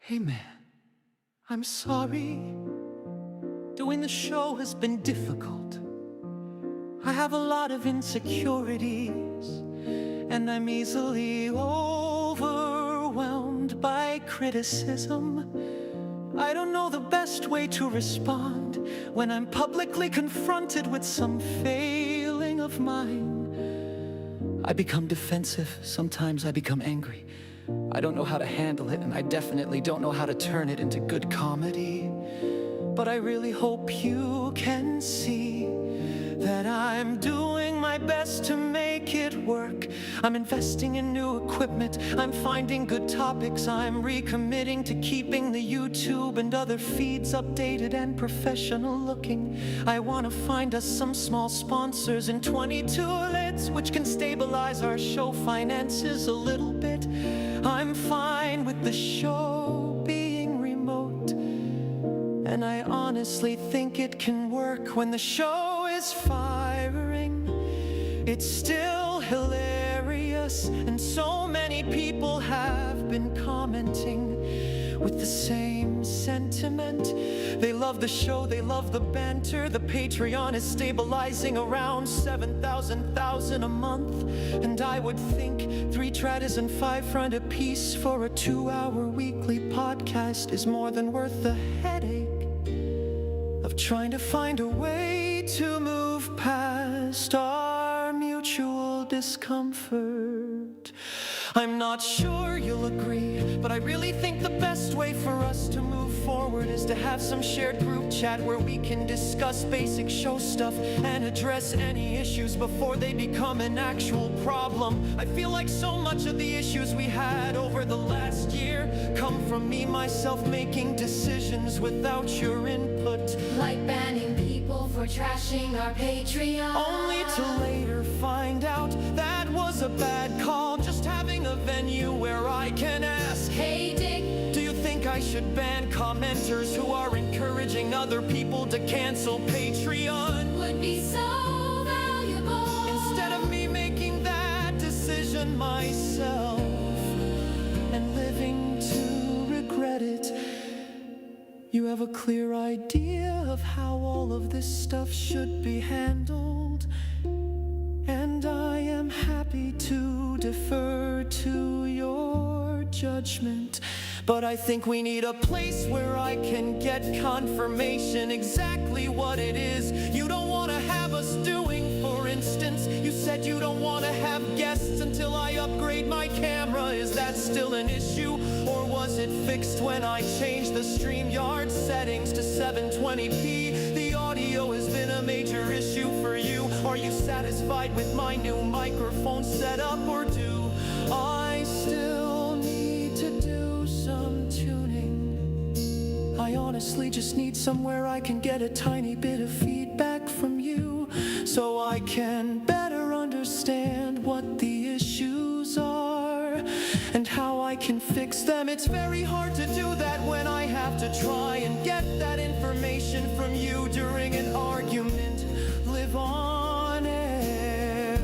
Hey man, I'm sorry. Doing the show has been difficult. I have a lot of insecurities, and I'm easily overwhelmed by criticism. I don't know the best way to respond when I'm publicly confronted with some failing of mine. I become defensive, sometimes I become angry. I don't know how to handle it, and I definitely don't know how to turn it into good comedy. But I really hope you can see that I'm doing my best to make it work. I'm investing in new equipment, I'm finding good topics, I'm recommitting to keeping the YouTube and other feeds updated and professional looking. I want to find us some small sponsors and 22 lids, which can stabilize our show finances a little bit. I'm fine with the show being remote, and I honestly think it can work when the show is firing. It's still hilarious, and so many people have been commenting with the same sentiment. They love the show, they love the banter. The Patreon is stabilizing around 7,000 a month, and I would think 3 tratters and 5 front a piece for a 2-hour weekly podcast is more than worth the headache of trying to find a way to move past our mutual discomfort. I'm not sure you'll agree, but I really think the best way for us to move forward is to have some shared group chat where we can discuss basic show stuff and address any issues before they become an actual problem. I feel like so much of the issues we had over the last year come from me, myself, making decisions without your input. Like banning people for trashing our Patreon. Only to later find out that was a bad call. Just having a venue where I can ask, Hey Dick, do you think I should ban commenters who are encouraging other people to cancel Patreon? would be so valuable. Instead of me making that decision myself and living to regret it, you have a clear idea of how all of this stuff should be handled, and I am happy to defer to your judgment. But I think we need a place where I can get confirmation exactly what it is you don't want to have us doing. For instance, you said you don't want to have guests until I upgrade my camera. Is that still an issue, or was it fixed when I changed the StreamYard settings to 720p? The audio has been a major issue for you. Are you satisfied with my new microphone setup, or do I still need to do some tuning? I honestly just need somewhere I can get a tiny bit of feedback from you, so I can better understand what the issues are and how I can fix them. It's very hard to do that when I have to try and get that information from you during an argument live on air.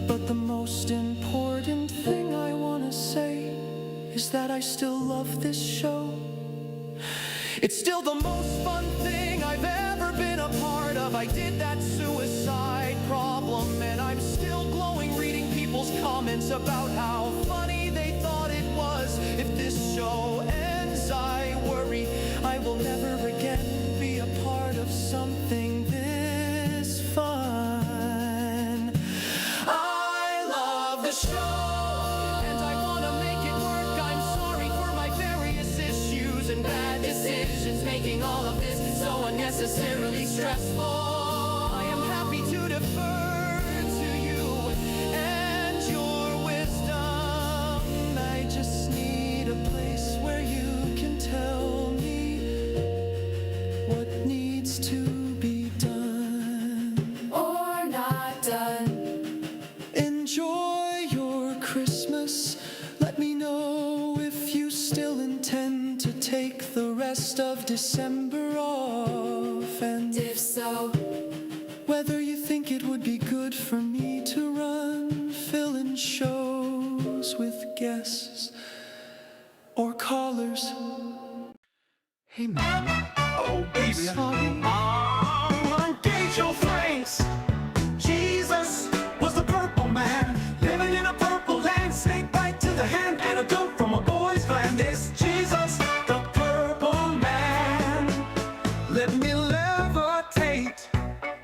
But the most important thing I want to say is that I still love this show. It's still the most fun thing I've ever been a part of. I did that suicide problem, and I'm still glowing reading people's comments about how funny they thought it was. If this show ends, I worry I will never again be a part of something this fun. I love the show, and I want to make it work. I'm sorry for my various issues and bad decisions, making all of this so unnecessarily stressful. I am happy to defer to you and your wisdom. I just need a place where you can tell me what needs to be done or not done. Enjoy your Christmas. Let me know if you still intend to take the rest of December off, and If so, whether you think it would be good for me to run fill-in shows with guests or colors. Hey, man. Oh, baby, sorry. Engage your flames. Jesus was the purple man, living in a purple land. Snake bite to the hand, antidote from a boy's gland. This Jesus, the purple man. Let me levitate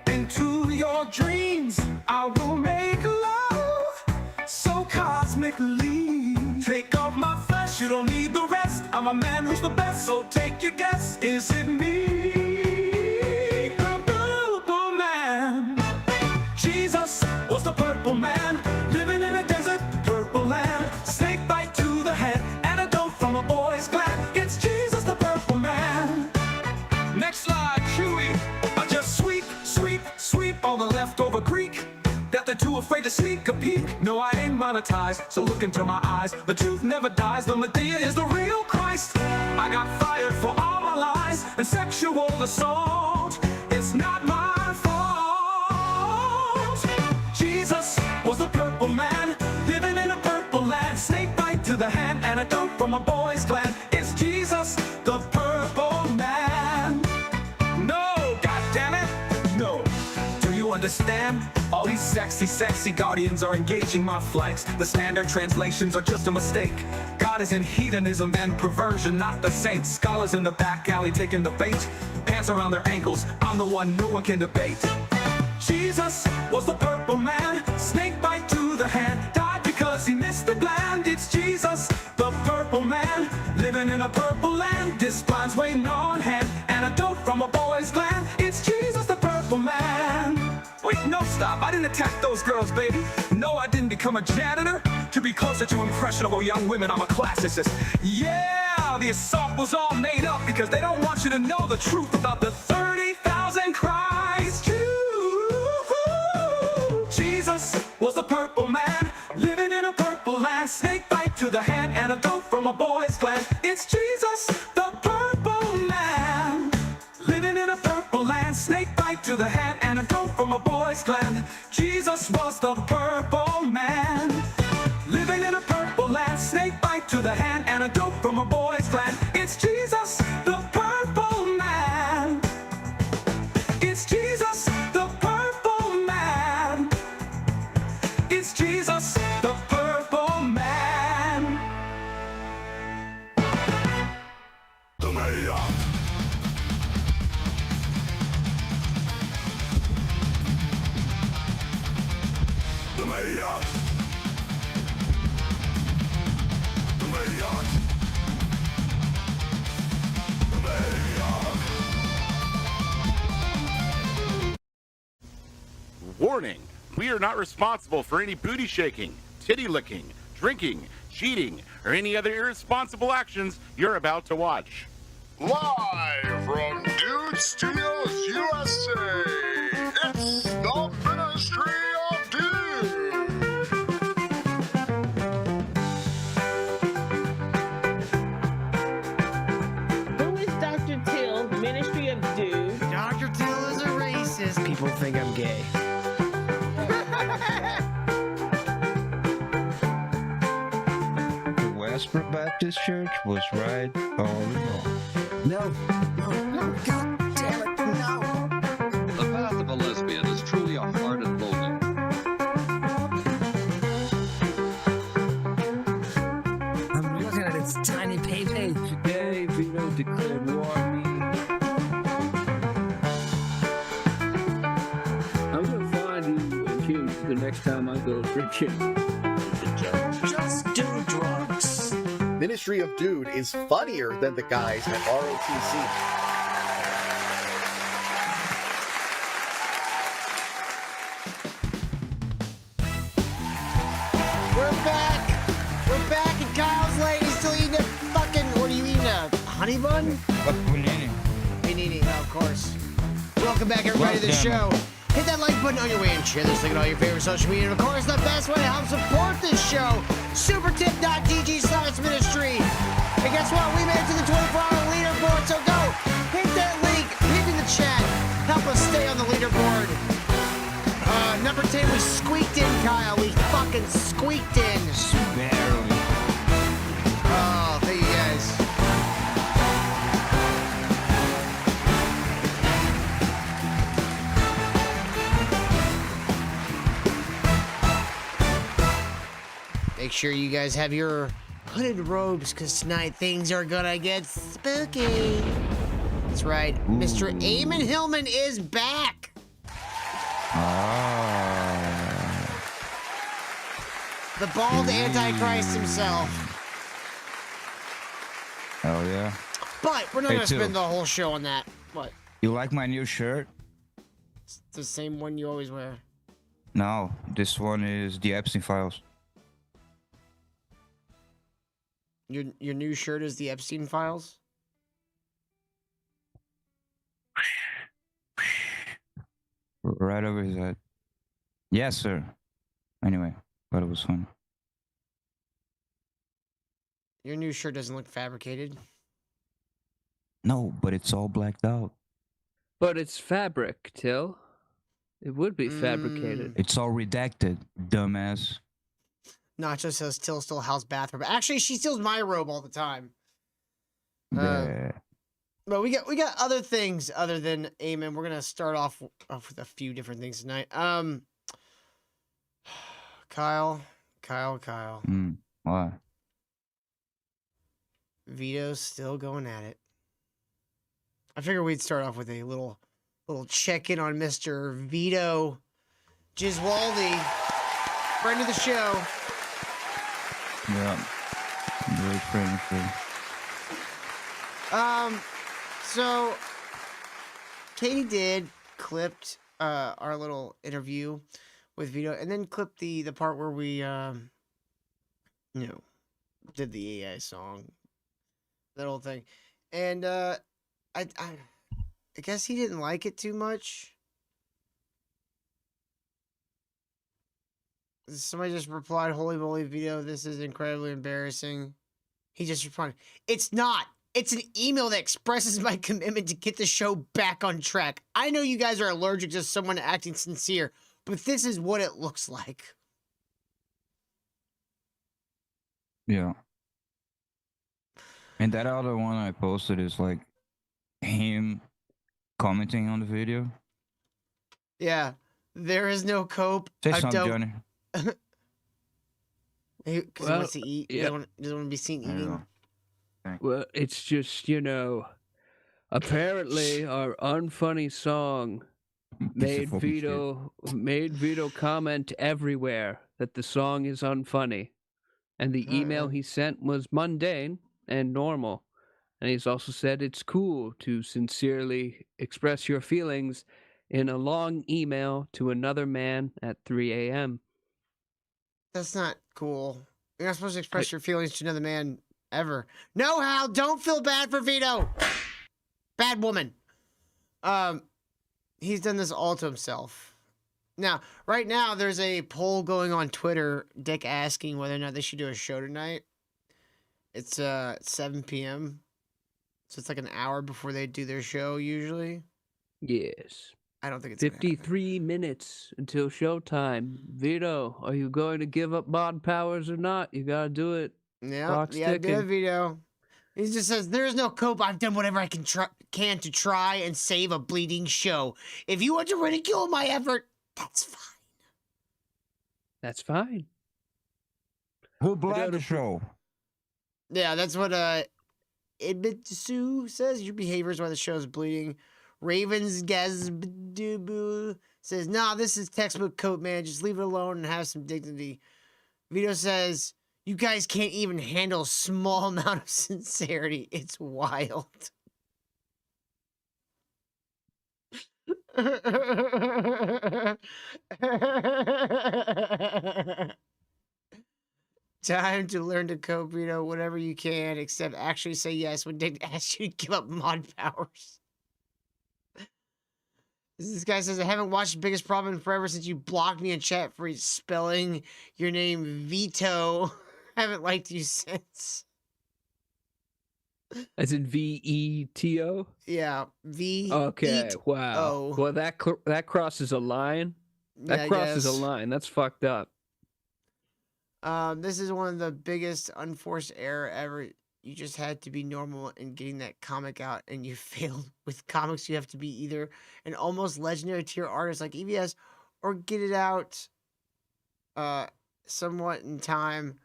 into your dreams. I will make love so cosmically. Take off my flesh, you don't need the rest. I'm a man who's the best, so take your guess. Is it me, the purple man? Jesus was the purple man, living in a desert, purple land. Snake bite to the head, antidote from a boy's gland. It's Jesus, the purple man. Next slide, Chewy. I just sweep, sweep, sweep all the leftover Greek that they're too afraid to sneak a peek. No, I ain't monetized, so look into my eyes. The truth never dies, the Medea is the real Christ. I got fired for all my lies and sexual assault. It's not my fault. Jesus was the purple man, living in a purple land. Snake bite to the hand, antidote from a boy's gland. It's Jesus, the purple man. No, goddammit, no. Do you understand? All these sexy guardians are engaging my flights. The standard translations are just a mistake. God is in hedonism and perversion, not the saints. Scholars in the back alley taking the bait. Pants around their ankles, I'm the one no one can debate. Jesus was the purple man, snake bite to the hand. Died because he missed the bland. It's Jesus, the purple man, living in a purple land. This blind's waiting on hand, antidote from a boy's gland. It's Jesus, the purple man. Wait, no, stop, I didn't attack those girls, baby. No, I didn't become a janitor to be closer to impressionable young women. I'm a classicist. Yeah, the assault was all made up because they don't want you to know the truth about the 30,000 Christ Jews. Jesus was the purple man, living in a purple land. Snake bite to the hand, antidote from a boy's gland. It's Jesus, the purple man, living in a purple land. Snake bite to the hand, antidote from a boy's gland. Jesus was the purple man, living in a purple land. Snake bite to the hand, antidote from a boy's gland. It's Jesus, the purple man. It's Jesus, the purple man. It's Jesus, the purple man. The mayor. The mayor. The mayor. The mayor. Warning, we are not responsible for any booty shaking, titty licking, drinking, cheating, or any other irresponsible actions you're about to watch. Live from Dude Studios USA, it's the Ministry of Dude. Who is Dr. Till, Ministry of Dude? Dr. Till is a racist. People think I'm gay. The Westboro Baptist Church was right all along. No, God damn it, no. The path of a lesbian is truly a hard and lonely. I'm looking at its tiny paypay. Today, Vito declared war on me. I'm gonna find you and you the next time I go drinking. Just do drugs. Ministry of Dude is funnier than the guys at ROTC. We're back and Kyle's late. He's still eating a fucking, what are you eating, a honey bun? Panini, of course. Welcome back, everybody, to the show. Hit that like button on your way and share this link on all your favorite social media. And of course, the best way to help support this show, supertip.tg/ministry. And guess what? We made it to the 24-hour leaderboard, so go hit that link, hit in the chat. Help us stay on the leaderboard. Number 10, we squeaked in, Kyle. We fucking squeaked in. Barely. Oh, make sure you guys have your hooded robes, because tonight things are gonna get spooky. That's right, Mr. Ammon Hillman is back. The bald Antichrist himself. Oh yeah. But we're not Hey, gonna Till. spend the whole show on that. What? You like my new shirt? It's the same one you always wear. No, this one is the Epstein Files. Your new shirt is the Epstein Files? Right over his head. Yes, sir. Anyway, thought it was fun. Your new shirt doesn't look fabricated. No, but it's all blacked out. But it's fabric, Till. It would be fabricated. It's all redacted, dumbass. Nacho says Till still house bathrobe. Actually, she steals my robe all the time. Yeah. But we got other things other than Amen. We're gonna start off with a few different things tonight. Kyle. Why? Vito's still going at it. I figured we'd start off with a little check-in on Mr. Vito Giswaldi, friend of the show. Yeah. Very friendly. So Katie did clipped our little interview with Vito, and then clipped the part where we did the AI song, that whole thing, and I guess he didn't like it too much. Somebody just replied, "Holy moly, Vito, this is incredibly embarrassing." He just responded, "It's not. It's an email that expresses my commitment to get the show back on track. I know you guys are allergic to someone acting sincere, but this is what it looks like." Yeah. And that other one I posted is like him commenting on the video. Yeah. There is no cope. Say something, Johnny. Because he wants to eat. He doesn't want to be seen eating. Well, it's just, apparently our unfunny song made Vito comment everywhere that the song is unfunny. And the email he sent was mundane and normal. And he's also said it's cool to sincerely express your feelings in a long email to another man at 3 a.m. That's not cool. You're not supposed to express your feelings to another man ever. No, Hal, don't feel bad for Vito. Bad woman. He's done this all to himself. Now, right now, there's a poll going on Twitter, Dick asking whether or not they should do a show tonight. It's 7 p.m. So it's like an hour before they do their show usually. Yes. I don't think it's 53 minutes until showtime. Vito, are you going to give up mod powers or not? You gotta do it. Yeah, do it, Vito. He just says, "There is no cope. I've done whatever I can to try and save a bleeding show. If you want to ridicule my effort, that's fine." That's fine. Who blamed the show? Yeah, that's what Ibitsu says. Your behavior is why the show is bleeding. Ravens Gazbudu says, "Nah, this is textbook cope, man. Just leave it alone and have some dignity." Vito says, "You guys can't even handle a small amount of sincerity. It's wild." Time to learn to cope, Vito, whatever you can, except actually say yes when Dick asks you to give up mod powers. This guy says, "I haven't watched The Biggest Problem in forever since you blocked me in chat for spelling your name Vito. I haven't liked you since." As in VETO? Yeah, V. Okay, wow. Well, that crosses a line. That crosses a line. That's fucked up. This is one of the biggest unforced error ever. You just had to be normal in getting that comic out, and you failed. With comics, you have to be either an almost legendary tier artist like EVS, or get it out somewhat in time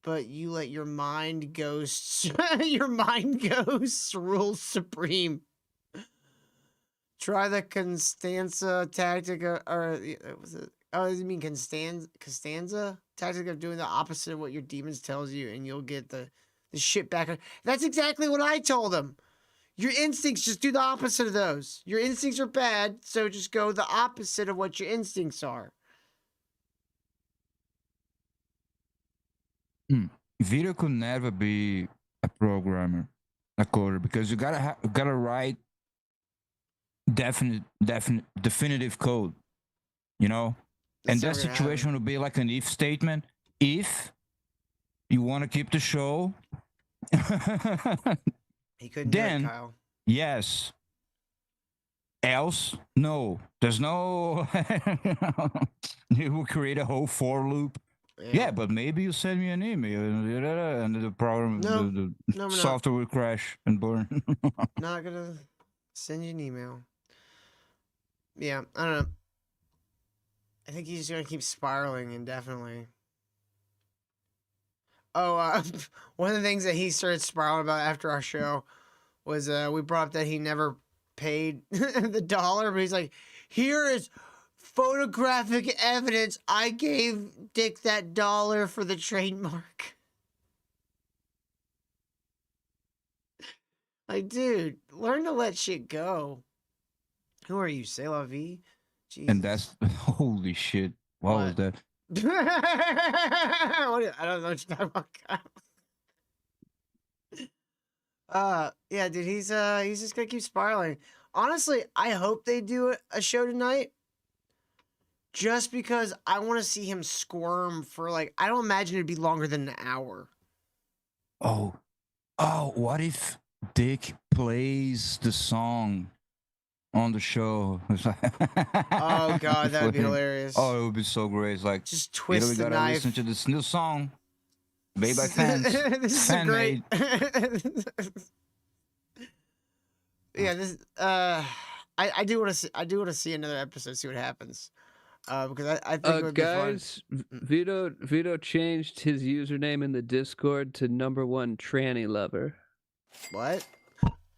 but you let your mind ghosts your mind ghosts rule supreme. Try the Constanza tactic, or was it? Oh, you mean Costanza tactic of doing the opposite of what your demons tells you, and you'll get the shit back. That's exactly what I told him. Your instincts, just do the opposite of those. Your instincts are bad, so just go the opposite of what your instincts are. Vito could never be a programmer, a coder, because you gotta write definitive code, you know. And that situation would be like an if statement. If you want to keep the show, He couldn't then do it, Kyle. yes. Else, no. There's no. You will create a whole for loop. Yeah, but maybe you send me an email and the program, the software will crash and burn. Not gonna send you an email. Yeah, I don't know. I think he's gonna keep spiraling indefinitely. Oh, one of the things that he started spiraling about after our show was we brought up that he never paid the $1, but he's like, here is photographic evidence I gave Dick that $1 for the trademark. Like, dude, learn to let shit go. Who are you, C'est La Vie? Jesus. And that's holy shit. What was that? I don't know what you're talking about. Yeah, dude, he's just gonna keep spiraling. Honestly, I hope they do a show tonight. Just because I want to see him squirm for like, I don't imagine it'd be longer than an hour. Oh, what if Dick plays the song on the show? Oh god, that'd be hilarious. Oh, it would be so great. It's like, just twist we the gotta knife. listen to this new song made by fans. This is great. Yeah, this I do want to see another episode, see what happens. Because I think it would guys, be fun. Vito changed his username in the Discord to #1 tranny lover. What?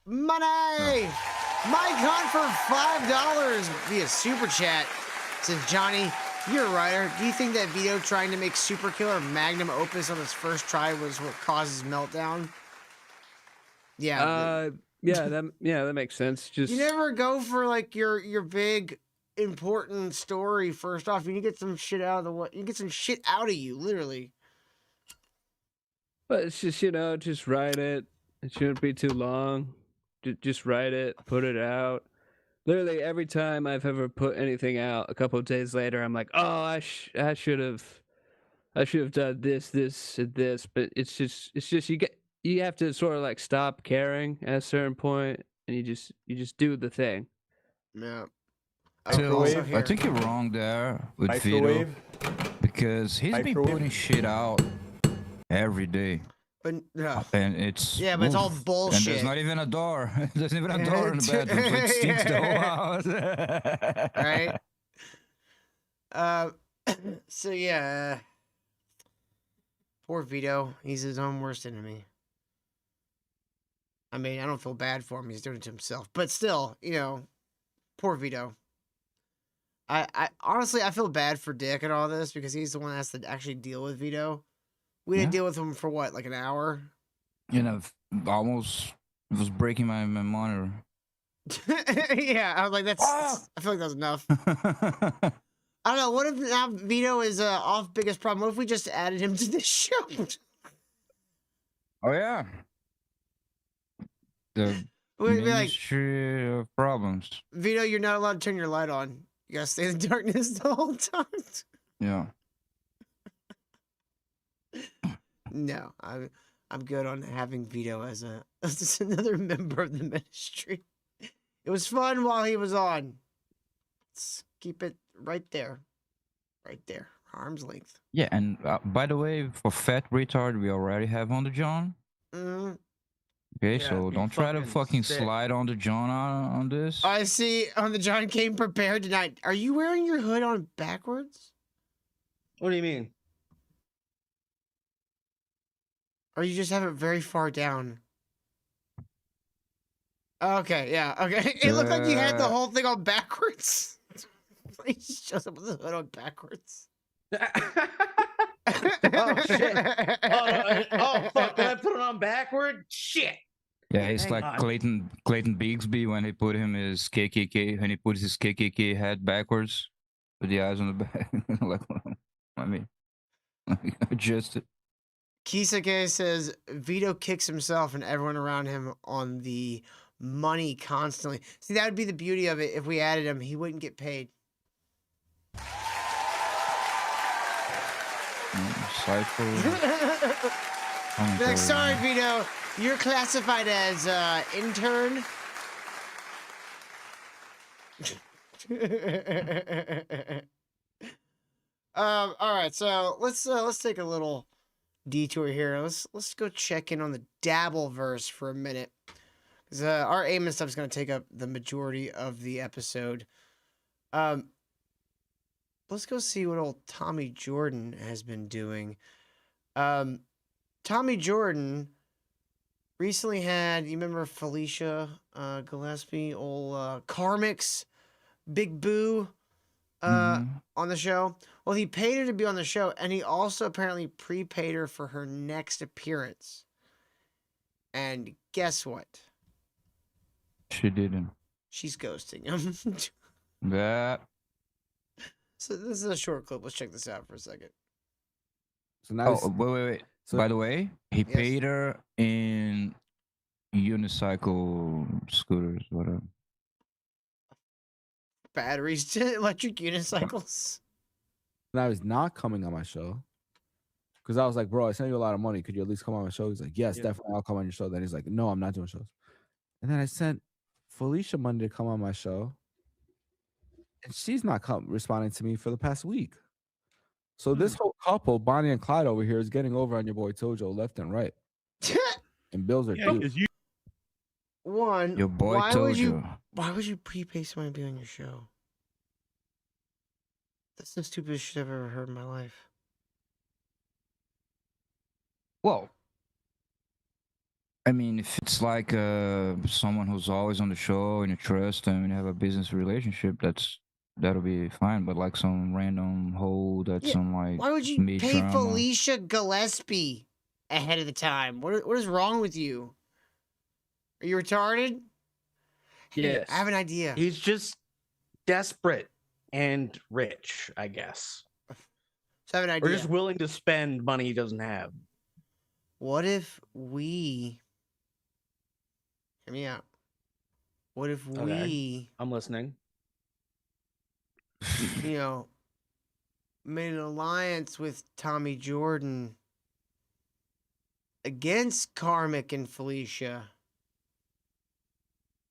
Money! Mike Hunt for $5 via Super Chat says, Johnny, you're a writer. Do you think that Vito trying to make Super Killer magnum opus on his first try was what caused his meltdown? Yeah. That makes sense. Just you never go for like your big important story first off. You need to get some shit out of the way. You get some shit out of you, literally. But it's just, just write it. It shouldn't be too long. Just write it, put it out. Literally every time I've ever put anything out, a couple of days later, I'm like, oh, I should have done this, and this. But it's just you have to sort of like stop caring at a certain point, and you just do the thing. Yeah. So, I think you're wrong there with Vito, because he's been putting shit out every day. But and it's but it's all bullshit. And there's not even a door. There's not even a door in the bedroom, so it stinks the whole house. Right. So yeah. Poor Vito. He's his own worst enemy. I mean, I don't feel bad for him. He's doing it to himself. But still, poor Vito. I honestly, I feel bad for Dick and all this because he's the one that has to actually deal with Vito. We didn't deal with him for what, like an hour? Almost was breaking my monitor. Yeah, I was like, I feel like that was enough. I don't know. What if now Vito is off biggest problem? What if we just added him to this show? Oh yeah. The Ministry of Problems. Vito, you're not allowed to turn your light on. You gotta stay in the darkness the whole time. Yeah. No, I'm good on having Vito as another member of the ministry. It was fun while he was on. Let's keep it right there, arm's length. Yeah, and by the way, for Fat Retard, we already have on the John. Mm-hmm. Okay, so don't try to fucking slide on the John on this. I see on the John came prepared tonight. Are you wearing your hood on backwards? What do you mean? Or you just have it very far down? Okay, yeah, okay. It looked like you had the whole thing on backwards. He just shows up with the hood on backwards. Oh shit! Oh fuck! Did I put it on backward? Shit! Yeah, it's Hang like on. Clayton Bigsby when he put him his KKK, when he puts his KKK hat backwards with the eyes on the back. Like, I mean, adjust it. Kisake says Vito kicks himself and everyone around him on the money constantly. See, that would be the beauty of it. If we added him, he wouldn't get paid. Cypher. Be like, sorry, Vito, you're classified as intern. All right, so let's take a little detour here. Let's go check in on the Dabbleverse for a minute, because our aim and stuff is going to take up the majority of the episode. Let's go see what old Tommy Jordan has been doing. Tommy Jordan recently had, you remember Felicia Gillespie, old Karmic's Big Boo on the show? Well, he paid her to be on the show, and he also apparently prepaid her for her next appearance. And guess what? She didn't. She's ghosting him. Yeah. So this is a short clip. Let's check this out for a second. So now Wait. So- By the way, he Yes. paid her in unicycle scooters, whatever. Batteries to electric unicycles. now he's not coming on my show. Because I was like, bro, I sent you a lot of money. Could you at least come on my show? He's like, yes, definitely. I'll come on your show. Then he's like, no, I'm not doing shows. And then I sent Felicia Monday to come on my show. And she's not responding to me for the past week. So this whole couple, Bonnie and Clyde over here, is getting over on your boy Tojo left and right. And bills are due. One, Your boy why Tojo. would you prepay someone to be on your show? That's the stupidest shit I've ever heard in my life. Well, I mean, if it's like someone who's always on the show and you trust them and you have a business relationship, that'll be fine. But like some random hoe that's on like Why would you pay mid-drama. Felicia Gillespie ahead of the time? What is wrong with you? Are you retarded? Yes. I have an idea. He's just desperate and rich, I guess. So I have an Or idea. just willing to spend money he doesn't have. What if we... Hear me out. What if Okay. we, I'm listening. you know, made an alliance with Tommy Jordan against Karmic and Felicia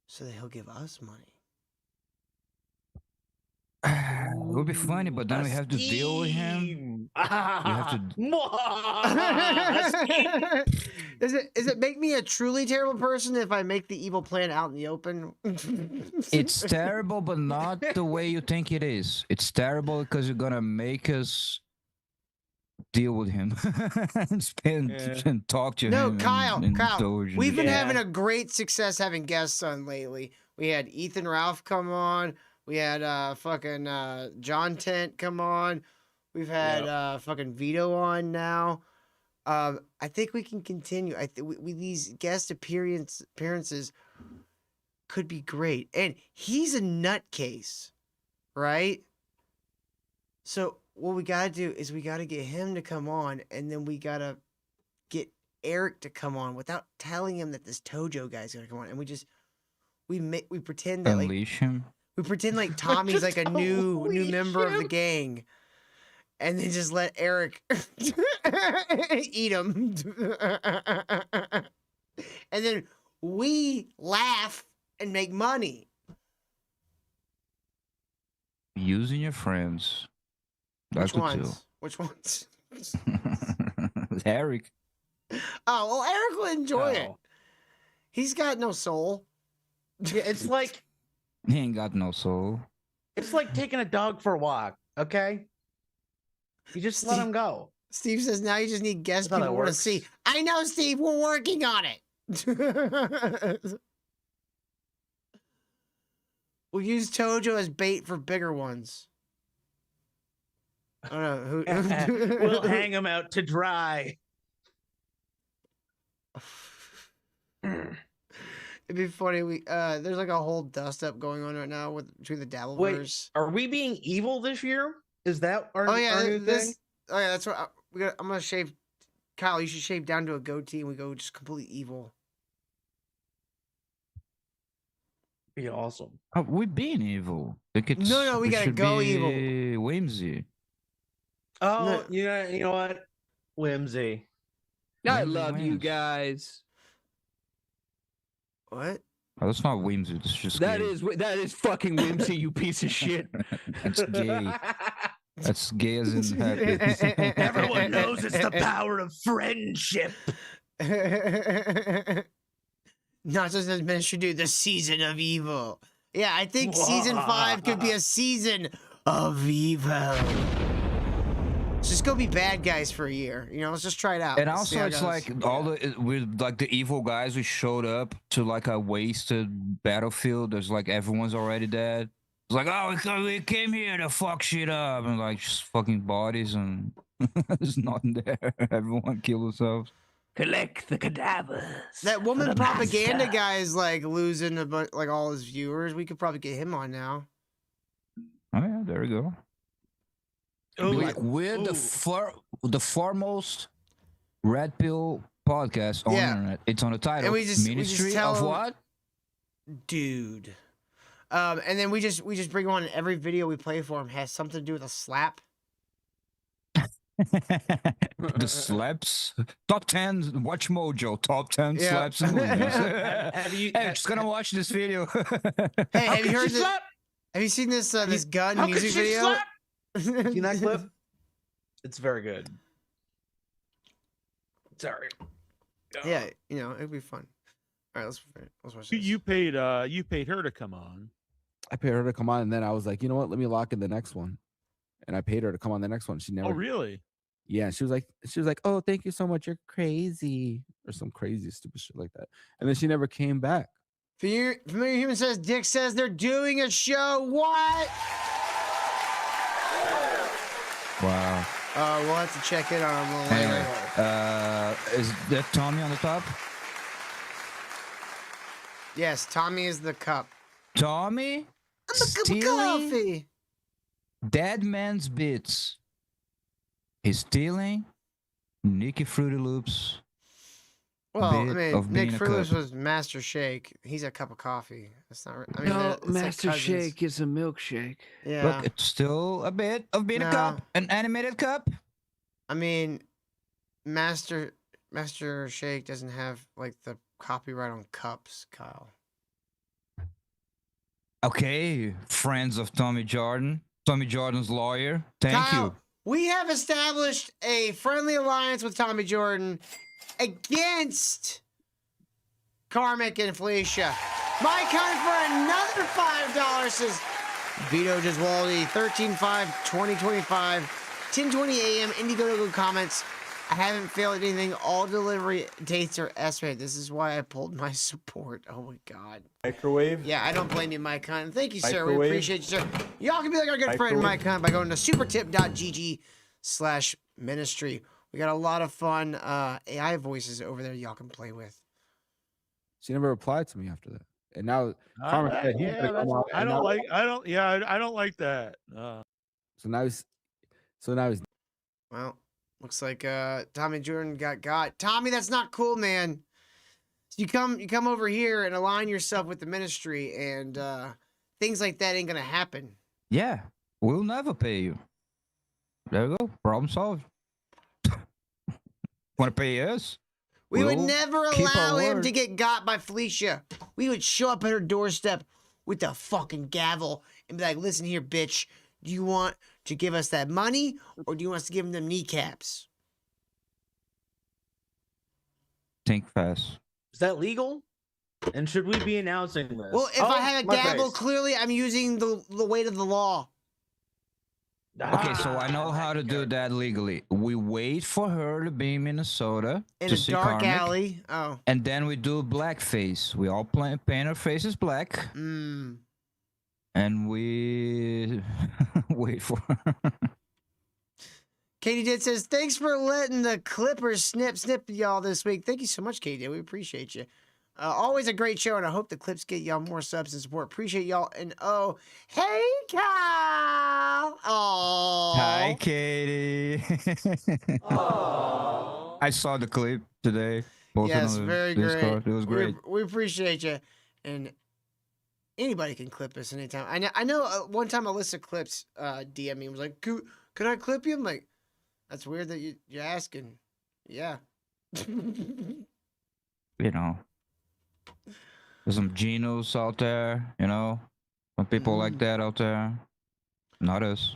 so that he'll give us money? It would be funny, but then we have to deal with him. We have to. Does it make me a truly terrible person if I make the evil plan out in the open? It's terrible, but not the way you think it is. It's terrible because you're gonna make us deal with him and talk to No, him. Kyle, Doge and we've been shit. having a great success having guests on lately. We had Ethan Ralph come on. We had fucking John Tent come on. We've had fucking Vito on now. I think we can continue. I think we these guest appearances could be great. And he's a nutcase, right? So what we gotta do is we gotta get him to come on, and then we gotta get Eric to come on without telling him that this Tojo guy's gonna come on, and we pretend that Unleash him. we pretend like Tommy's like a new member of the gang, and then just let Eric eat him, and then we laugh and make money. Using your friends. Which That's ones? Which ones? Eric. Oh, well, Eric will enjoy it. Oh. He's got no soul. Yeah, it's like He ain't got no soul. it's like taking a dog for a walk, okay? You just let him go. Steve says now you just need guest That's how that people want to works. see. I know, Steve. We're working on it. We'll use Tojo as bait for bigger ones. I don't know who. We'll hang them out to dry. It'd be funny. There's like a whole dust up going on right now between the Dabbleverse. Wait, are we being evil this year? Is that our, Oh yeah, our new thing? Oh yeah, that's what I'm gonna shave. Kyle, you should shave down to a goatee, and we go just completely evil. Be awesome. Oh, we're being evil. Like it's, No, we gotta should go be evil. Whimsy. Oh, yeah, you know what? Whimsy. I Whimsy love you wins. guys. What? Oh, that's not whimsy. That's just That gay. is fucking whimsy, you piece of shit. That's gay. That's gay as in happy. Everyone knows it's the power of friendship. Not just as ministry do the season of evil. Yeah, I think season 5 could be a season of evil. Let's just go be bad guys for a year. You know, let's just try it out. And Let's see also, how it it's goes. like all the with like the evil guys who showed up to like a wasted battlefield. There's like everyone's already dead. It's like, oh, we came here to fuck shit up, and like just fucking bodies, and there's nothing there. Everyone killed themselves. Collect the cadavers. That woman the propaganda master. guy is like losing like all his viewers. We could probably get him on now. Oh yeah, there we go. Ooh, Like we're the foremost red pill podcast on the Yeah. internet. It's on the title. And we just Ministry tell of him- what? Dude. And then we just bring him on, and every video we play for him has something to do with a slap. The slaps. Top 10 Watch Mojo. Top 10 Yeah. slaps in movies. Have you- Hey, just gonna watch this video. Hey, How have you could heard she this? slap? Have you seen this this gun How could music she video? slap? Seen that clip? It's very good. Sorry. Yeah, you know, it'd be fun. All right, let's watch this. You paid her to come on. I paid her to come on, and then I was like, you know what? Let me lock in the next one. And I paid her to come on the next one. She never. Oh, really? Yeah, and she was like, oh, thank you so much. You're crazy, or some crazy stupid shit like that. And then she never came back. Familiar Human says, Dick says they're doing a show. What? Wow. We'll have to check in on him a little later. Anyway, is that Tommy on the top? Yes, Tommy is the cup. Tommy? I'm a cup of Stealing coffee. Dead Man's Bits. He's stealing Nicky Fruity Loops. Well, I bit mean, of being Nick a Fruitless cup. was Master Shake. He's a cup of coffee. That's not. I mean, No, it's like Master cousins. Shake is a milkshake. Yeah. Look, it's still a bit of being a No. cup. An animated cup. I mean, Master Shake doesn't have like the copyright on cups, Kyle. Okay, friends of Tommy Jordan. Tommy Jordan's lawyer. Thank Kyle, you. we have established a friendly alliance with Tommy Jordan against Karmic and Felicia. My kind for another $5 says Vito Giswaldi, 13/5/2025, 10:20 a.m. Indiegogo comments. I haven't failed at anything. All delivery dates are estimated. This is why I pulled my support. Oh my god. Microwave. Yeah, I don't blame you, Mike Hunt. Thank you, sir. We Microwave. appreciate you, sir. Y'all can be like our good friend Mike Hunt by going to supertip.gg/ministry. We got a lot of fun AI voices over there y'all can play with. She never replied to me after that. And now Carmen said he's gonna come on, I and don't now- like. I don't like that. So now he's Well, looks like Tommy Jordan got. Tommy, that's not cool, man. You come over here and align yourself with the ministry, and things like that ain't gonna happen. Yeah, we'll never pay you. There we go. Problem solved. Want to pay us? We would We'll never keep our allow him word. to get got by Felicia. We would show up at her doorstep with the fucking gavel and be like, listen here, bitch. Do you want to give us that money, or do you want us to give him them kneecaps? Think fast. Is that legal? And should we be announcing this? Well, if Oh, I have a my gavel, face. clearly I'm using the weight of the law. Okay, so I know how to do that legally. We wait for her to be in Minnesota In to a see dark Karmic, alley. Oh. and then we do blackface. We all paint our faces black, Mm. and we wait for her. Katie Did says, thanks for letting the Clippers snip y'all this week. Thank you so much, Katie. We appreciate you. Always a great show, and I hope the clips get y'all more subs and support. Appreciate y'all. And oh, hey, Kyle. Oh. Hi, Katie. I saw the clip today. Posted Yes, on the very Discord. great. It was great. We appreciate you. And anybody can clip us anytime. I know one time Alyssa Clips DM me and was like, can I clip you? I'm like, that's weird that you're asking. Yeah. You know, there's some Genos out there, you know, some people like that out there. Not us.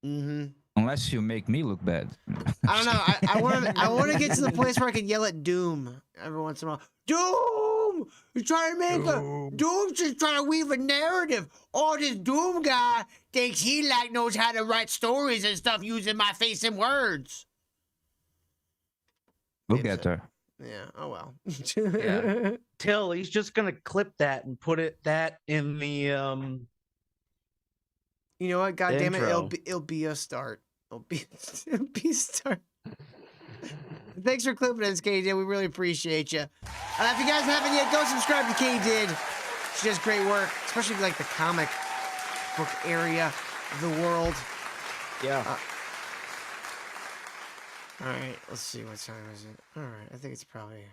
Mm-hmm. Unless you make me look bad. I don't know. I want to get to the place where I can yell at Doom every once in a while. Doom! You're trying to make Doom's just trying to weave a narrative. Oh, this Doom guy thinks he knows how to write stories and stuff using my face and words. We'll get there. Yeah. Oh well. Yeah. Till he's just gonna clip that and put that in the You know what? God damn it! Intro. It'll be a start. It'll be a start. Thanks for clipping us, Katie. We really appreciate you. If you guys haven't yet, go subscribe to Katie Did. She does great work, especially if you like the comic book area of the world. Yeah. All right, let's see. What time is it? All right, I think it's probably.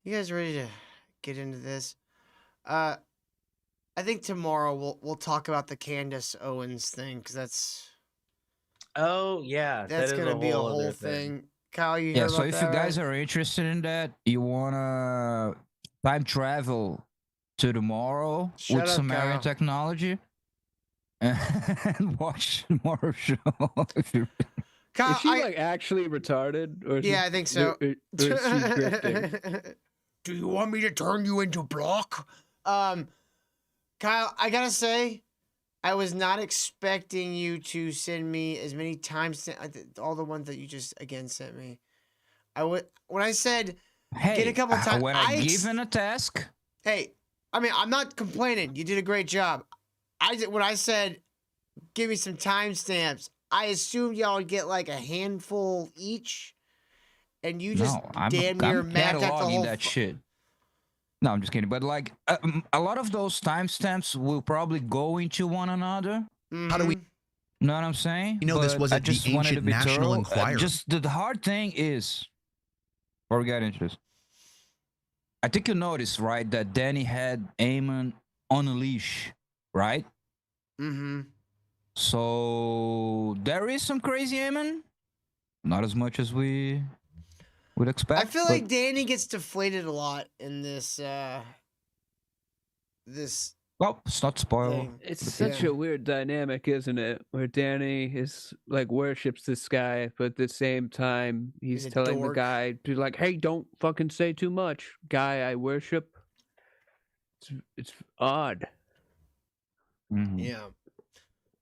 You guys ready to get into this? I think tomorrow we'll talk about the Candace Owens thing because that's yeah, that's that is gonna be a other whole thing. Kyle, you Yeah, hear so about if that, you guys right? are interested in that, you wanna time travel to tomorrow Shut with up, Sumerian Kyle. technology and watch tomorrow's show. If you Kyle, Is she like actually retarded, or is Yeah, it- I think so. or is she drifting? Do you want me to turn you into block? Kyle, I gotta say, I was not expecting you to send me as many times all the ones that you just again sent me. When I said get a couple times. when I given a task, Hey, I mean, I'm not complaining. You did a great job. When I said give me some timestamps, I assumed y'all would get like a handful each, and you just no, I'm mapped out the cataloging whole. that shit. No, I'm just kidding. But like a lot of those timestamps will probably go into one another. How do we? Know what I'm saying? You know, this But was I at the just wanted to ancient be National thorough. Enquirer. Just the hard thing is, before we get into this, I think you noticed, right, that Danny had Ammon on a leash, right? Mm-hmm. So there is some crazy Ammon. Not as much as we would expect. I feel but like Danny gets deflated a lot in this. This. Well, it's not spoil. thing. It's such a weird dynamic, isn't it? Where Danny is like worships this guy, but at the same time he's He's a telling the dork. guy to like, "Hey, don't fucking say too much, guy I worship." It's odd. Mm-hmm. Yeah.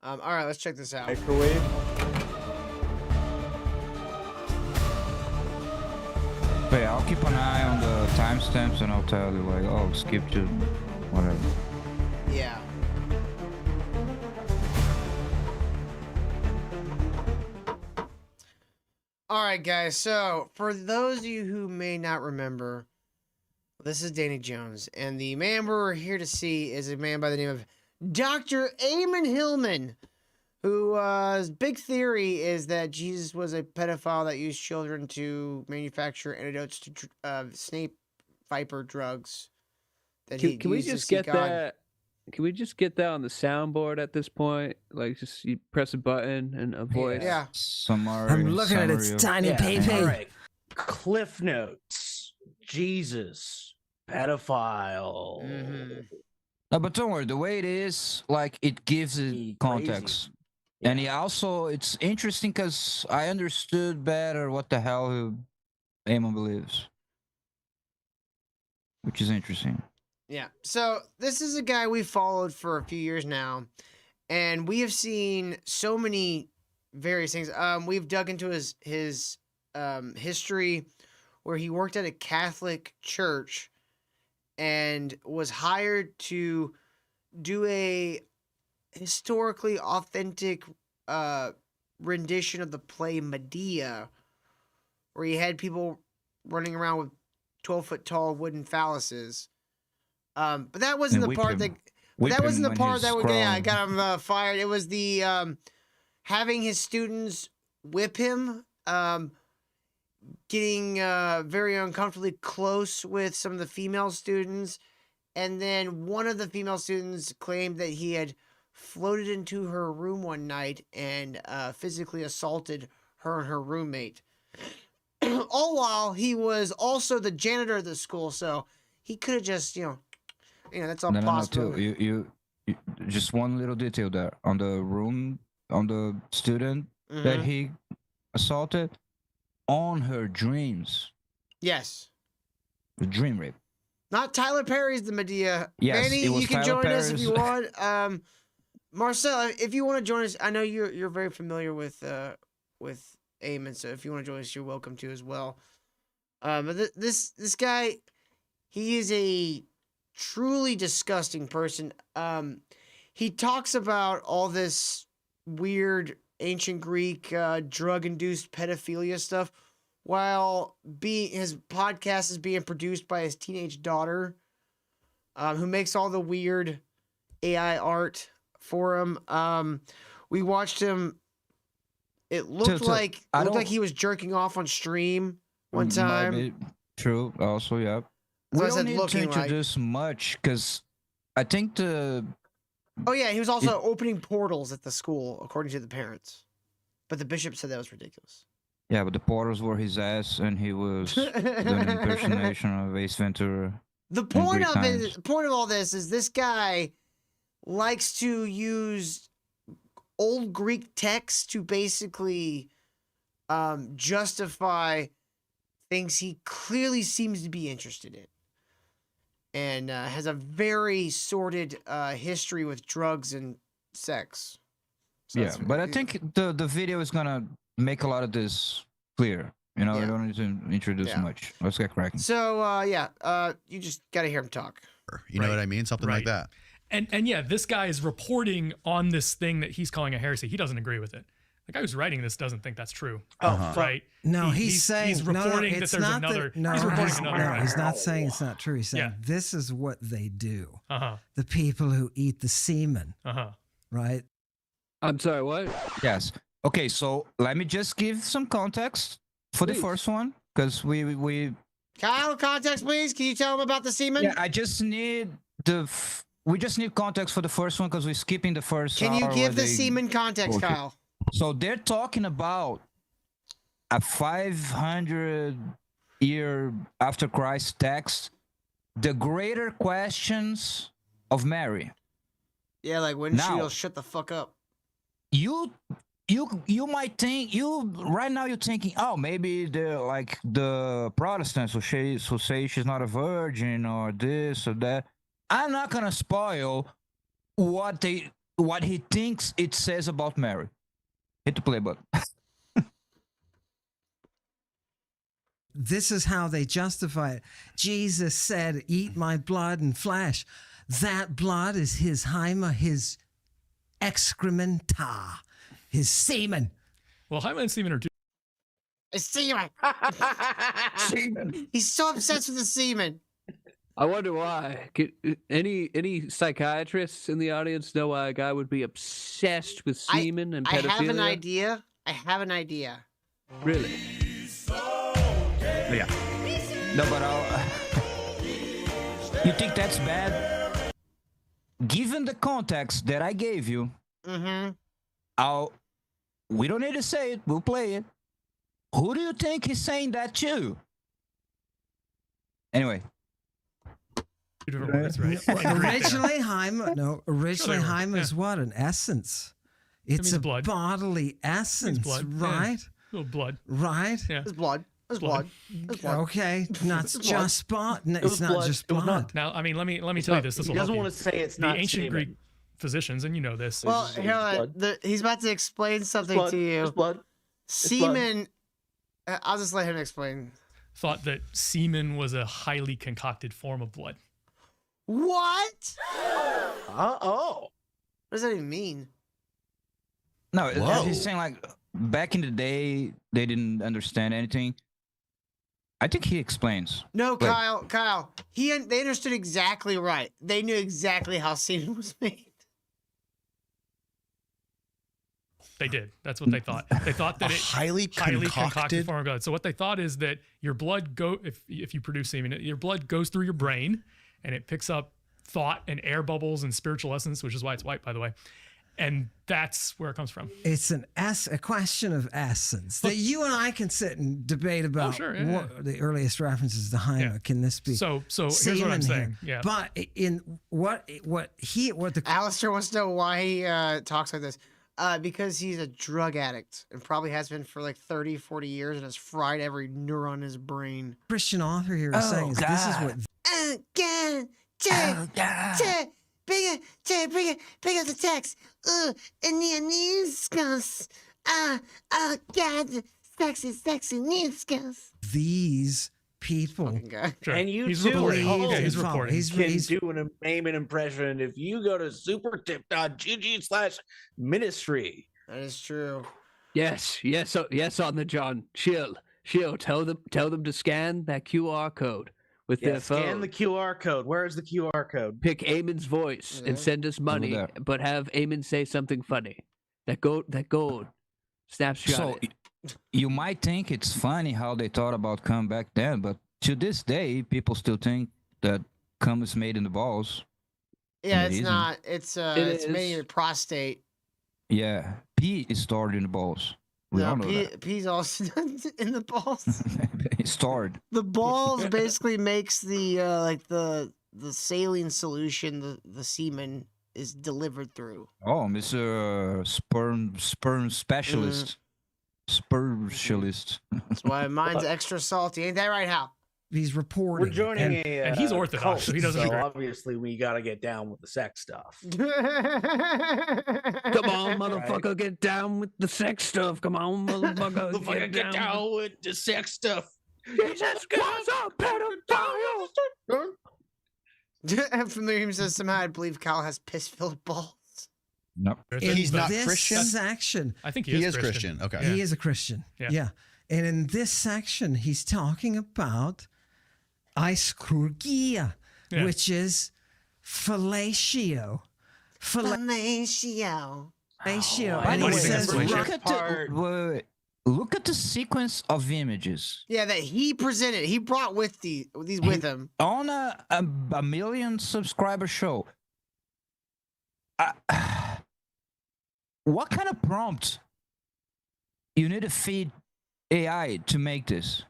All right, let's check this out. Microwave. But yeah, I'll keep an eye on the timestamps and I'll tell you like, oh, skip to whatever. Yeah. All right, guys. So, for those of you who may not remember, this is Danny Jones, and the man we're here to see is a man by the name of Dr. Ammon Hillman, whose big theory is that Jesus was a pedophile that used children to manufacture antidotes to snake viper drugs. That he Can we used to just seek get God. that? Can we just get that on the soundboard at this point? Like, just you press a button and a voice. Yeah. Summary. I'm looking at its tiny pee-pee. All right. Cliff notes. Jesus. Pedophile. No, but don't worry. The way it is, like, it gives it context. And he also, it's interesting because I understood better what the hell Ammon believes. Which is interesting. Yeah. So this is a guy we followed for a few years now, And we have seen so many various things. We've dug into his history, where he worked at a Catholic church and was hired to do a historically authentic rendition of the play Medea, where he had people running around with 12-foot tall wooden phalluses. But that wasn't the part that. That wasn't the part that got him fired. It was the having his students whip him, getting very uncomfortably close with some of the female students, and then one of the female students claimed that he had floated into her room one night and physically assaulted her and her roommate. All while he was also the janitor of the school, so he could have just, that's all possible. No, you just one little detail there on the student that he assaulted on her dreams. Yes. The dream rape. Not Tyler Perry's the Medea. Yes, Manny, it was you can Tyler join us if you Perry's. want. Marcel, if you want to join us, I know you're very familiar with Ammon, so if you want to join us, you're welcome to as well. But this guy, he is a truly disgusting person. He talks about all this weird ancient Greek drug-induced pedophilia stuff while his podcast is being produced by his teenage daughter, who makes all the weird AI art for him. We watched him. It looked like he was jerking off on stream one time. True. Also, yeah. So We I don't said need to looking like- introduce much because I think Oh yeah, he was also opening portals at the school, according to the parents. But the bishop said that was ridiculous. Yeah, but the portals were his ass, and he was doing an impersonation of Ace Ventura. The point of all this is this guy likes to use old Greek texts to basically justify things he clearly seems to be interested in, and has a very sordid history with drugs and sex. So Yeah, but I think the video is gonna make a lot of this clear. You know, I don't need to introduce much. Let's get cracking. So you just gotta hear him talk. You know what I mean? Something like that. And yeah, this guy is reporting on this thing that he's calling a heresy. He doesn't agree with it. The guy who's writing this doesn't think that's true. Right? No, he's saying he's reporting that it's there's not another. no, he's reporting another. no, he's not saying it's not true. He's saying this is what they do. The people who eat the semen. Right? I'm sorry, what? Yes. Okay, so let me just give some context for the first one, because we Kyle, context, please. Can you tell him about the semen? Yeah, I just need we just need context for the first one because we're skipping the first. Can you hour give where the semen context, Okay. Kyle? So they're talking about a 500-year after Christ text, the greater questions of Mary. Yeah, like when Now- she'll shut the fuck up. You might think right now you're thinking, oh, maybe the Protestants who say she's not a virgin or this or that. I'm not gonna spoil what he thinks it says about Mary. Hit the play button. This is how they justify it. Jesus said, "Eat my blood and flesh." That blood is his hyma, his excrementa, his semen. Well, hymen and semen are two. It's semen. He's so obsessed with the semen. I wonder why. Any psychiatrists in the audience know why a guy would be obsessed with semen and pedophilia? I have an idea. Really? Yeah. No, but you think that's bad? Given the context that I gave you, we don't need to say it. We'll play it. Who do you think he's saying that to? Anyway. Originally, hymen is what? An essence. It's a blood. bodily essence, blood, right? Yeah. Little blood. Right? Yeah. It's blood. It's blood. It's blood. Okay, not It's just blood. It It's was not blood. just It was blood. not. Now, I mean, let me tell you this. This will He doesn't help want you. to say it's The not ancient semen. Greek physicians, and you know this. Well, he's about to explain something blood. to you. It's blood. Semen. I'll just let him explain. Thought that semen was a highly concocted form of blood. What? Oh. What does that even mean? No, Whoa. he's saying like back in the day they didn't understand anything. I think he explains. No, Like, Kyle. They understood exactly right. They knew exactly how semen was made. They did. That's what they thought. They thought that A it highly concocted concocted form of blood. So what they thought is that your blood if you produce semen, your blood goes through your brain and it picks up thought and air bubbles and spiritual essence, which is why it's white, by the way. And that's where it comes from. It's a question of essence that you and I can sit and debate about. Sure, what the earliest references to Hyma. Can this be? So here's what I'm saying. Yeah. But in what the Alistair wants to know why he talks like this. Because he's a drug addict and probably has been for like 30, 40 years and has fried every neuron in his brain. Christian author here is saying is this is what Bring up the text. God, sexy Niscos. these people. Sure. And you He's too reporting. at home Yeah, he's reporting. can do an Ammon impression if you go to supertip.gg/ministry. That is true. Yes, on the John. Chill. Tell them to scan that QR code with their phone. Scan the QR code. Where is the QR code? Pick Amon's voice and send us money, there. but have Amon say something funny. That gold snapshot. So you might think it's funny how they thought about cum back then, but to this day, people still think that cum is made in the balls. Yeah, And it it's isn't. not. It's is. made in your prostate. Yeah, pee is stored in the balls. We all know that. Pee's also in the balls. It's stored. The balls basically makes the the saline solution the semen is delivered through. Oh, Mr. Sperm specialist. Spermcialist. That's why mine's extra salty. Ain't that right, Hal? He's reporting. We're joining and he's Orthodox, cult, so he doesn't agree. obviously we got to get down with the sex stuff. Come on, motherfucker, get down with the sex stuff. Come on, motherfucker, get down with the sex stuff. Jesus Christ, Familiar says somehow I believe Kyle has piss-filled balls. Nope. In He's not this Christian? section, I think He is Christian. Okay. he is a Christian. Yeah. And in this section, he's talking about ischurgia, which is fellatio. Fellatio. Fellatio. By And the he way, says, look at the sequence of images. Yeah, that he presented. He brought with these with him. On a million subscriber show. What kind of prompt you need to feed AI to make this?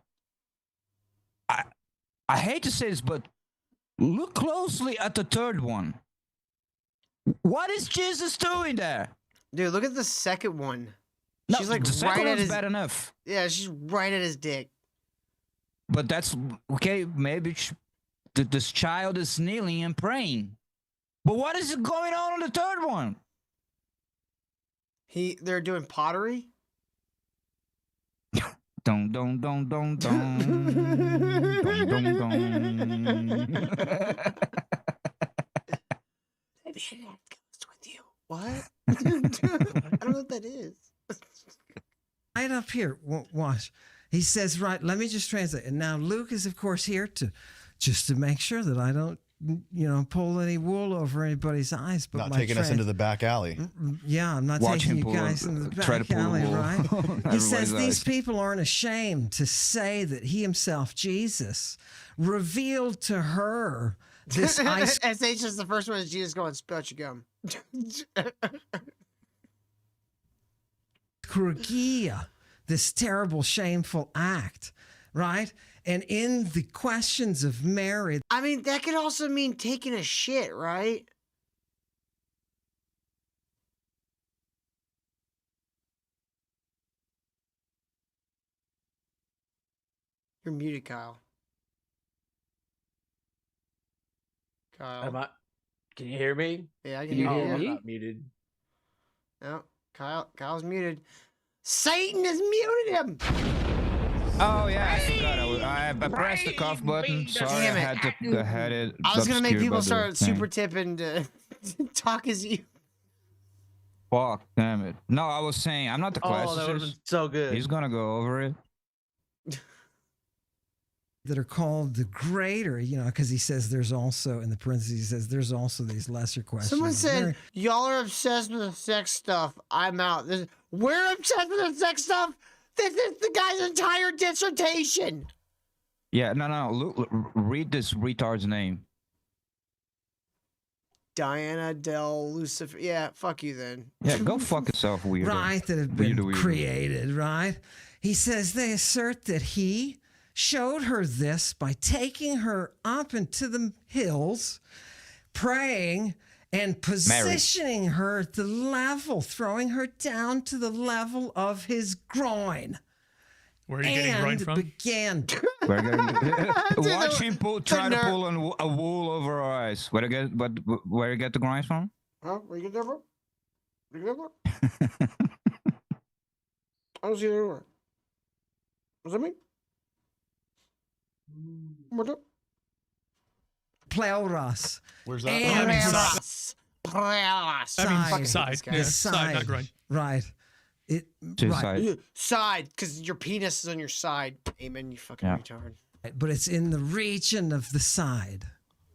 I hate to say this, but look closely at the third one. What is Jesus doing there? Dude, look at the second one. No, She's like the second right at one's his bad enough. Yeah, she's right at his dick. But that's okay. Maybe this child is kneeling and praying. But what is going on the third one? They're doing pottery. Dun dun dun dun dun dun dun dun. Maybe it goes with you. What? I don't know what that is. right up here, watch. He says, right, let me just translate. And now Luke is, of course, here to make sure that I don't, pull any wool over anybody's eyes. But not taking us into the back alley. Yeah, I'm not taking you guys into the back alley, right? He says these people aren't ashamed to say that he himself, Jesus, revealed to her this ice. SH is the first one. Is Jesus going, spill out your gum. Krugia, this terrible, shameful act, right? And in the questions of Mary, I mean, that could also mean taking a shit, right? You're muted, Kyle. Kyle. Can you hear me? Yeah, I Can can you hear hear you. I'm me? not muted. No, Kyle's muted. Satan has muted him. Oh yeah, I forgot. I pressed the cough button. Sorry, I Damn it. had it. I was gonna make obscured by people the start thing. super tipping to talk as you. Fuck, damn it. No, I was saying I'm not the Oh, that would have been classicist. so good. He's gonna go over it. That are called the greater, because he says there's also, in the parentheses, he says there's also these lesser questions. Someone said, y'all are obsessed with the sex stuff. I'm out. We're obsessed with the sex stuff? This is the guy's entire dissertation. Yeah, no. Look, read this retard's name. Diana Del Lucifer. Yeah, fuck you then. Yeah, go fuck yourself, weirdo. Right, that have been Weirdo. created, right? He says they assert that he showed her this by taking her up into the hills, praying and positioning her at the level, throwing her down to the level of his groin. Where are you getting groin from? Began. Watch him try to pull a wool over her eyes. Where you get the groins from? Huh? Where you get that from? Where you get that from? I don't see it anywhere. What's that mean? What's up? Pleuros. Where's that? Pleuros. Pleuros. I mean, Side. side. Yeah, side, not groin. Right. Side, because your penis is on your side. Amen, you fucking retard. But it's in the region of the side.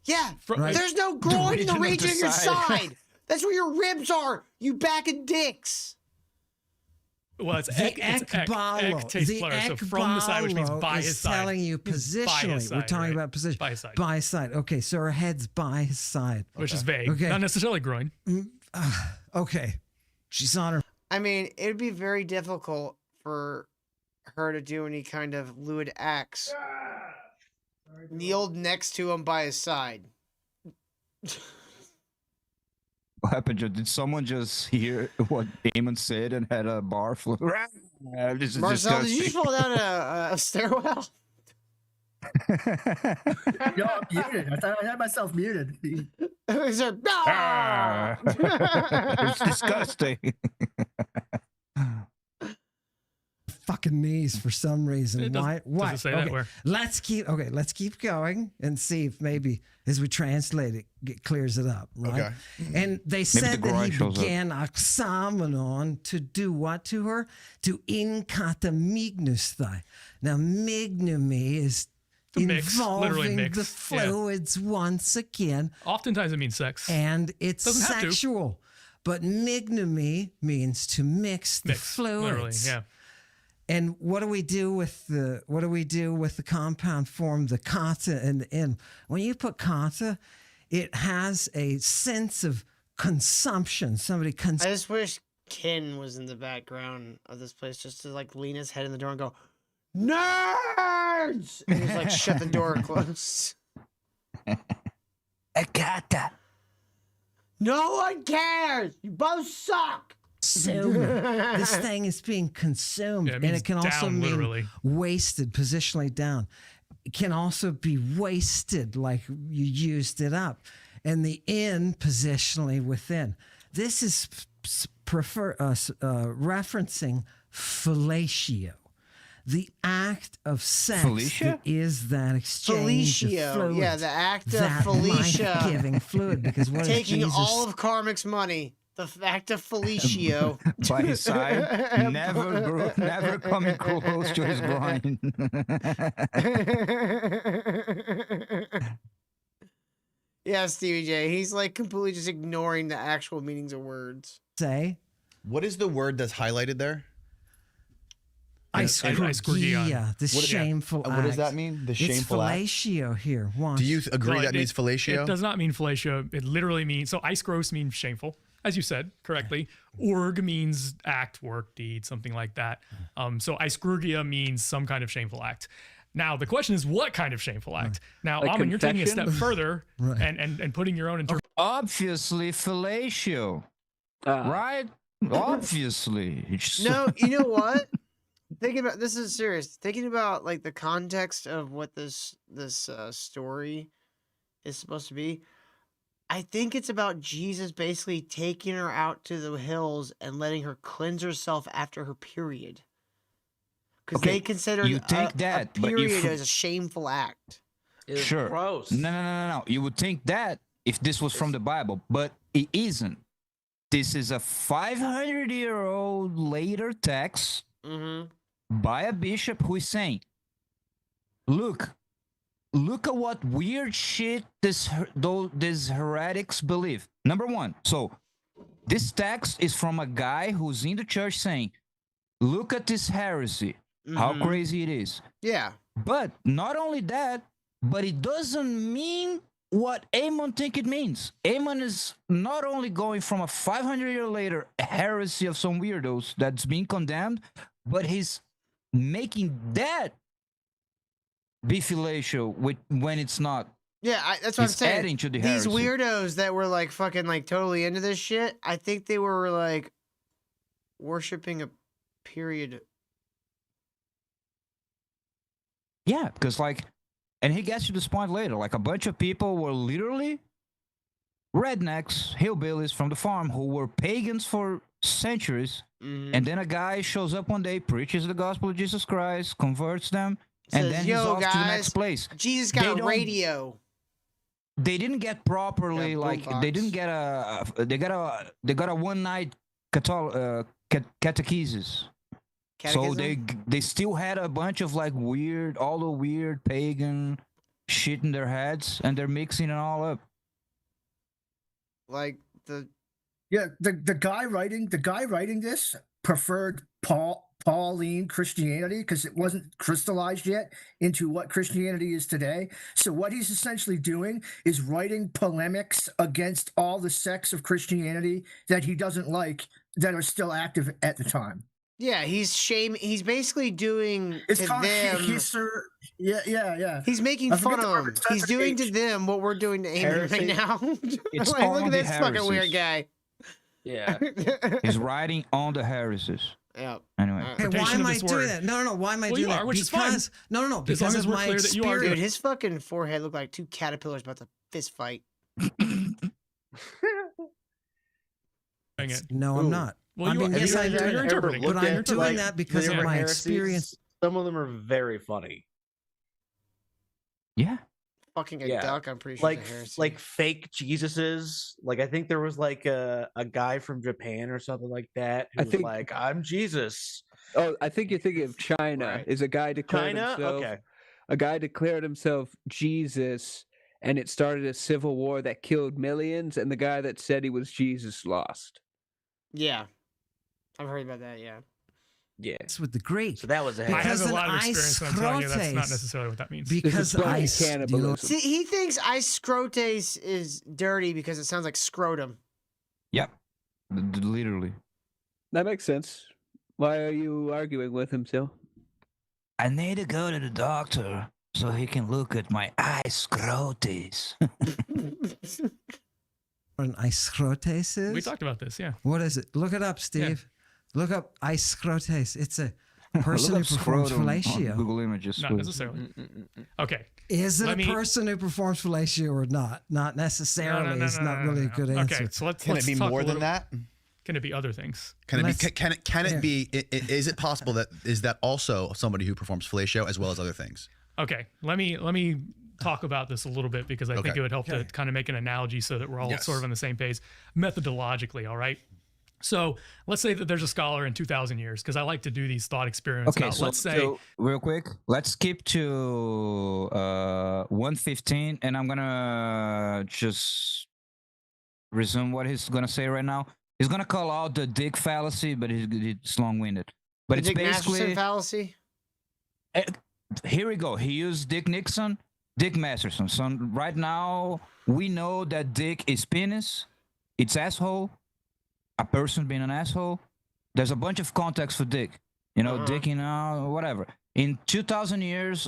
Yeah, Right. there's no groin in the region of your side. side. That's where your ribs are, you back and dicks. Well, it's The ek ekbalo. takes The plural, so from the side, which means ekbalo by is his side. telling you By his positionally. side, We're talking right? about position. By his side. By his side. Okay, so her head's by his side. Which is vague. Okay. Not necessarily groin. Okay. She's on her. I mean, it would be very difficult for her to do any kind of lewd acts. Kneeled next to him by his side. What happened? Did someone just hear what Ammon said and had a bar flu? This is Marcel, did you disgusting. fall down a stairwell? No, I'm muted. I thought I had myself muted. Is there... It's disgusting. Fucking knees for some reason. It doesn't- Why? doesn't say that where. Let's keep going and see if maybe as we translate it, it clears it up, right? Okay. And they the said that groin he shows up. began oxamenon to do what to her? To inkatamignussthai. Now, mignomy is To mix, literally involving mix, the yeah. fluids once again, Oftentimes it means sex. and it's Doesn't have to. sexual. But mignomy means to mix the Mix, literally, fluids. yeah. And what do we do with the compound form, the kata and the in? When you put kata, it has a sense of consumption. Somebody I consumes. just wish Ken was in the background of this place just to like lean his head in the door and go, "Nerds!" And just like shut the door close. Akata. No one cares. You both suck. This thing is being consumed, Yeah, it and means it can also down, mean literally. wasted, positionally down. It can also be wasted, like you used it up, and the in positionally within. This is referencing fellatio, the act of sex Felicia? that is that exchange of Felicio. fluids. Yeah, the act of that Felicia life-giving fluid. Because what if taking Jesus all of Karmic's money. The act of Felicio. By his side, never coming close to his groin. Yeah, Stevie J. He's like completely just ignoring the actual meanings of words. say? What is the word that's highlighted there? Aiskurgia, the What- shameful What does that act. mean? The It's shameful act? fellatio here. Watch. Do you agree No, that means fellatio? It does not mean fellatio. It literally means, so ice gross means shameful, as you said correctly. Org means act, work, deed, something like that. So ischurgia means some kind of shameful act. Now, the question is, what kind of shameful act? Now, Like Ammon, you're taking a step confession? further Right. and putting your own interpretation. Obviously, fellatio. Right? Obviously. It's No, you know what? Thinking about this is serious. Thinking about like the context of what this story is supposed to be. I think it's about Jesus basically taking her out to the hills and letting her cleanse herself after her period. Because Okay, they consider you think a that, but period if as a shameful act. It's sure, gross. no. You would think that if this was from the Bible, but it isn't. This is a 500-year-old later text by a bishop who is saying, "Look at what weird shit these heretics believe." Number one, so this text is from a guy who's in the church saying, "Look at this heresy, how crazy it is." Yeah. But not only that, but it doesn't mean what Ammon think it means. Ammon is not only going from a 500-year later heresy of some weirdos that's being condemned, but he's making that be fellatio when it's not. Yeah, that's what I'm He's saying. adding to the These heresy. weirdos that were like fucking like totally into this shit, I think they were like worshiping a period. Yeah, because like, and he gets to this point later, like a bunch of people were literally rednecks, hillbillies from the farm who were pagans for centuries. And then a guy shows up one day, preaches the gospel of Jesus Christ, converts them, and Says, then he's "Yo, off to the guys, next place. Jesus They got a don't- radio." They didn't get properly Yeah, like boombox. they didn't get they got a one night catechesis. So they still had a bunch of like weird, all the weird pagan shit in their heads, and they're mixing it all up. Like the the guy writing this preferred Pauline Christianity because it wasn't crystallized yet into what Christianity is today. So what he's essentially doing is writing polemics against all the sects of Christianity that he doesn't like that are still active at the time. Yeah, he's basically doing It's to called them. yeah. He's making I forget fun the of them. word. He's doing to them what we're doing to Ammon right Heresy. now. It's Like, look all at the this fucking heresies. weird guy. Yeah. He's writing on the heresies. Yeah. Anyway. Hey, why am I doing that? No. Why am I Well, doing you that? are, which is fine. Because no. As long Because as of we're my clear that you are experience. Dude, his fucking forehead looked like two caterpillars about to fist fight. Dang it. No, I'm not. Well, I you mean, are, yes, I you're, do. you're interpreting it. But You're I'm doing interpreting that it. because the of different my heresies, experience. Some of them are very funny. Yeah. Fucking a Yeah. duck, I'm pretty sure. Like it's a heresy. like fake Jesuses. Like I think there was like a guy from Japan or something like that who I was think- like, "I'm Jesus." Oh, I think you're thinking of China. Right. Is a guy declared China? himself Okay. a guy declared himself Jesus, and it started a civil war that killed millions, and the guy that said he was Jesus lost. Yeah. I've heard about that, yeah. Yeah. It's with the Greek. So that was a I have Because a an lot of experience, and I'm telling you that's not ischrotes. necessarily what that means. Because black ice, cannibalism. See, he thinks ischrotes is dirty because it sounds like scrotum. Yep. Literally. That makes sense. Why are you arguing with him, Sil? I need to go to the doctor so he can look at my ischrotes. What an ischrotes is? We talked about this, yeah. What is it? Look it up, Steve. Look up ischrotes. It's a person who Look up performs scrotum on fellatio. Google Images. Not please. necessarily. Okay. Is it Let a me- person who performs fellatio or not? Not necessarily. It's not really a good answer. Okay, so let's Can let's it be talk more a than little- that? Can it be other things? Can it Let's- be? Can it yeah. be? Is it possible that is that also somebody who performs fellatio as well as other things? Okay, let me talk about this a little bit because I think Okay. it would help to kind of make an analogy so that we're all Yes. sort of on the same page methodologically. All right. So let's say that there's a scholar in 2,000 years, because I like to do these thought experiments. Okay, about, so, let's say so real quick, let's skip to 115, and I'm gonna just resume what he's gonna say right now. He's gonna call out the dick fallacy, but it's long-winded. But The it's Dick Masterson basically fallacy? here we go. He used Dick Nixon, Dick Masterson. So right now we know that dick is penis, it's asshole, a person being an asshole. There's a bunch of context for dick. You know, dick, you know, whatever. In 2,000 years,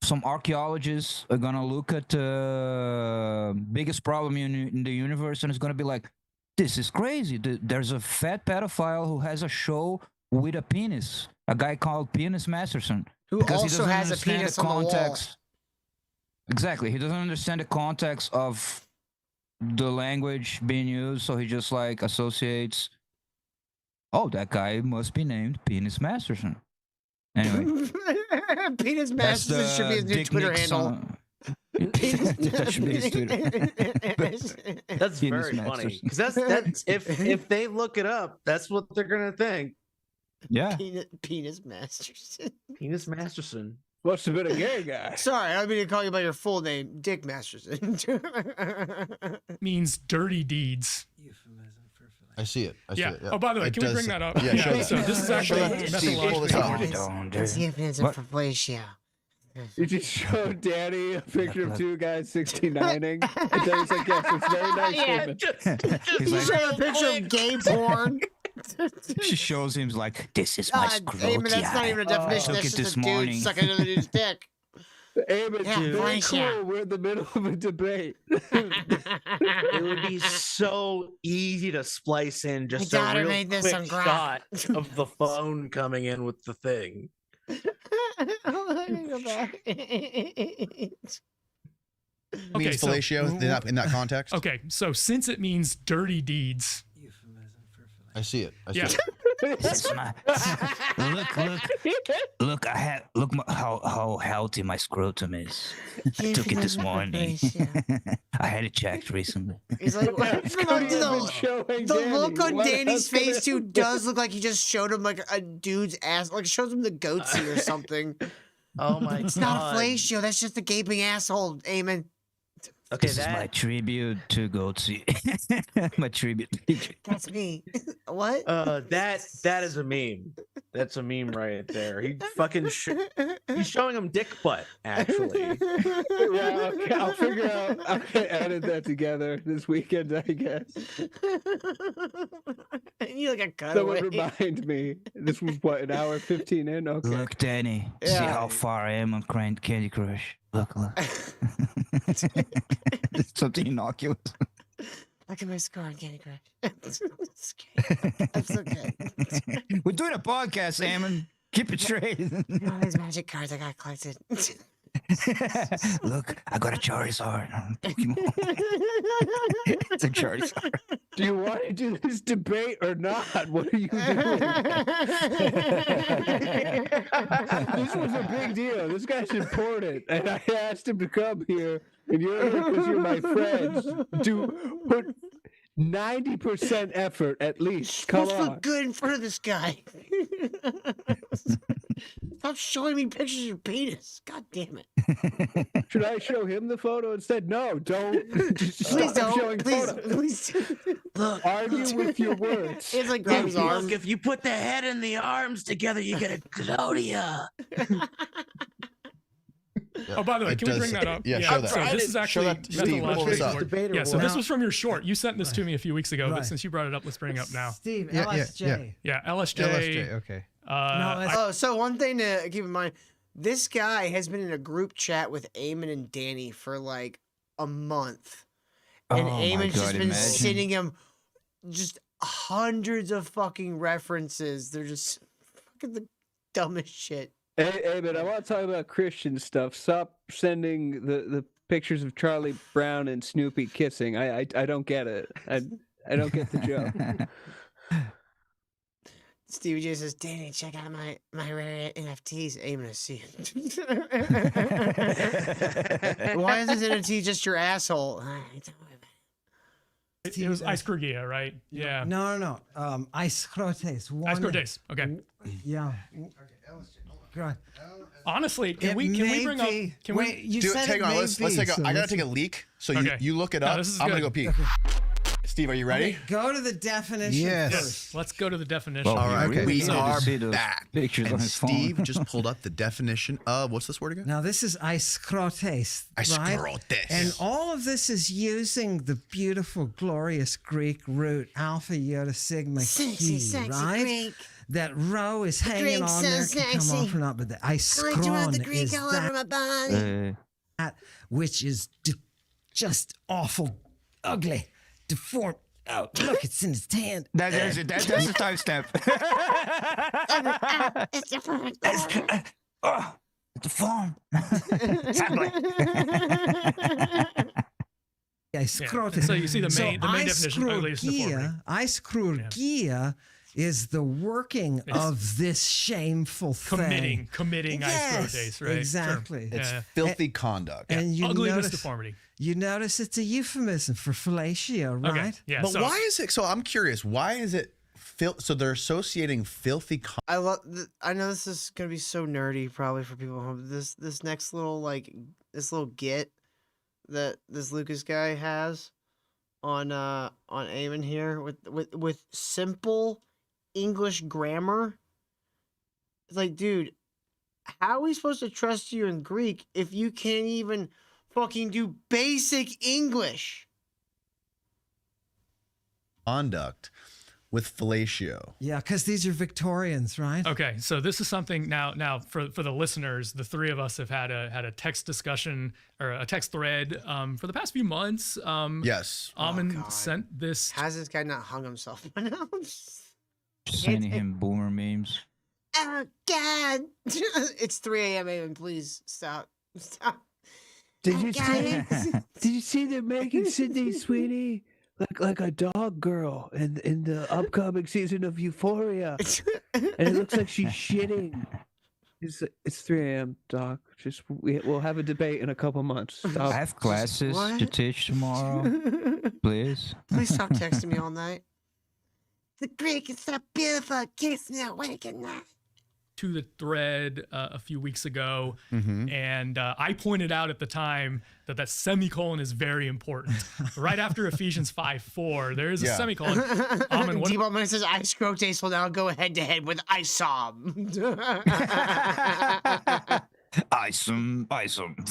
some archaeologists are gonna look at the biggest problem in the universe, and it's gonna be like, this is crazy. There's a fat pedophile who has a show with a penis. A guy called Penis Masterson. Who Because he also doesn't has a understand penis the on the wall. context. Exactly. He doesn't understand the context of the language being used, so he just like associates. Oh, that guy must be named Penis Masterson. Anyway, Penis that's Masterson should be his new Dick Twitter Nick handle. song. That should be his Twitter. That's Penis very funny Masterson. because that's if they look it up, that's what they're gonna think. Yeah. Penis Masterson. Penis Masterson. Must have been a gay guy. Sorry, I don't mean to call you by your full name, Dick Masterson. Means dirty deeds. I see it. I see Yeah. it. Yeah. Oh, by the way, It can we does bring say- that up? Yeah, show that. So this is actually Steve, pull this up. It's the evidence of fellatio. You just showed Danny a picture of two guys 69ing. And Danny's like, yes, it's very nice. Women. He's You like, showed a picture of gay porn. she shows him like, this is my God, Eamon, that's not even a definition. I took That's it just this a dude morning. sucking another dude's dick. Eamon, Yeah, very fellatio. cool. We're in the middle of a debate. It would be so easy to splice in just My a daughter real made this quick on Grok. shot of the phone coming in with the thing. Let me go back. Means fellatio in that context. Okay, so since it means dirty deeds. I see it. I see Yeah. it. This is my look. How healthy my scrotum is. I took it this morning. I had it checked recently. He's like, the look on Danny's face too does look like he just showed him like a dude's ass, like shows him the goatsy or something. Oh my god! It's not fellatio. That's just a gaping asshole, Eamon. Okay, This is my tribute to Goatsy. My tribute. That's me. What? That is a meme. That's a meme right there. He fucking he's showing him dick butt actually. Yeah, okay, I'll figure out. I'm gonna edit that together this weekend, I guess. You like a Someone cutaway. remind me. This was what, an hour 15 in? Okay. Look, Danny. See Yeah. how far I am on Candy Crush. Look. Something innocuous. Look at my score on Candy Crush. It's great. That's okay. We're doing a podcast, Ammon. Keep it straight. All these magic cards I got collected. Look, I got a Charizard on Pokemon. It's a Charizard. Do you want to do this debate or not? What are you doing? This was a big deal. This guy's important. And I asked him to come here, and you're here because you're my friends. To put 90% effort at least. Come Let's on. look good in front of this guy. Stop showing me pictures of your penis. God damn it. Should I show him the photo instead? No, don't. Just Please stop don't. showing Please, photos. please. Look, Argue with your words. It's like grab his arm. look, if you put the head and the arms together, you get a Gloria. Oh, by the way, It can we does bring say- that up? yeah, show that. So this is Show actually that, Steve, pull this up. Yeah, so this Now- was from your short. You sent this to me a few weeks ago, Right. but since you brought it up, let's bring it up now. Steve, Yeah, yeah, LSJ. Yeah, LSJ. LSJ. Okay. Oh, so one thing to keep in mind, this guy has been in a group chat with Eamon and Danny for like a month. And Oh my Eamon's just God, been imagine. sending him just hundreds of fucking references. They're just fucking the dumbest shit. Hey, but I want to talk about Christian stuff. Stop sending the pictures of Charlie Brown and Snoopy kissing. I don't get it. I don't get the joke. Stevie J says, Danny, check out my rare NFTs. Eamon, I see it. Why is this NFT just your asshole? It was Ice Corgia, right? Yeah. No. Ice Crotes. Ice Cordes. Okay. Yeah. God. Honestly, can we bring up? Can Wait, we? you Do said it. Take it on. may Let's be, take. so I gotta let's- take a leak. So Okay. you look it No, up. this is I'm gonna go good. peek. Steve, are you ready? Okay, go to the definition Yes. first. Let's go to the definition. Well, All right, really we need to are see the back. pictures on And his phone. Steve just pulled up the definition of what's this word again? Now this is iskrotes, right? Iskrotes. And all of this is using the beautiful, glorious Greek root alpha, iota, sigma, Sexy, chi, sexy right? Greek. That rho is hanging Greek's on so there, can come sexy. off or not, but the I like to rub the iskron Greek is all over my body. that which is just awful, ugly, deformed. Oh, look, it's in his hand. That's a timestamp. It's the perfect Oh, it's a form. It's ugly. Yeah. So you see the main definition. At least deformity. Eiskrurgia is the working of this shameful thing. Committing iskrotes, right? Exactly. Sure. It's filthy conduct. And you ugliness, notice, deformity. You notice it's a euphemism for fellatio, right? Okay. Yeah. But why is it? So I'm curious. Why is it? So they're associating filthy. I love. I know this is gonna be so nerdy, probably for people at home. This next little this little get that this Lucas guy has on Ammon here with simple English grammar. It's like, dude, how are we supposed to trust you in Greek if you can't even fucking do basic English? Conduct with fellatio. Yeah, because these are Victorians, right? Okay, so this is something now for the listeners. The three of us have had a text discussion or a text thread for the past few months. Yes. Ammon sent this. Has this guy not hung himself by now? Sending him boomer memes. Oh God! It's 3 a.m. Ammon, please stop. Did you see they're making Sydney Sweeney like a dog girl in the upcoming season of Euphoria, and it looks like she's shitting. It's 3 a.m. Doc. We'll have a debate in a couple months. Stop. I have classes to teach tomorrow. Please. Please stop texting me all night. The Greek is so beautiful. It keeps me awake at night. To the thread a few weeks ago, Mm-hmm. and I pointed out at the time that semicolon is very important. Right after Ephesians 5:4, there is a semicolon. T-Ball Man says Iskrotes will now go head to head with Isom. Isom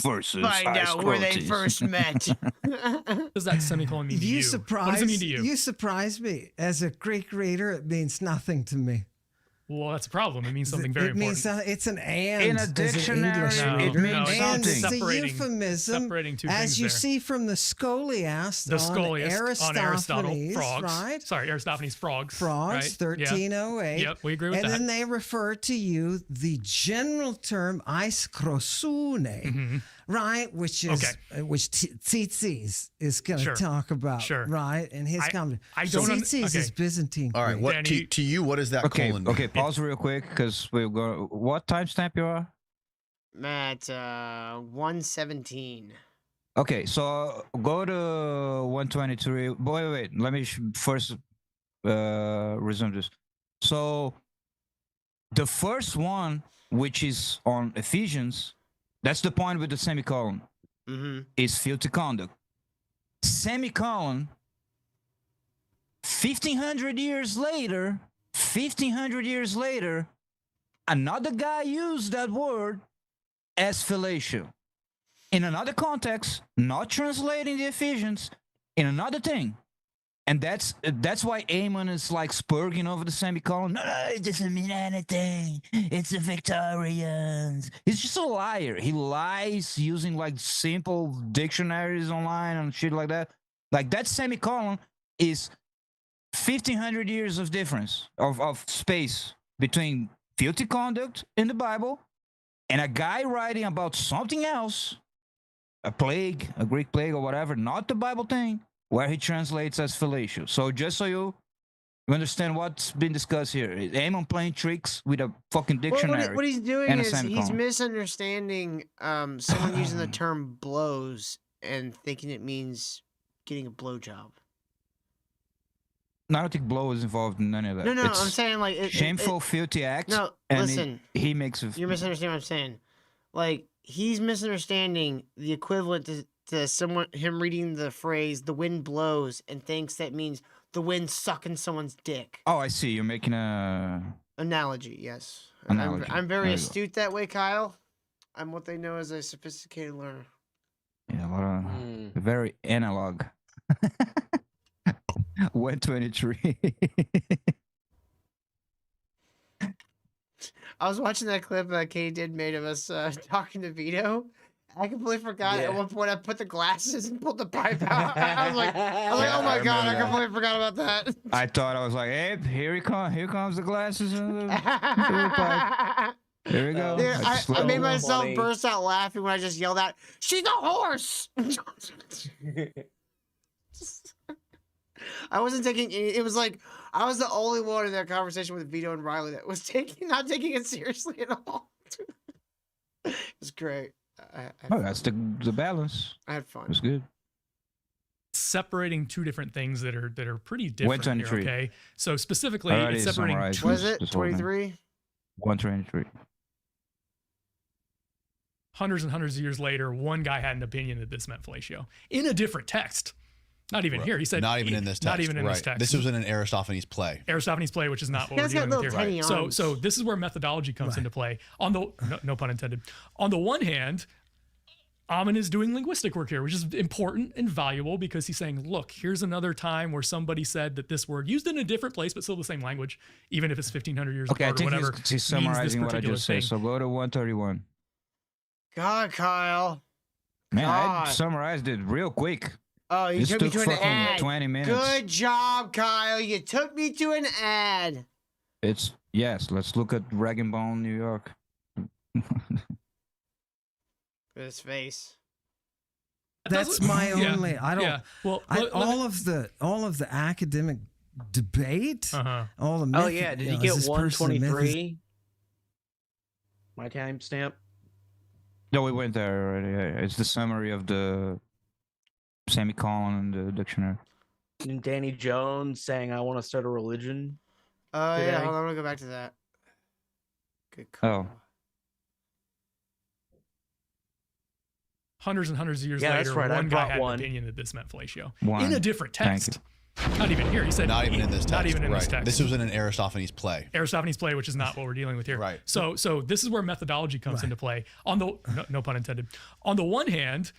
versus Find out where they first met. What does that semicolon mean to you? What does it mean to you? You surprise me. As a Greek reader, it means nothing to me. Well, that's a problem. It means something very it means important. It's an and. In a dictionary, it means and something. it's a euphemism, separating two as things you there. see from the Scholiast, on Aristotle, frogs. Right? Sorry, Aristophanes, frogs. Frogs, right? 1308. Yep, we agree with and that. then they refer to you the general term eiskrosune, right? Which is which Tzitzis is going to talk about, right? And his comment. Tzitzis is Byzantine. All right, what to you? What is that colon? Okay, pause real quick because we're going. What timestamp you are? Matt, 117. Okay, so go to 123. Wait. Let me first resume this. So the first one, which is on Ephesians, that's the point with the semicolon, is filthy conduct. Semicolon, 1,500 years later, another guy used that word as fellatio. In another context, not translating the Ephesians, in another thing. And that's why Ammon is like spurging over the semicolon. No, it doesn't mean anything. It's the Victorians. He's just a liar. He lies using like simple dictionaries online and shit like that. Like that semicolon is 1,500 years of difference of space between filthy conduct in the Bible and a guy writing about something else, a plague, a Greek plague or whatever, not the Bible thing, where he translates as fellatio. So just so you understand what's been discussed here, Ammon playing tricks with a fucking dictionary. What he's doing and a is he's semicolon. misunderstanding someone using the term blows and thinking it means getting a blowjob. No, I don't think blow is involved in any of that. No, It's I'm saying like shameful, filthy act. No, and listen. he makes a. You're misunderstanding what I'm saying. Like he's misunderstanding the equivalent to him reading the phrase "the wind blows" and thinks that means the wind sucking someone's dick. Oh, I see. You're making a Analogy, yes. Analogy. I'm very There you go. astute that way, Kyle. I'm what they know as a sophisticated learner. Yeah, a lot of very analog. 123. I was watching that clip Kate did made of us talking to Vito. I completely forgot at one point I put the glasses and pulled the pipe out. I was like, oh my god, I completely forgot about that. I thought I was like, hey, here comes the glasses. And the pipe. There we go. Dude, I made myself funny. burst out laughing when I just yelled out, "She's a horse!" I wasn't taking it was like I was the only one in that conversation with Vito and Riley that was not taking it seriously at all. It was great. Oh, that's the balance. I had fun. It was good. Separating two different things that are pretty different here, 123. okay? So specifically, Already it's separating summarized two, Was it this whole thing. 23? 123. hundreds and hundreds of years later, one guy had an opinion that this meant fellatio in a different text. Not even here. He said Not even in this text. Not even in right. this text. This was in an Aristophanes play. Aristophanes play, which is not what You we're guys got dealing with little here. tiny arms. So this is where methodology comes into play. On the no pun intended. On the one hand, Ammon is doing linguistic work here, which is important and valuable because he's saying, look, here's another time where somebody said that this word used in a different place, but still the same language, even if it's 1,500 years Okay, I apart or think whatever. he's means summarizing this what I particular just thing. said. So go to 131. God, Kyle. Man, I God. summarized it real quick. Oh, you This took me to an fucking ad. 20 minutes. Good job, Kyle. You took me to an ad. Yes, let's look at Rag and Bone, New York. His face. That's my only. I don't. Yeah. Well, all of the academic debate. All the. Oh myth- yeah, did you you know, get is this person a myth? Is- 123? My timestamp. No, we went there already. Yeah, it's the summary of the semicolon in the dictionary. And Danny Jones saying, "I want to start a religion." Oh today. yeah, hold on, I'm gonna go back to that. Good call. Oh. Hundreds and hundreds of years Yeah, that's later, right, I one guy brought had one. an opinion that this meant fellatio One. in a different Thank text. Not even here. He said Not even in this text. Not even in right. this text. This was in an Aristophanes play. Aristophanes play, which is not what we're dealing with here. Right. So this is where methodology comes into play. On the no pun intended. On the one hand,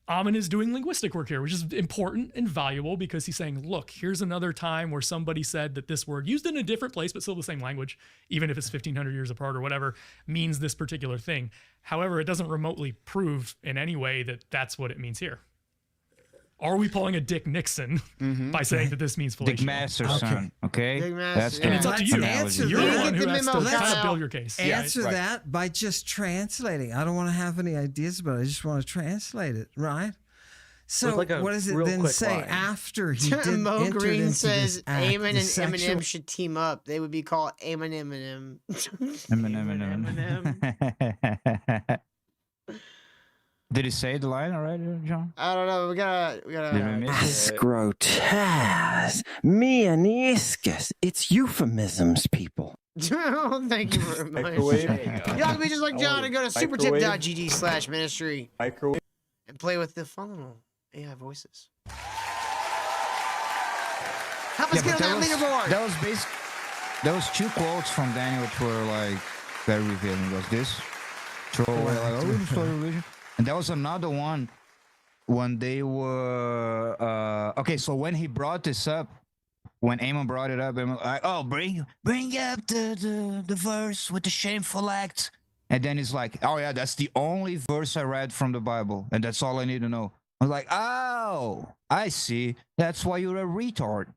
Ammon is doing linguistic work here, which is important and valuable because he's saying, look, here's another time where somebody said that this word used in a different place, but still the same language, even if it's 1,500 years apart or whatever, means this particular thing. However, it doesn't remotely prove in any way that that's what it means here. Are we pulling a Dick Nixon by saying that this means fellatio? Dick Masterson, okay? Dick That's Masterson. And it's up to you. Answer You're the that. one who Get the has to memo, kind of Kyle. build your case. Answer right. that by just translating. I don't want to have any ideas about it. I just want to translate it, right? So With like a what does it real then quick say line. after he did Mo entered Green into says this act, Eamon the and sexual- Eminem should team up. They would be called Eamon Eminem. Eminem. Did he say the line already, John? I don't know. We Did we gotta. miss it? Grotesque. Meaniscus. It's euphemisms, people. Thank you very much. Microwave. You have to be just like John and go to Microwave. supertip.gg/ministry Microwave. and play with the fun little AI voices. Help us get on that leaderboard. That was those two quotes from Daniel which were like very revealing. Was this throwaway like, oh, we start a religion? And there was another one when they were okay. So when he brought this up, when Ammon brought it up, Ammon like, oh, bring up the verse with the shameful act, and then he's like, oh yeah, that's the only verse I read from the Bible, and that's all I need to know. I was like, oh, I see. That's why you're a retard.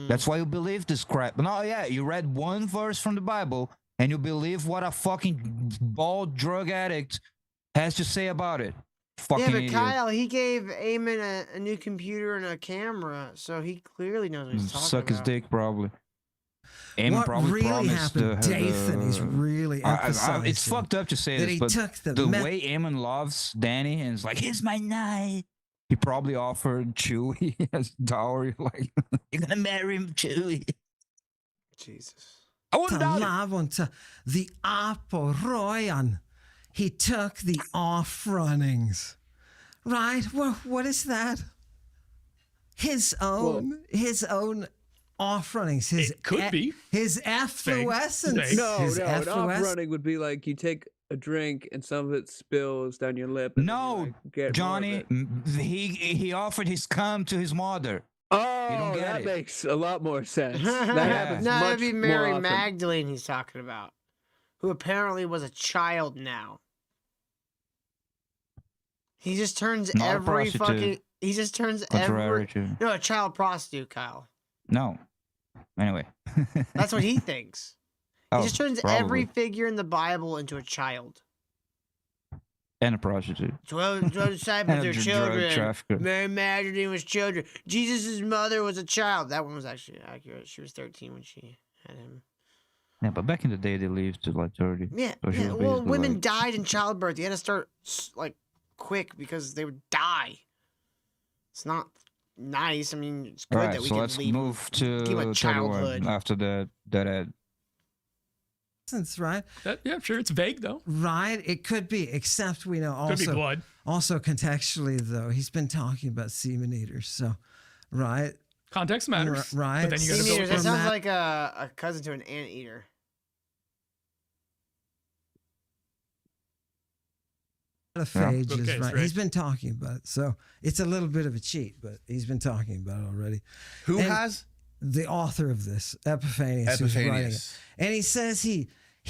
That's why you believe this crap. No, yeah, you read one verse from the Bible and you believe what a fucking bald drug addict has to say about it. Fucking Yeah, but idiot. Kyle, he gave Eamon a new computer and a camera, so he clearly knows what he's talking Suck his about. dick, probably. Ammon What probably really promised happened, Dathan, he's really it's emphasizing fucked up to say that this, he but took the the meth- way Ammon loves Danny and is like, here's my knight. He probably offered Chewie as dowry, like, you're gonna marry him, Chewie. Jesus. I wouldn't doubt it. Talavonta, the Aporoyan. He took the off-runnings. Right? Well, what is that? His own off-runnings. His It could be. His efflorescence. No, His an off efflorescence. running would be like you take a drink and some of it spills down your lip. And No, get Johnny, he offered his cum to his mother. Oh, don't get that it. makes a lot more sense. That happens No, much it'd be more Mary often. Magdalene he's talking about, who apparently was a child now. He just turns Not a every prostitute. fucking. He just turns Contrary every. to- No, a child prostitute, Kyle. No. Anyway. That's what he thinks. Oh, He just turns probably. every figure in the Bible into a child. And a prostitute. 12 disciples are Drug children. trafficker. Mary Magdalene was children. Jesus' mother was a child. That one was actually accurate. She was 13 when she had him. Yeah, but back in the day, they lived to like 30. Yeah, So she yeah. was Well, basically, women like, died in childbirth. You had to start like quick because they would die. It's not nice. I mean, it's good Right, that we so can let's leave move to give a 31 childhood. after that ad. Right? Yeah, sure. It's vague though. Right? It could be, except we know also. Could be blood. Also, contextually, though, he's been talking about semen eaters. So, right? Context matters. Right. But then you got to Semen go. eaters, that sounds like a cousin to an anteater. Phages, Okay, right? right. He's been talking about it. So, it's a little bit of a cheat, but he's been talking about it already. Who And has? the author of this, Epiphanius, who's writing it. Epiphanius. And he says he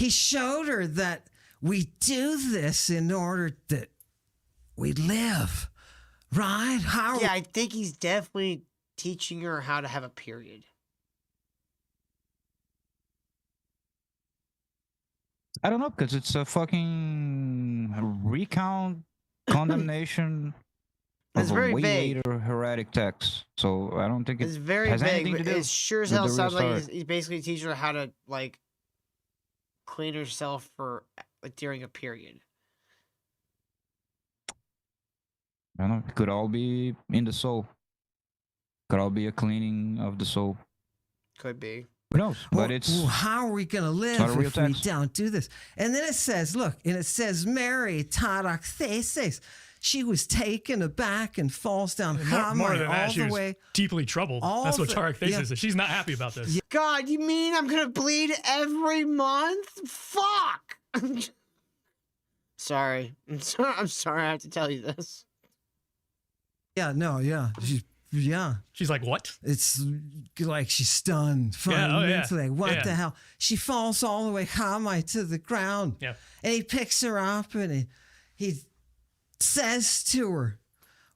showed her that we do this in order that we live, right? How? Yeah, I think he's definitely teaching her how to have a period. I don't know, because it's a fucking recount condemnation It's of very a way vague. later heretic text. So I don't think It's it very has vague, anything but to do it sure as with hell the real sounds like story. he's basically teaching her how to like clean herself for like during a period. I don't know. It could all be in the soul. Could all be a cleaning of the soul. Could be. Who knows? But Well, how are we going to live not a real if we text. don't do this? And then it says, look, and it says, Mary Taraxeses, she was taken aback and falls down More Hamai than all that, she the was way. deeply troubled. all That's what the- Tarek thinks yeah. is. She's not happy about this. God, you mean I'm gonna bleed every month? Fuck. Sorry. I'm sorry I have to tell you this. Yeah, no, yeah. She's like, what? It's like she's stunned Yeah, oh, yeah. fundamentally. What Yeah. the hell? She falls all the way Hamai to the ground. Yeah. And he picks her up and he says to her,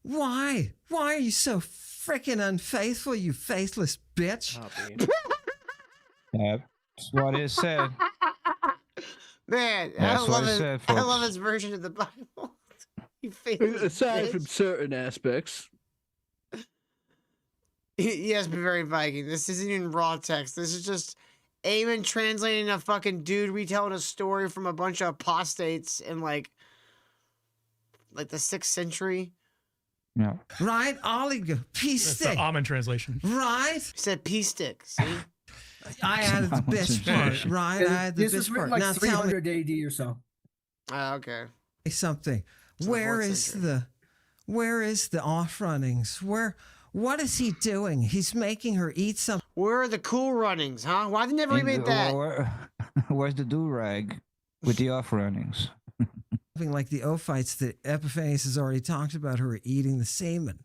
Why are you so freaking unfaithful, you faithless bitch? That's what it said. Man, That's I what love it it. said, I folks. love his version of the Bible. You faithless Aside bitch. from certain aspects. He has been very Viking. This isn't even raw text. This is just Ammon translating a fucking dude retelling a story from a bunch of apostates in like the 6th century. Yeah. Right? Oliga, peace That's stick. the Ammon translation. Right? He said pea stick. See? I added the best part, right? I added the This best is written part. like Now tell me 300 AD or so. Okay. something. It's the Where 4th is century. where is the off runnings? What is he doing? He's making her eat something. Where are the cool runnings, huh? Why they never remade that? Where's the do-rag with the off-runnings? Like the Ophites that Epiphanius has already talked about, who are eating the semen.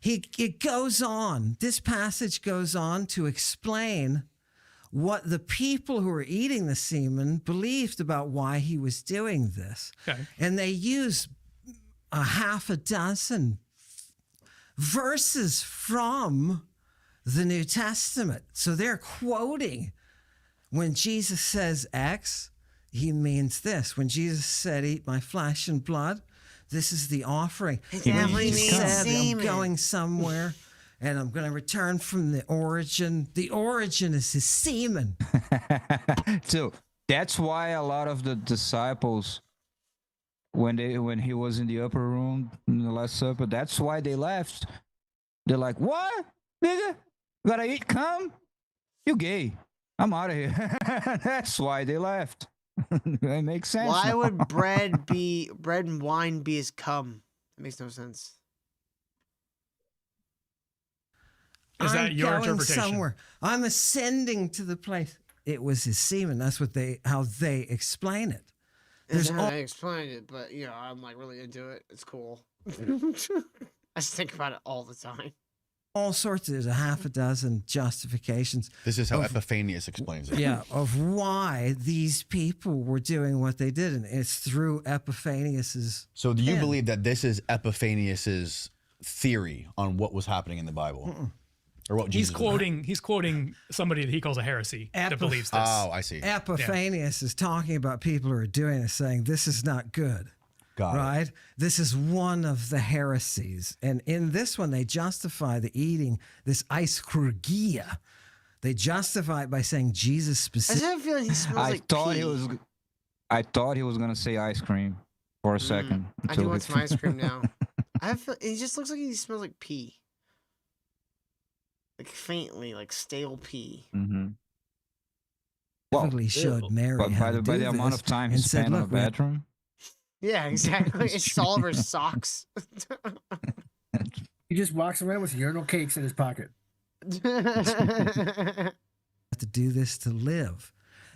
It goes on. This passage goes on to explain what the people who were eating the semen believed about why he was doing this. Okay. And they use a half a dozen verses from the New Testament. So they're quoting when Jesus says X, he means this. When Jesus said, "Eat my flesh and blood," this is the offering. It When definitely he means said, "I'm semen." going somewhere and I'm going to return from the origin." The origin is his semen. So that's why a lot of the disciples, when he was in the upper room in the Last Supper, that's why they left. They're like, "What, nigga? Gotta eat cum? You gay? I'm out of here." That's why they left. It makes sense. Why now. would bread and wine be his cum? That makes no sense. Is that I'm your going interpretation? somewhere. I'm ascending to the place. It was his semen. That's how they explain it. There's There's how all, I explained it, but I'm like really into it. It's cool. I just think about it all the time. all sorts. There's a half a dozen justifications. This is how of- Epiphanius explains it. Yeah, of why these people were doing what they did, and it's through Epiphanius's. So do you pen. believe that this is Epiphanius's theory on what was happening in the Bible? Or what He's Jesus quoting somebody that he calls a heresy that believes this. Oh, I see. Epiphanius is talking about people who are doing this, saying this is not good. Got it. right? This is one of the heresies. And in this one, they justify the eating this ice-kurgia. They justify it by saying Jesus I specifically. just have a feeling he smells I like thought pee. I thought he was gonna say ice cream for a second. I do until want he- some ice cream now. He just looks like he smells like pee. Like faintly, like stale pee. Mm-hmm. Specifically showed Mary how to by do the amount this of time he and said, spent on the "Look, we have bathroom. Yeah, exactly. It's all over his socks. He just walks around with urinal cakes in his pocket. to do this to live."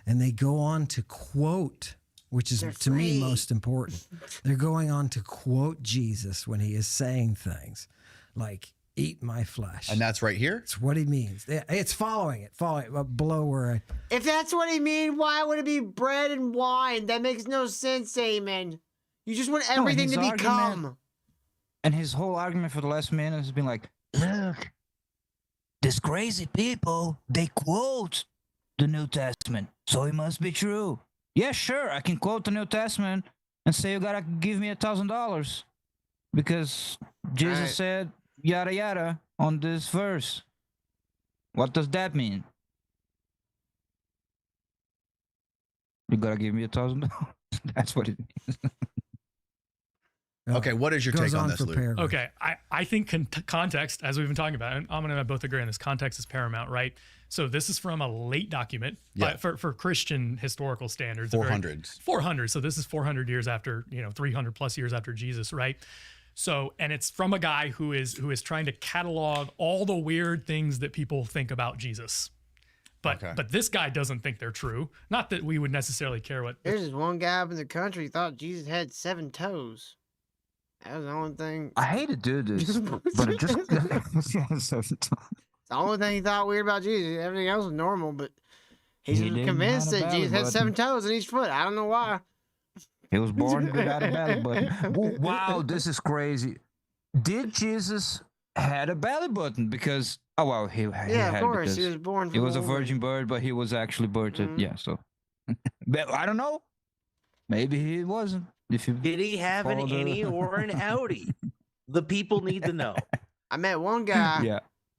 And they go on to quote, which is They're to me free. most important. They're going on to quote Jesus when he is saying things like, "Eat my flesh." And that's right here? It's what he means. It's following it below where I. If that's what he mean, why would it be bread and wine? That makes no sense, Amen. You just want everything to become. And his whole argument for the last minute has been like, look, these crazy people, they quote the New Testament, so it must be true. Yeah, sure, I can quote the New Testament and say you gotta give me $1,000 because Jesus Right. said yada yada on this verse. What does that mean? You gotta give me $1,000. That's what it means. Okay, what is your Goes take on on this, for Luke? paragraph. Okay, I think context, as we've been talking about, and Ammon and I both agree on this, context is paramount, right? So this is from a late document Yeah. for Christian historical standards. 400s. 400. So this is 400 years after, 300 plus years after Jesus, right? So, and it's from a guy who is trying to catalog all the weird things that people think about Jesus. But this guy doesn't think they're true. Not that we would necessarily care what. There's this one guy up in the country who thought Jesus had 7 toes. That was the only thing. I hate to do this, but it just. It's the only thing he thought weird about Jesus. Everything else was normal, but he's He didn't convinced have a that Jesus belly had 7 button. toes in each foot. I don't know why. He was born without a belly button. Wow, this is crazy. Did Jesus had a belly button? Because he Yeah, had of course. because He was born he from was a a woman. virgin bird, but he was actually birthed. Mhm. Yeah, so but I don't know. Maybe he wasn't. If you Did he have an follow the- innie or an outie? The people need to know. I met one guy Yeah.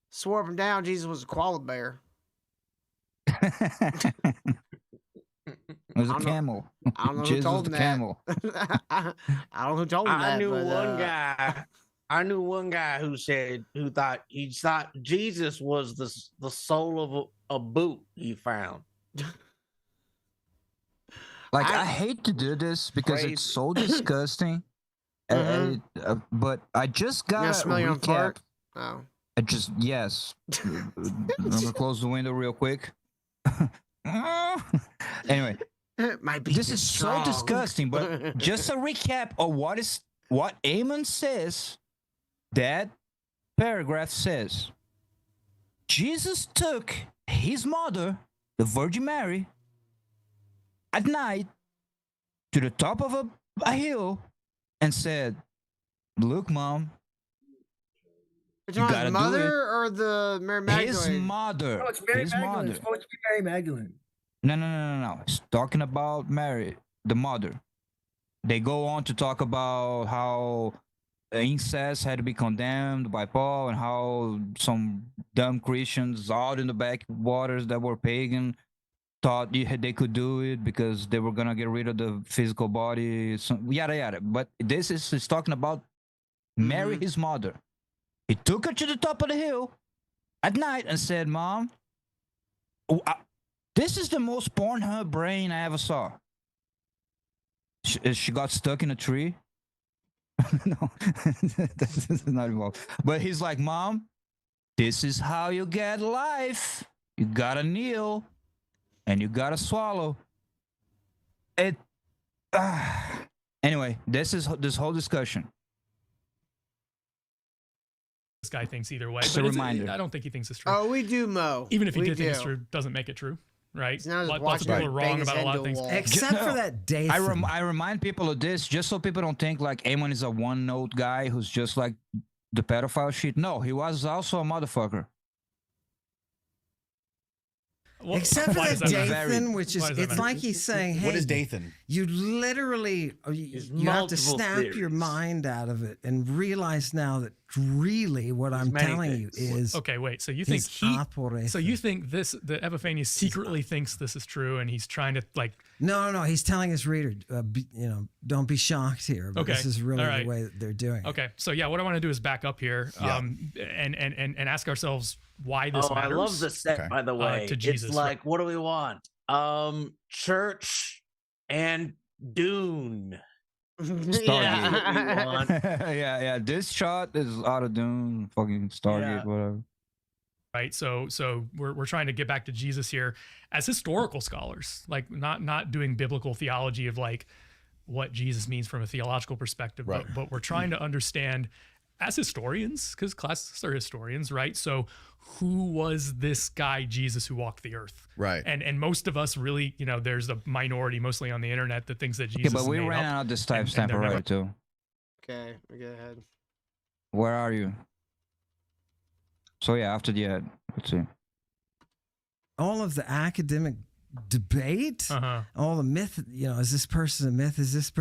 swore up and down Jesus was a koala bear. It was I a don't know- camel. I don't know who Jesus told was him the that. camel. I don't know who told him that. I knew but, one guy. I knew one guy who thought Jesus was the soul of a boot he found. Like I hate to do this because Crazy. it's so disgusting. But I just You gonna got smell your own recap. fart? Oh. Yes. I'm gonna close the window real quick. Anyway, Might be this is so disgusting. But just a recap of what Ammon says. That paragraph says Jesus took his mother, the Virgin Mary, at night to the top of a hill and said, "Look, Mom, Which you one, gotta his do mother or the Mary Magdalene? his mother. Oh, it's Mary his Magdalene. mother. It's supposed to be Mary Magdalene. No. It's talking about Mary, the mother. They go on to talk about how incest had to be condemned by Paul and how some dumb Christians out in the backwaters that were pagan thought they could do it because they were gonna get rid of the physical body, yada yada. But this is talking about Mary, his mother. He took her to the top of the hill at night and said, "Mom, this is the most Pornhub brain I ever saw." She got stuck in a tree. No, this is not involved. But he's like, "Mom, this is how you get life. You gotta kneel, and you gotta swallow." It. Anyway, this whole discussion. This guy thinks either way. Just a but reminder. I don't think he thinks it's true. Oh, we do, Mo. Even if he We did think it's do. true, doesn't make it true, right? It's not as Lots of people watching are him wrong bang his about a head lot of into a things. wall. Except for that Dathan. I remind people of this just so people don't think like Ammon is a one-note guy who's just like the pedophile shit. No, he was also a motherfucker. Well, Except for why that does that matter? Dathan, which is, Why does that it's matter? like he's saying, hey, What is Dathan? you literally, you have to multiple snap your theories. mind out of it and realize now that really what I'm many telling you things. is Okay, wait. So you think his he? operation. So you think that Epiphanius secretly thinks this is true, and he's trying to like? No, he's telling his reader, don't be shocked here, but Okay, this is really all right. the way that they're doing it. Okay, so yeah, what I want to do is back up here, and ask ourselves why this Oh, I matters. love the set, by the way. to Jesus. It's like, what do we want? Church and Dune. Stargate. yeah. This shot is out of Dune, fucking Stargate, whatever. Right, so we're trying to get back to Jesus here as historical scholars, like not doing biblical theology of like what Jesus means from a theological perspective, Right. but we're trying to understand as historians, because classicists are historians, right? So who was this guy Jesus who walked the earth? Right. And most of us really, there's a minority mostly on the internet that thinks that Jesus. Yeah, but we made ran up, out this and timestamp they're already never- too. Okay, go ahead. Where are you? So yeah, after the ad, let's see. All of the academic debate, all the myth, is this person a myth? Is this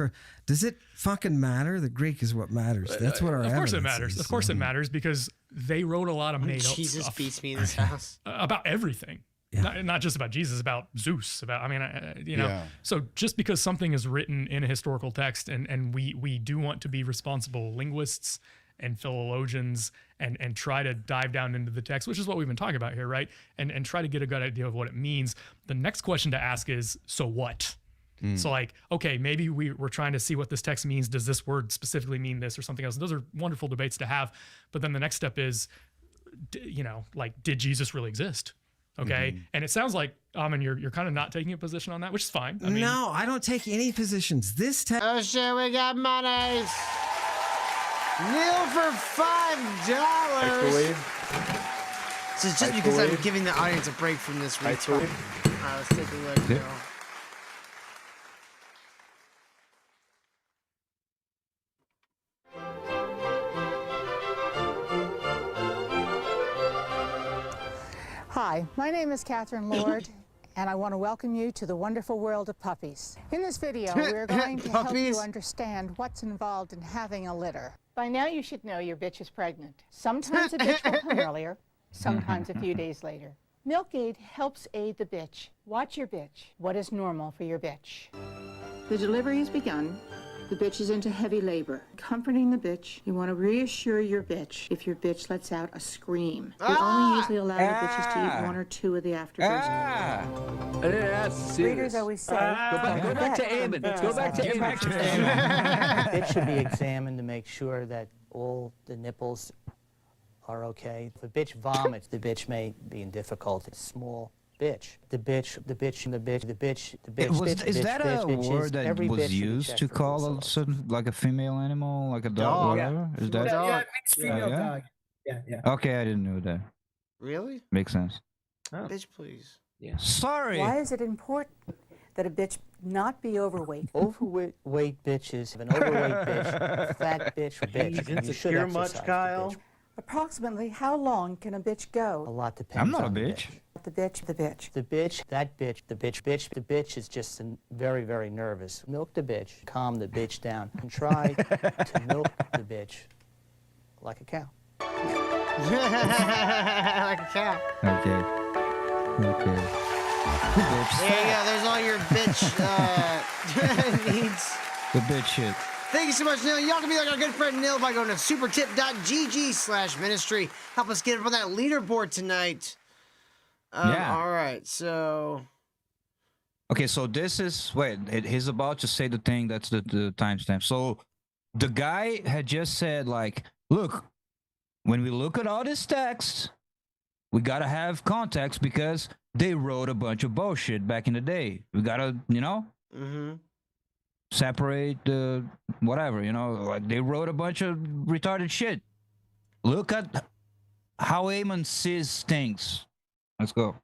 does it fucking matter? The Greek is what matters. That's what our Of course it evidence matters. is. Of course it matters because they wrote a lot of made up Jesus stuff beats me in this house. about everything. Not just about Jesus, about Zeus, about Yeah. So just because something is written in a historical text, and we do want to be responsible linguists and philologians and try to dive down into the text, which is what we've been talking about here, right? And try to get a good idea of what it means. The next question to ask is, so what? So like, okay, maybe we're trying to see what this text means. Does this word specifically mean this or something else? Those are wonderful debates to have. But then the next step is, did Jesus really exist? Okay. And it sounds like, Ammon, you're kind of not taking a position on that, which is fine. I mean, No, I don't take any positions. This text. Oh shit, we got monies. Neil for $5. So it's just because I'm giving the audience a break from this week's one. Let's take a look, Neil. Hi, my name is Catherine Lord, and I want to welcome you to the wonderful world of puppies. In this video, we're going to help you understand what's involved in having a litter. By now, you should know your bitch is pregnant. Sometimes a bitch will come earlier, sometimes a few days later. Milk Aid helps aid the bitch. Watch your bitch. What is normal for your bitch? The delivery has begun. The bitch is into heavy labor. Comforting the bitch, you want to reassure your bitch if your bitch lets out a scream. We only usually allow the bitches to eat 1 or 2 of the afterbirth. Breeders always say, Go back to Ammon. Let's go back to Ammon. It should be examined to make sure that all the nipples are okay. If a bitch vomits, the bitch may be in difficulty. Small bitch. The bitch. Is that a word that was used to call a certain, like a female animal, like a dog, whatever? Is that? Yeah, it means female yeah? dog. Yeah. Okay, I didn't know that. Really? Makes sense. Bitch, please. Yeah. Sorry. Why is it important that a bitch not be overweight? Overweight bitches, an overweight bitch, fat bitch, bitch. You should Insecure exercise much, the Kyle? bitch. Approximately how long can a bitch go? A lot depends. I'm not a on the bitch. The bitch. The bitch, that bitch, the bitch is just very, very nervous. Milk the bitch, calm the bitch down, and try to milk the bitch like a cow. Like a cow. Okay. There you go. There's all your bitch needs. The bitch shit. Thank you so much, Neil. Y'all can be like our good friend Neil by going to supertip.gg/ministry. Help us get up on that leaderboard tonight. Yeah. All right, so. Okay, so this is he's about to say the thing that's the timestamp. So the guy had just said, like, look, when we look at all this text, we gotta have context because they wrote a bunch of bullshit back in the day. We gotta, separate the whatever, like they wrote a bunch of retarded shit. Look at how Ammon sees things. Let's go.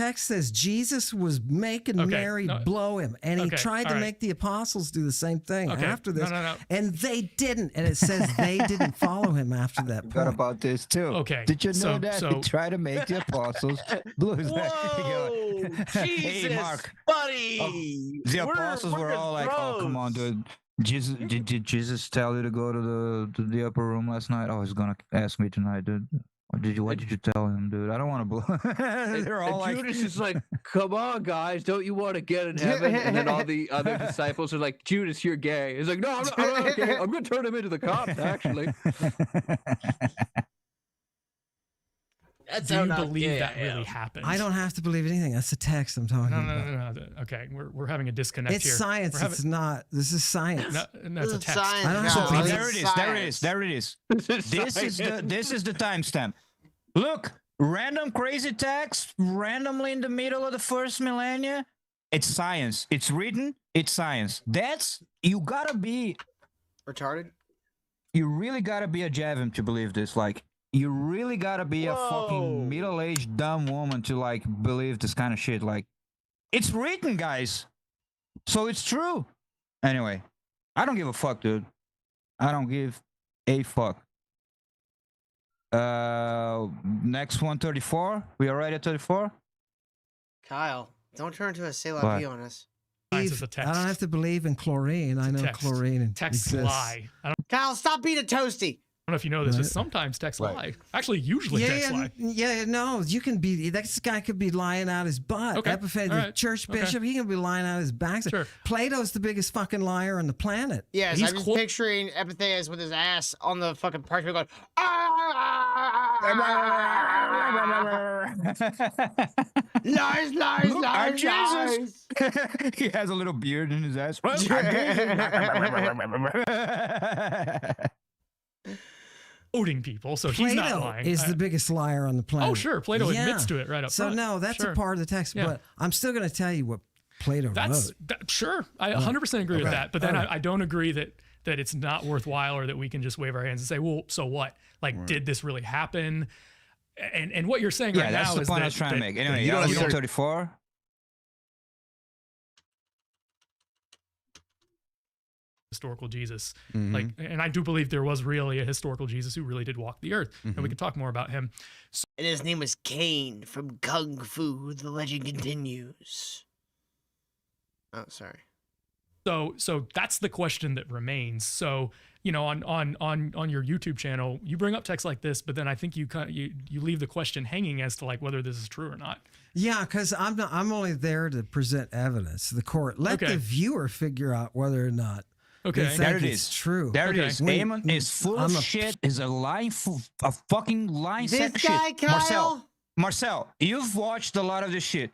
text says Jesus was making Mary blow him, and he tried to make the apostles do the same thing after this, and they didn't. And it says they didn't follow him after that point. Forgot about this too. Okay. Did you know that he tried to make the apostles blow his Whoa, Jesus, hey, Mark, buddy. the apostles were all like, "Oh, come on, dude." Jesus, did Jesus tell you to go to the upper room last night? Oh, he's gonna ask me tonight, dude. What did you tell him, dude? I don't want to blow. They're all like, Judas is like, "Come on, guys, don't you want to get in heaven?" And then all the other disciples are like, "Judas, you're gay." He's like, "No, I'm not gay. I'm gonna turn him into the cops." Actually, do you believe that really happened? I don't have to believe anything. That's the text I'm talking about. No. Okay, we're having a disconnect It's here. science. It's not. This is science. No, it's a text. I don't have to believe there it is. This is the timestamp. Look, random crazy text randomly in the middle of the first millennia. It's science. It's written. It's science. You gotta be retarded. You really gotta be a Javim to believe this. Like, you really gotta be a fucking middle-aged dumb woman to like believe this kind of shit. Like, it's written, guys. So it's true. Anyway, I don't give a fuck, dude. I don't give a fuck. Next one, 34. We are right at 34. Kyle, don't turn into a say la What? vie on us. I don't have to believe in chlorine. I know chlorine Texts exists. lie. I don't Kyle, stop being a toasty. know if you know this, but sometimes texts lie. Actually, usually texts lie. No, you can be. This guy could be lying out his butt. Okay. Epiphany, All the right. church Okay. bishop, he can be lying out his backside. Plato's the biggest fucking liar on the planet. Yes, He's I'm just picturing Epitheus with his ass on the fucking parchment going, lies, lies, Look, our lies, Jesus. lies. He has a little beard in his ass. Quoting people, so he's not Plato lying. is the biggest liar on the planet. Oh, sure. Plato admits to it right up So front. no, that's Sure. a part of the text. Yeah. But I'm still going to tell you what Plato wrote. Sure. I 100% agree with Okay. that. But then All right. I don't agree that it's not worthwhile or that we can just wave our hands and say, well, so what? Like, did this really happen? And what you're saying right that's now the is point that I was trying to make. Anyway, you don't you start 34. historical Jesus. Mhm. Like, and I do believe there was really a historical Jesus who really did walk the earth. And we can talk more about him. So, And his name was Cain from Kung Fu. The legend continues. Oh, sorry. So that's the question that remains. So, you know, on your YouTube channel, you bring up texts like this, but then I think you leave the question hanging as to like whether this is true or not. Yeah, because I'm only there to present evidence. The court let the viewer figure out whether or not. Okay, they think it's true. There it is. Ammon is full of shit. Is a lying, a fucking lying sack of shit. guy, Kyle? Marcel, you've watched a lot of this shit.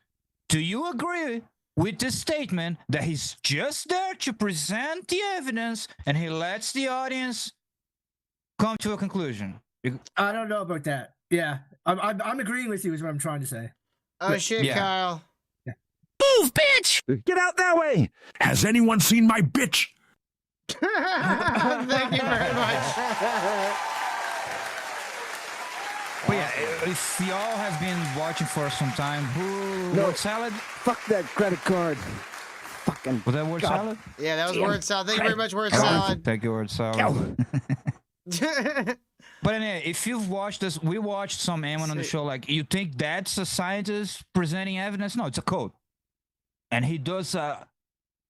Do you agree with the statement that he's just there to present the evidence and he lets the audience come to a conclusion? I don't know about that. Yeah, I'm agreeing with you. Is what I'm trying to say. Oh, shit, Yeah. Kyle. Move, bitch! Get out that way! Has anyone seen my bitch? Thank you very much. But yeah, if y'all have been watching for some time, word salad? Fuck that credit card. Fucking. Was that word salad? Yeah, that was word salad. Thank you very much, word salad. Thank you, word salad. But anyway, if you've watched this, we watched some Ammon on the show. Like, you think that's a scientist presenting evidence? No, it's a code. And he does a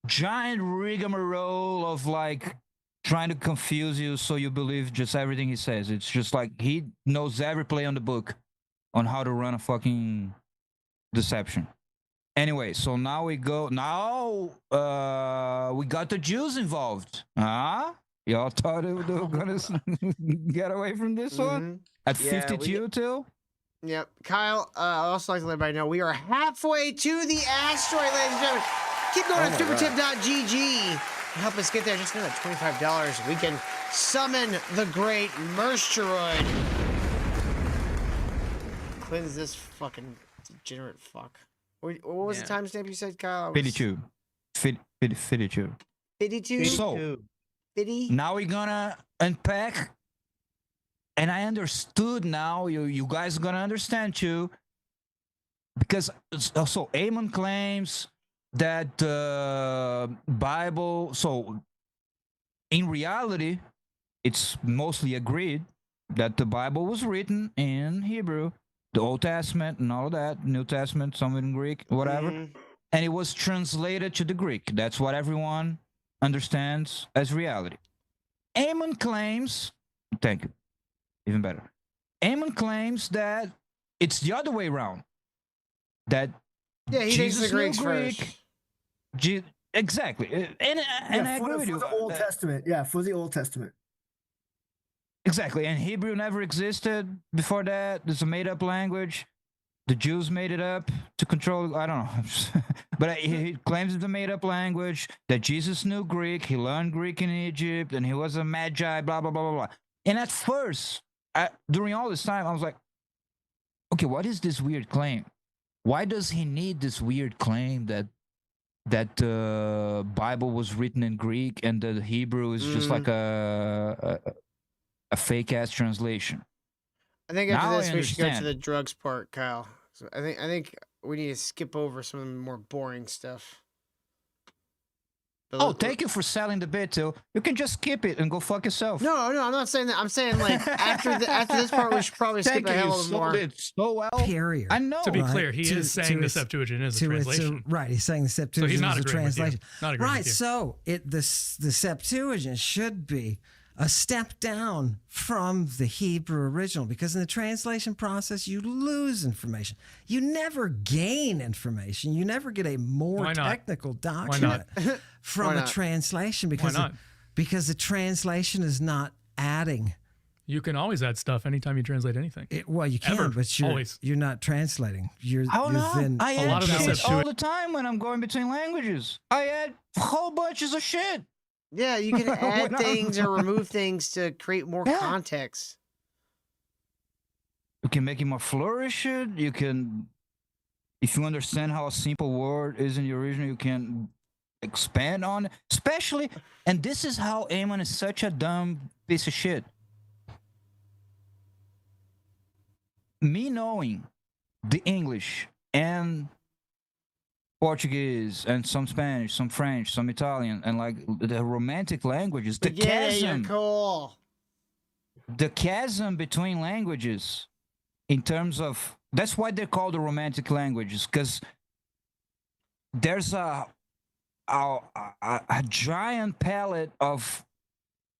giant rigmarole of like trying to confuse you so you believe just everything he says. It's just like he knows every play on the book on how to run a fucking deception. Anyway, so now we got the Jews involved. Huh? Y'all thought they were gonna get away from this one? At Yeah, 52 too? Yep. Kyle, I'd also like to let everybody know we are halfway to the asteroid, ladies and gentlemen. Keep going to supertip.gg to help us get there. Just another $25. We can summon the great Mersteroid. Cleanse this fucking degenerate fuck. What was the timestamp you said, Kyle? 52. 52. 52? So, 50? now we're gonna unpack, and I understood now, you guys are gonna understand too, because also Ammon claims that the Bible. So in reality, it's mostly agreed that the Bible was written in Hebrew, the Old Testament and all that, New Testament, some in Greek, whatever, and it was translated to the Greek. That's what everyone understands as reality. Ammon claims, thank you, even better. Ammon claims that it's the other way around. That Yeah, he thinks the Jesus knew Greeks Greek. first. Exactly, and I agree with you. For the Old Testament, yeah, for the Old Testament. Exactly, and Hebrew never existed before that. It's a made-up language. The Jews made it up to control. I don't know, but he claims it's a made-up language. That Jesus knew Greek. He learned Greek in Egypt, and he was a magi. Blah blah blah blah blah. And at first, during all this time, I was like, okay, what is this weird claim? Why does he need this weird claim that the Bible was written in Greek and the Hebrew is just like a fake ass translation? I think after Now this I we should go to understand. the drugs part, Kyle. So I think we need to skip over some of the more boring stuff. But Oh, thank you for selling the bit, too. You can just skip it and go fuck yourself. No, I'm not saying that. I'm saying like after this part, we should probably skip Thank a you. hell You of a sold more. it so well. Period. I know. To be Right. clear, he is saying the Septuagint is a translation. Right, he's saying the Septuagint he's not is a agreeing with you. translation. Not agreeing Right, with you. so the Septuagint should be a step down from the Hebrew original, because in the translation process you lose information. You never gain information. You never get a more Why not? technical Why document not? from Why a not? translation, Why because not? because the translation is not adding. You can always add stuff anytime you translate anything. Well, you can, Ever. but Always. you're not translating. You're How you've not? been I A lot add of the shit all Septuagint- the time when I'm going between languages. I add whole bunches of shit. Yeah, you can add When I'm- things or remove things to create more Yeah. context. You can make it more flourish. You can, if you understand how a simple word is in the original, you can expand on it. Especially, and this is how Ammon is such a dumb piece of shit. Me knowing the English and Portuguese and some Spanish, some French, some Italian, and like the Romantic languages, the Yeah, you're chasm, cool. the chasm between languages, in terms of, that's why they're called the Romantic languages, because there's a giant palette of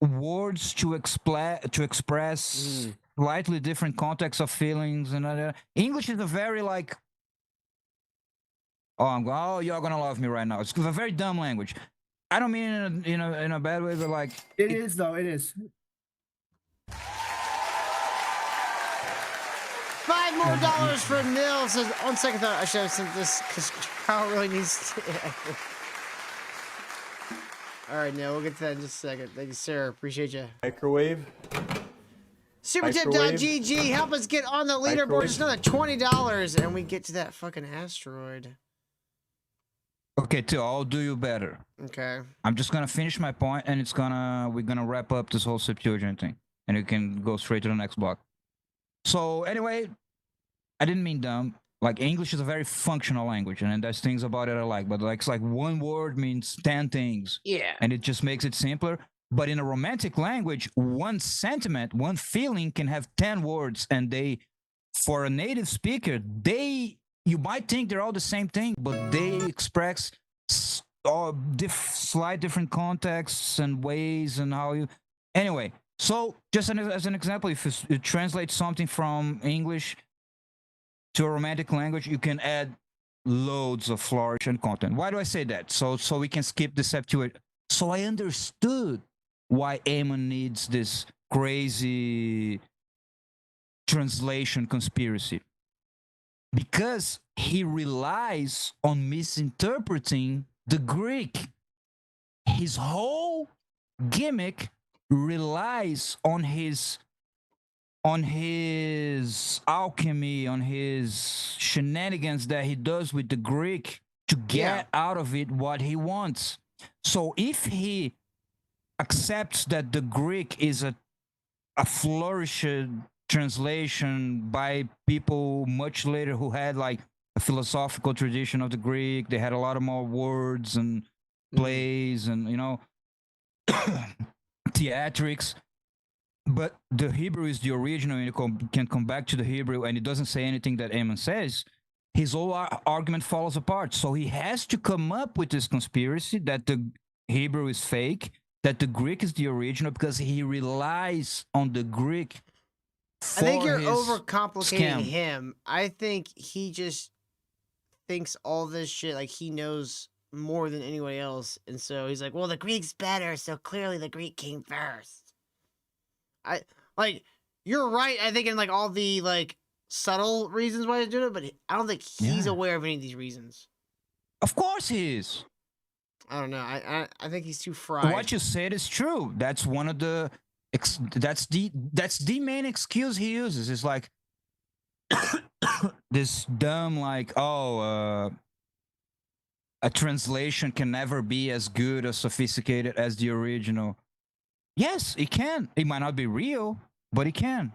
words to express slightly different contexts of feelings and other. English is a very like, oh, you're gonna love me right now. It's a very dumb language. I don't mean in a bad way, but like It is though. It is. $5 more for Nil. Says, on second thought, I should have sent this because Kyle really needs to. All right, Nil, we'll get to that in just a second. Thank you, sir. Appreciate you. Microwave. Supertip.gg, help us get on the leaderboard. Just another $20, and we get to that fucking asteroid. okay, Till, I'll do you better. Okay. I'm just gonna finish my point, and we're gonna wrap up this whole Septuagint thing, and you can go straight to the next block. So anyway, I didn't mean dumb. Like English is a very functional language, and there's things about it I like, but like it's like one word means 10 things. Yeah. And it just makes it simpler. But in a Romantic language, one sentiment, one feeling can have 10 words, and for a native speaker, you might think they're all the same thing, but they express slight different contexts and ways and how you. Anyway, so just as an example, if you translate something from English to a Romantic language, you can add loads of flourish and content. Why do I say that? So we can skip the Septuagint. So I understood why Ammon needs this crazy translation conspiracy. Because he relies on misinterpreting the Greek. His whole gimmick relies on his alchemy, on his shenanigans that he does with the Greek to get out of it what he wants. So if he accepts that the Greek is a flourished translation by people much later who had like a philosophical tradition of the Greek. They had a lot of more words and plays and, theatrics. But the Hebrew is the original, and you can come back to the Hebrew, and it doesn't say anything that Ammon says. His whole argument falls apart. So he has to come up with this conspiracy that the Hebrew is fake, that the Greek is the original, because he relies on the Greek. I think you're his overcomplicating scam. him. I think he just thinks all this shit like he knows more than anybody else, and so he's like, "Well, the Greek's better, so clearly the Greek came first." You're right. I think in like all the like subtle reasons why he's doing it, but I don't think he's aware of any of these reasons. Of course he is. I don't know. I think he's too fried. What you said is true. That's one of the. That's the main excuse he uses. It's like this dumb a translation can never be as good or sophisticated as the original. Yes, it can. It might not be real, but it can.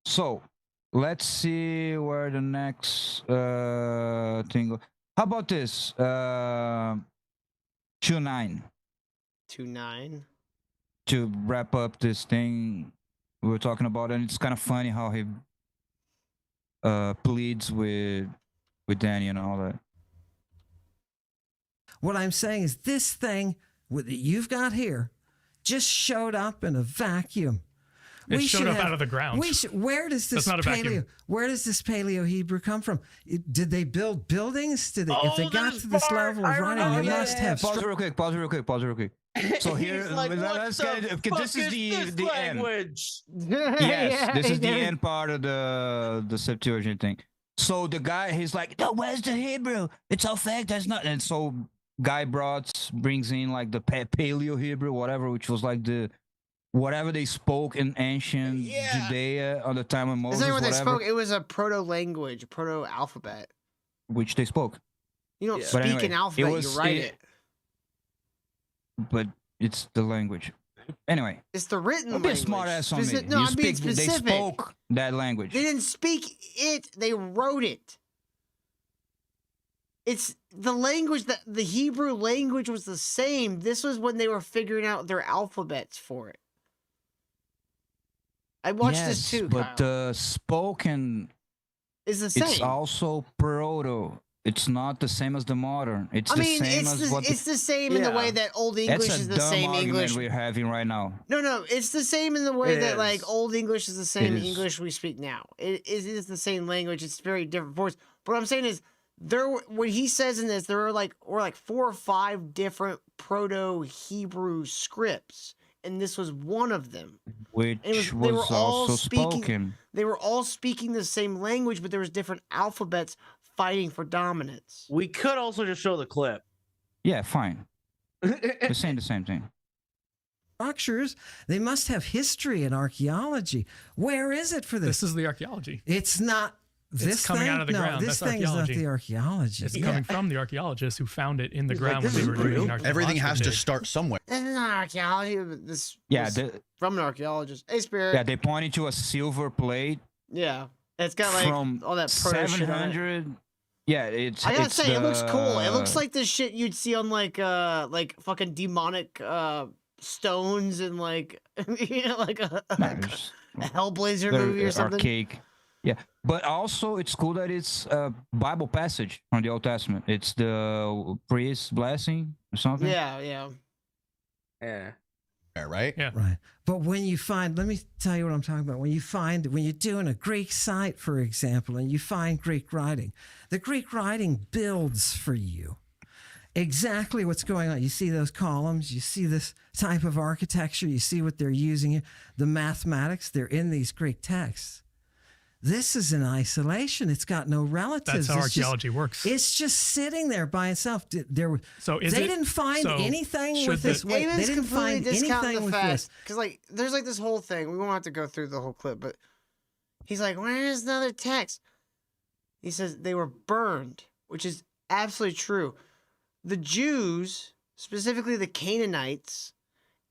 So let's see where the next thing goes. How about this? 2-9. 2-9. To wrap up this thing we were talking about, and it's kind of funny how he pleads with Danny and all that. What I'm saying is this thing that you've got here just showed up in a vacuum. It showed up out of the ground. Where does this That's not a vacuum. Where does this Paleo Hebrew come from? Did they build buildings? If they got to this level of writing, they must have. Pause real quick. So here, like, let's get it. Okay, this is the language? End. Yes, this is the end part of the Septuagint thing. So the guy, he's like, "No, where's the Hebrew? It's all fake. There's not." And so guy brings in like the Paleo Hebrew, whatever, which was like whatever they spoke in ancient Judea on the time of Moses. Isn't that what they spoke? It was a proto-language, proto-alphabet. Which they spoke. You don't speak an alphabet, you write it. But it's the language. Anyway. It's the written Don't language. Be a smart ass on me. No, I'm being specific. They spoke that language. They didn't speak it, they wrote it. It's the language that the Hebrew language was the same. This was when they were figuring out their alphabets for it. I watched this too, but the spoken is the same. It's also proto. It's not the same as the modern. It's the same in the way that Old English is the same English we're having right now. No, it's the same in the way that like Old English is the same English we speak now. It is the same language. It's very different forms. But what I'm saying is what he says in this, there are like 4 or 5 different Proto-Hebrew scripts, and this was one of them. Which was also spoken. They were all speaking the same language, but there was different alphabets fighting for dominance. We could also just show the clip. Yeah, fine. They're saying the same thing. Structures, they must have history and archaeology. Where is it for this? This is the archaeology. It's not this it's coming thing? out of the ground. This That's thing archaeology. is not the archaology. It's coming from the archaeologists who found it in the ground when they were doing an archaeological Everything has to dig. start somewhere. This is not archaeology. This Yeah, from an archaeologist. Hey, Spirit. Yeah, they pointed to a silver plate. Yeah, it's got like from all that proto shit on it. 700. Yeah, it's. I gotta it's say, it looks cool. It the- looks like the shit you'd see on like fucking demonic stones and like like a Hellblazer movie or something. Archaic. Yeah, but also it's cool that it's a Bible passage from the Old Testament. It's the priest's blessing or something. Yeah. Right? Yeah. Right. But when you find, let me tell you what I'm talking about. When you're doing a Greek site, for example, and you find Greek writing, the Greek writing builds for you exactly what's going on. You see those columns, you see this type of architecture, you see what they're using, the mathematics, they're in these Greek texts. This is in isolation. It's got no relatives. That's how archaeology works. It's just sitting there by itself. They didn't find anything with this. They didn't find anything with this. Because like, there's like this whole thing. We won't have to go through the whole clip, but he's like, "Where's another text?" He says they were burned, which is absolutely true. The Jews, specifically the Canaanites,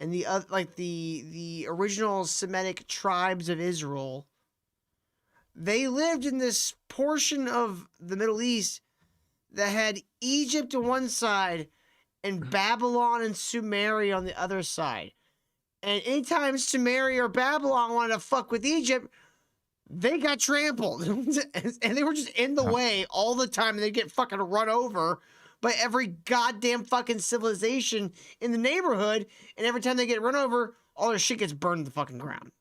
and the original Semitic tribes of Israel, they lived in this portion of the Middle East that had Egypt on one side and Babylon and Sumeria on the other side. And anytime Sumeria or Babylon wanted to fuck with Egypt, they got trampled. And they were just in the way all the time. And they'd get fucking run over by every goddamn fucking civilization in the neighborhood. And every time they get run over, all their shit gets burned to the fucking ground.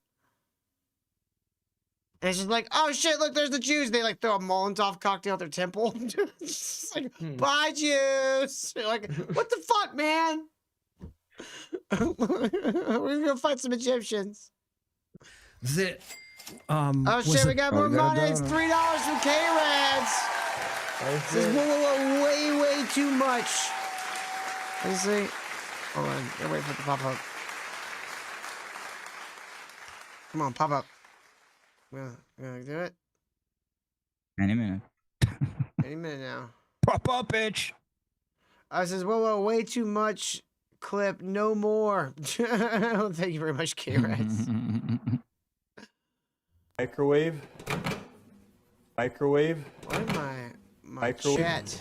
And it's just like, oh shit, look, there's the Jews. They like throw a Molotov cocktail at their temple. It's like, bye, Jews. You're like, what the fuck, man? We're gonna go fight some Egyptians. Oh shit, we got more money. It's $3 from K-Rads. This is way too much. Let's see. Hold on, gotta wait for it to pop up. Come on, pop up. We're gonna do it. Any minute. Any minute now. Pop up, bitch. I says, whoa, way too much clip, no more. Thank you very much, K-Rads. Microwave. Microwave. Why did my Microwave. chat,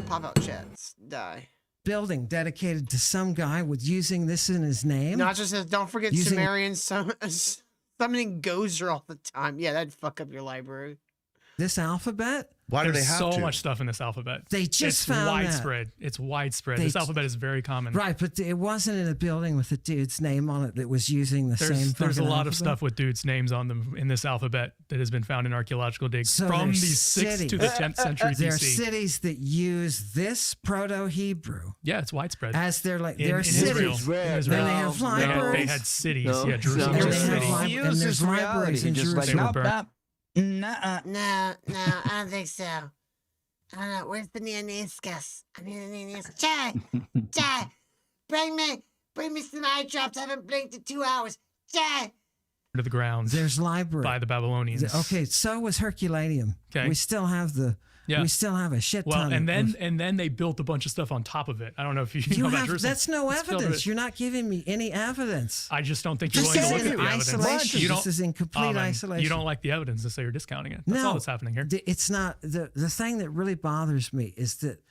pop-out chats die? Building dedicated to some guy with using this in his name. Nacho says, don't forget Using- Sumerian summoning Gozer all the time. Yeah, that'd fuck up your library. This alphabet? Why do they There's have so to? much stuff in this alphabet. They just it's found that. widespread. It's widespread. They This j- alphabet is very common. Right, but it wasn't in a building with a dude's name on it that was using the same There's a fucking lot of alphabet. stuff with dudes' names on them in this alphabet that has been found in archaeological digs So from the there's 6th to the 10th century There are BC. cities that use this Proto-Hebrew Yeah, it's widespread. as their like In their Israel. cities. In Then Israel. they have libraries. They had cities. No. Yeah, Jerusalem And was a they have city. and there's libraries in just like, Jerusalem. nope, burnt. nope. Nuh-uh. No, I don't think so. I don't know. Where's the Neoniscus? I need a Neoniscus. Jay, bring me some eye drops. I haven't blinked in 2 hours. Jay. To the ground There's library by the Babylonians. Okay, so was Herculaneum. Okay. We still have Yeah. we still have a shit Well, ton. and of, then they built a bunch of stuff on top of it. I don't know if you know you about have Jerusalem. that's no It's filled evidence. with- You're not giving me any evidence. I just don't think you're Just willing to say look at in the evidence. isolation. You This don't, is in complete then isolation. You don't like the evidence, and so you're discounting it. That's all that's happening here. It's not the thing that really bothers me is that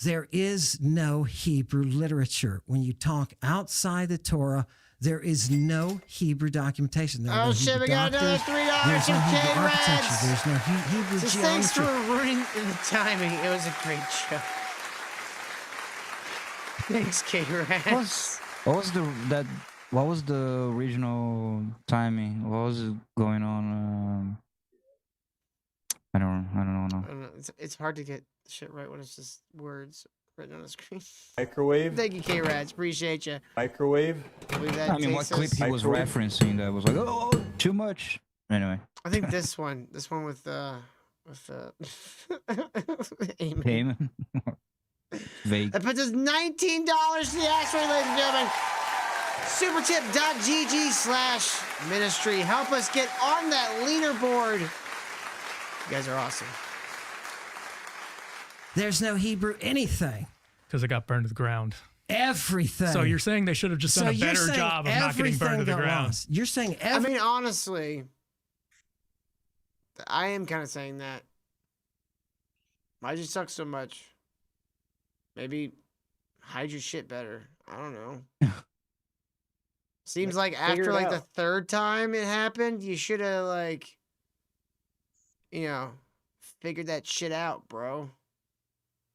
there is no Hebrew literature. When you talk outside the Torah, there is no Hebrew documentation. There are Oh no shit, Hebrew we got another doctors. $3 There's no from Hebrew K-Rads. architecture. There's no Hebrew Just thanks for geometry. ruining the timing. It was a great show. Thanks, K-Rads. What was the regional timing? What was it going on? I don't know. I don't know. It's hard to get shit right when it's just words written on a screen. Microwave. Thank you, K-Rads. Appreciate you. Microwave. I mean, what clip he was referencing that was like, oh, too much. Anyway. I think this one with Amen. Payment. Vague. That puts us $19 to the asteroid, ladies and gentlemen. Supertip.gg/ministry. Help us get on that leaderboard. You guys are awesome. There's no Hebrew anything. Because it got burned to the ground. Everything. So you're saying they should have just done a you're better saying job of not getting burned to everything the got ground. lost. You're saying I mean, honestly, I am kind of saying that. Why'd you suck so much? Maybe hide your shit better. I don't know. Seems like Figure after it like out. the third time it happened, you should have figured that shit out, bro.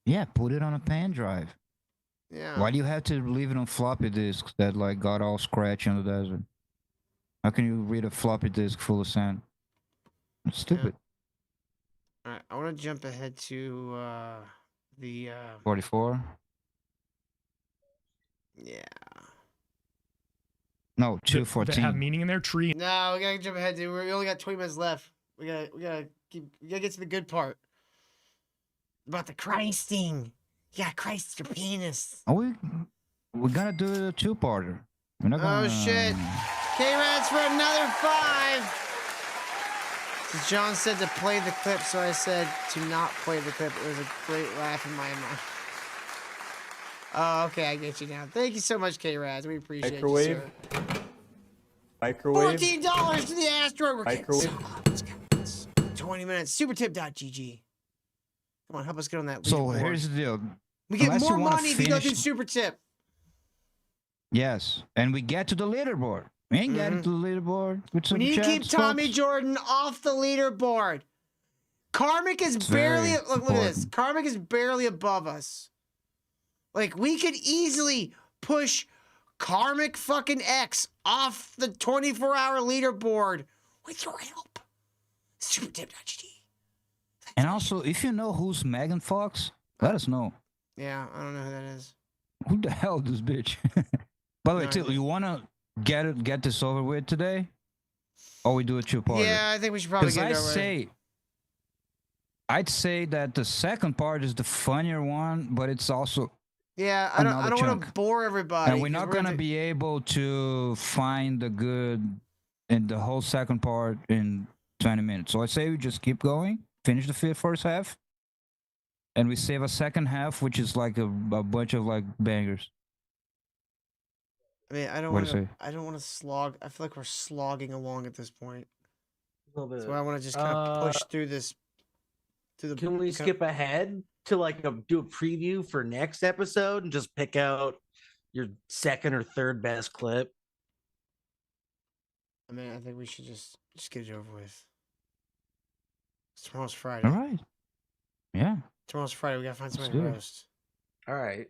Yeah, put it on a pen drive. Yeah. Why do you have to leave it on floppy disks that like got all scratchy in the desert? How can you read a floppy disk full of sand? It's stupid. All right, I want to jump ahead to the 44? yeah. No, That have 214. meaning in their tree. No, we gotta jump ahead, dude. We only got 20 minutes left. We gotta get to the good part. About the Christing. You gotta Christ your penis. We're gonna do a two-parter. We're not gonna. Oh shit. K-Rads for another 5. So John said to play the clip, so I said to not play the clip. It was a great laugh in my mind. Oh, okay, I get you now. Thank you so much, K-Rads. We appreciate Microwave. you, sir. Microwave. $14 to the asteroid. We're getting Microwave. so close, guys. 20 minutes. Supertip.gg. Come on, help us get on that. So leaderboard. here's the deal. We get Unless you more wanna money if you go through finish- Super Tip. Yes, and we get to the leaderboard. We ain't getting to the leaderboard. With We some need to keep chats, Tommy folks. Jordan off the leaderboard. Karmic is It's barely very look at this. important. Karmic is barely above us. Like we could easily push Karmic fucking X off the 24-hour leaderboard with your help. Supertip.gg. And also, if you know who's Megan Fox, let us know. Yeah, I don't know who that is. Who the hell is this bitch? By the way, No Till, idea. you wanna get this over with today, or we do a two-parter? Yeah, I think we should probably get it over with. I'd say that the second part is the funnier one, but it's also Yeah, I don't another want chunk. to bore everybody. And we're 'cause not gonna be able to find the good in the whole second part in 20 minutes. So I say we just keep going, finish the first half, and we save a second half, which is like a bunch of like bangers. I mean, I don't What want do you to. say? I don't want to slog. I feel like we're slogging along at this point. A little bit. So I want to just kind of push through this. Can we skip ahead to like do a preview for next episode and just pick out your second or third best clip? I mean, I think we should just get it over with. Tomorrow's Friday. All right. Yeah. Tomorrow's Friday. We gotta find Let's something to do it. roast. All right.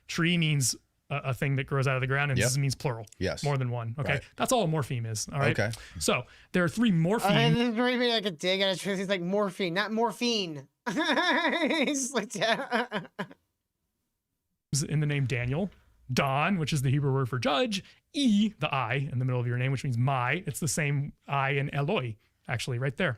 Tree means a thing that grows out of the ground, and Yep. this means plural. Yes. More than one. Okay. Right. That's all a morpheme is. All right. Okay. So there are three morphemes. This is really like a dig at a truth. He's like morphine, not morphine. He's like, in the name Daniel. Don, which is the Hebrew word for judge. E, the I in the middle of your name, which means my. It's the same I in Eloi, actually, right there.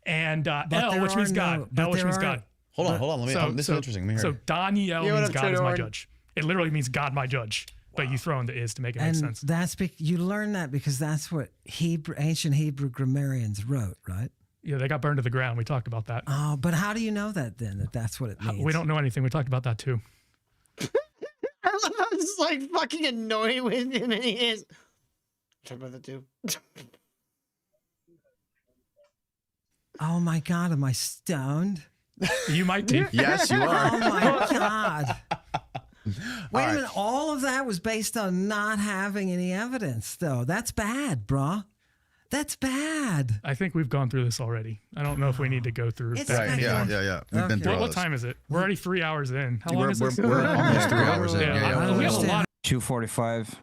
And L, there which are means no- God. but L, which there means are- God. Hold on. Let me. This is interesting. Let me hear. So Daniel Yeah, what means up, God is my Tudor? judge. It literally means God my judge. But you throw in the is to make it make And sense. that's you learn that because that's what ancient Hebrew grammarians wrote, right? Yeah, they got burned to the ground. We talked about that. Oh, but how do you know that then? That that's what it means. We don't know anything. We talked about that too. I love how it's like fucking annoyed with him, and he is. Talk about that too. Oh my God, am I stoned? You might be. Yes, you are. Oh my God. Wait All a right. minute. All of that was based on not having any evidence, though. That's bad, brah. That's bad. I think we've gone through this already. I don't know if we need to go through It's that Right. many Yeah. more. Yeah. We've been through all What this. time is it? We're already 3 hours in. How long We're, is this? we're almost 3 hours in. Yeah, Yeah. we have a lot. 2:45,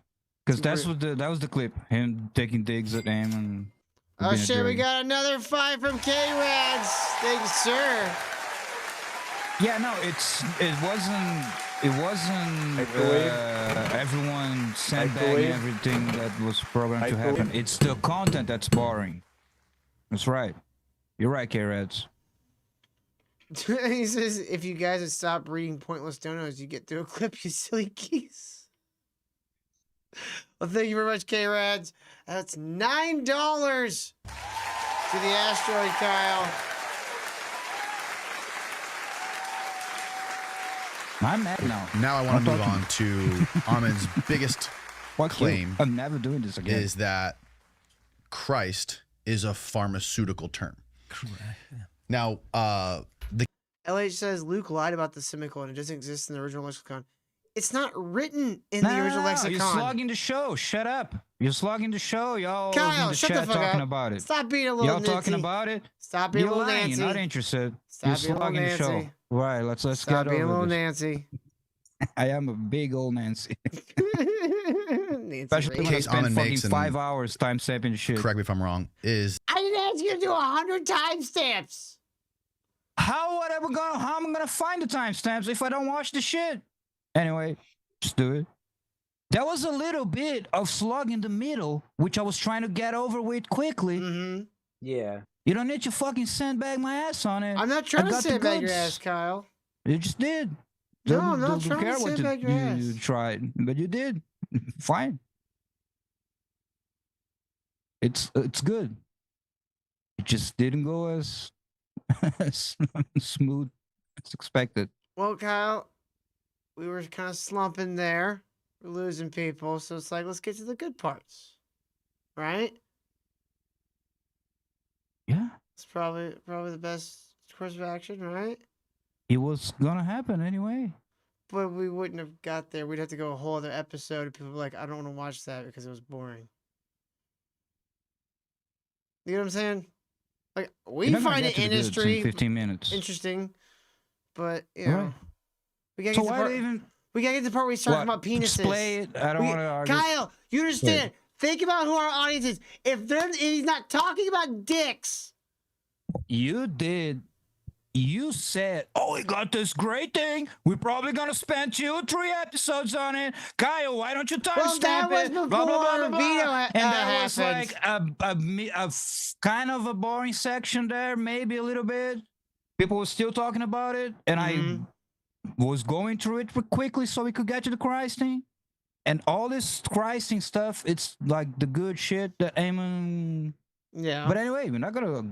because that was the clip. Him taking digs at him and. Oh being a shit, we jerk. got another 5 from K-Rads. Thanks, sir. Yeah, no, it wasn't everyone sandbagging everything that was programmed to happen. It's the content that's boring. That's right. You're right, K-Reds. He says, if you guys would stop reading pointless donos, you get through a clip, you silly geese. Well, thank you very much, K-Rads. That's $9 to the asteroid, Kyle. I'm mad now. Now I want to I'm move on to Ammon's biggest claim. I'm never doing this again. Is that Christ is a pharmaceutical term. Correct. Now, the LH says Luke lied about the semicolon. It doesn't exist in the original lexicon. It's not written in the original lexicon. You're slogging the show. Shut up. You're slogging the show. Y'all Kyle, in the shut the chat fuck talking up. about it. Stop being a little Y'all talking Nancy. about it? Stop being You're a little lying. Nancy. You're not interested. Stop You're being a little slogging the show. Nancy. Right. Let's Stop get being a over little this. Nancy. I am a big old Nancy. Nancy Especially when I case spend Ammon fucking makes, and 5 hours time stamping shit. correct me if I'm wrong, is I didn't ask you to do 100 timestamps. How am I gonna find the timestamps if I don't watch the shit? Anyway, just do it. There was a little bit of slug in the middle, which I was trying to get over with quickly. Mm-hmm. Yeah. You don't need to fucking sandbag my ass on it. I'm not I trying to got the sandbag your goods. ass, Kyle. You just did. No, I'm not Don't trying to care what sandbag your ass. you tried, but you did. Fine. It's good. It just didn't go as smooth as expected. Well, Kyle, we were kind of slumping there. We're losing people, so it's like, let's get to the good parts. Right? Yeah. It's probably the best course of action, right? It was gonna happen anyway. But we wouldn't have got there. We'd have to go a whole other episode. And people were like, I don't want to watch that because it was boring. You know what I'm saying? Like, we You're not gonna find get the to the goods in industry 15 minutes. interesting, but, you know. Right. We gotta So get to the why part, do you even we gotta get to the part where he's talking What? about penises. Display it? I don't We- wanna argue. Kyle, you understand? Think about who our audience is. If he's not talking about dicks. You did. You said, "Oh, we got this great thing. We're probably gonna spend 2 or 3 episodes on it." Kyle, why don't you Well, that timestamp was it? before Blah blah blah blah blah. Vito And that was happened. like kind of a boring section there, maybe a little bit. People were still talking about it, and I was going through it quickly so we could get to the Christ thing. And all this Christing stuff, it's like the good shit that Ammon. Yeah. But anyway, we're not gonna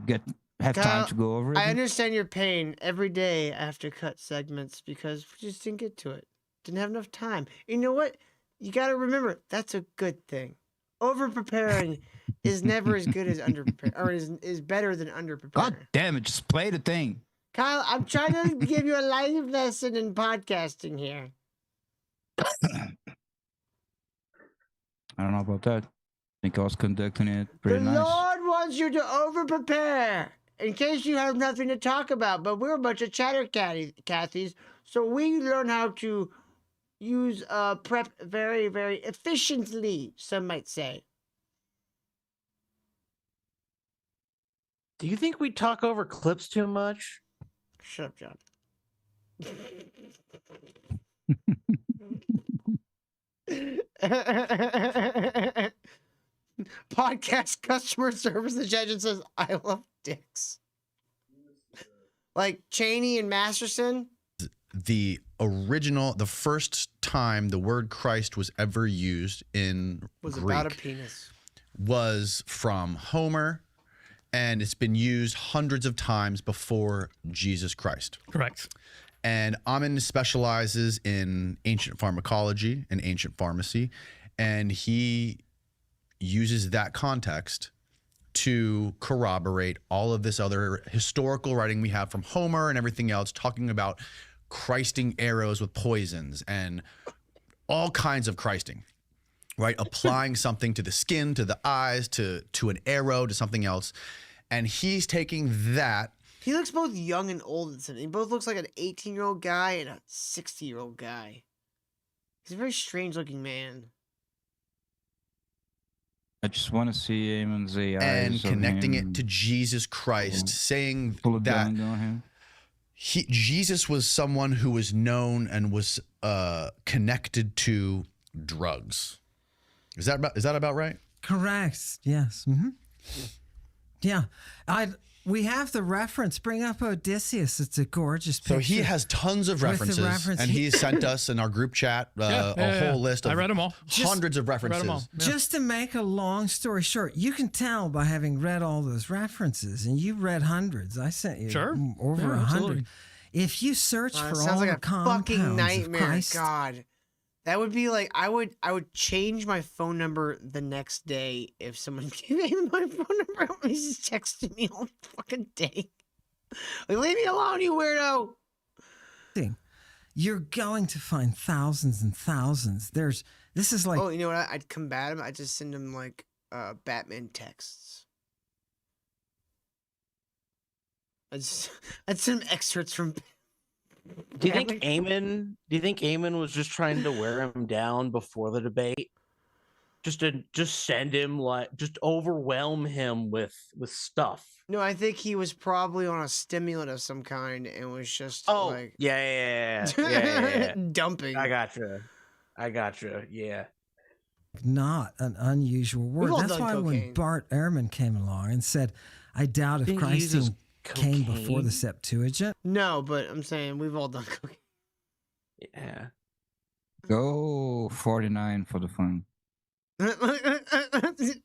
have Kyle, time to go over it. I understand your pain every day. I have to cut segments because we just didn't get to it. Didn't have enough time. You know what? You got to remember that's a good thing. Over preparing is never as good as under preparing, or is better than under preparing. God damn it! Just play the thing. Kyle, I'm trying to give you a life lesson in podcasting here. I don't know about that. I think I was conducting it pretty The nice. Lord wants you to over prepare in case you have nothing to talk about. But we're a bunch of Cathys, so we learn how to use prep very, very efficiently, some might say. Do you think we talk over clips too much? Shut up, John. Podcast customer service agent says, I love dicks. Like Cheney and Masterson? The first time the word Christ was ever used in Was Greek about a penis. was from Homer, and it's been used hundreds of times before Jesus Christ. Correct. And Ammon specializes in ancient pharmacology and ancient pharmacy, and he uses that context to corroborate all of this other historical writing we have from Homer and everything else, talking about Christing arrows with poisons and all kinds of Christing, right? Applying something to the skin, to the eyes, to an arrow, to something else. And he's taking that. He looks both young and old. He both looks like an 18-year-old guy and a 60-year-old guy. He's a very strange-looking man. I just want to see Ammon's eyes And connecting him. it to Jesus Christ, saying Pull it that down on him. Jesus was someone who was known and was connected to drugs. Is that about right? Correct. Yes. Yeah. We have the reference. Bring up Odysseus. It's a gorgeous picture. So he has tons of With the references, reference. and he's sent us in our group chat a whole list of I read them all. hundreds of references. Just to make a long story short, you can tell by having read all those references, and you read hundreds. I sent you over 100. If you search for sounds all like the a compounds fucking of nightmare. Christ, God, that would be like I would change my phone number the next day if someone gave me my phone number. He's texting me all fucking day. Like, leave me alone, you weirdo. you're going to find thousands and thousands. This is like Oh, you know what? I'd combat him. I'd just send him like Batman texts. I'd send him excerpts from. Do you think Ammon was just trying to wear him down before the debate? Just send him just overwhelm him with stuff. No, I think he was probably on a stimulant of some kind and was just like yeah. dumping. I gotcha. Yeah. not an unusual word. all That's done why when cocaine. Bart Ehrman came along and said, I doubt if Think he uses Christing came before the cocaine? Septuagint. No, but I'm saying we've all done cocaine. Yeah. Go 49 for the fun.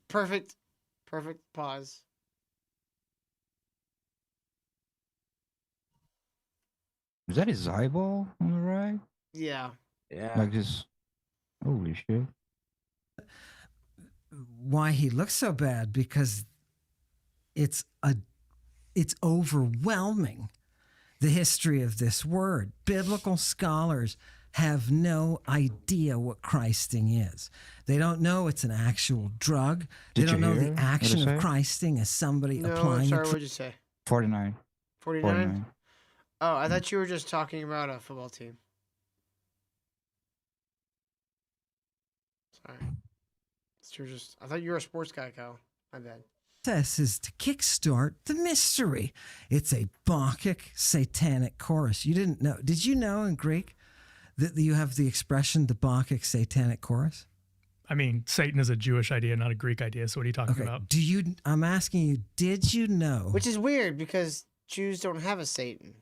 Perfect pause. Is that his eyeball on the right? Yeah. Like this. Holy shit. Why he looks so bad? Because it's a it's overwhelming, the history of this word. Biblical scholars have no idea what Christing is. They don't know it's an actual drug. They Did don't you know hear the what action I of say? Christing as somebody No, applying sorry, it. what'd you say? 49. 49? Oh, I thought you were just talking about a football team. Sorry. I thought you were a sports guy, Kyle. My bad. Process is to kickstart the mystery. It's a Bacchic satanic chorus. You didn't know. Did you know in Greek that you have the expression the Bacchic satanic chorus? I mean, Satan is a Jewish idea, not a Greek idea. So what are you talking about? I'm asking you, did you know? Which is weird because Jews don't have a Satan.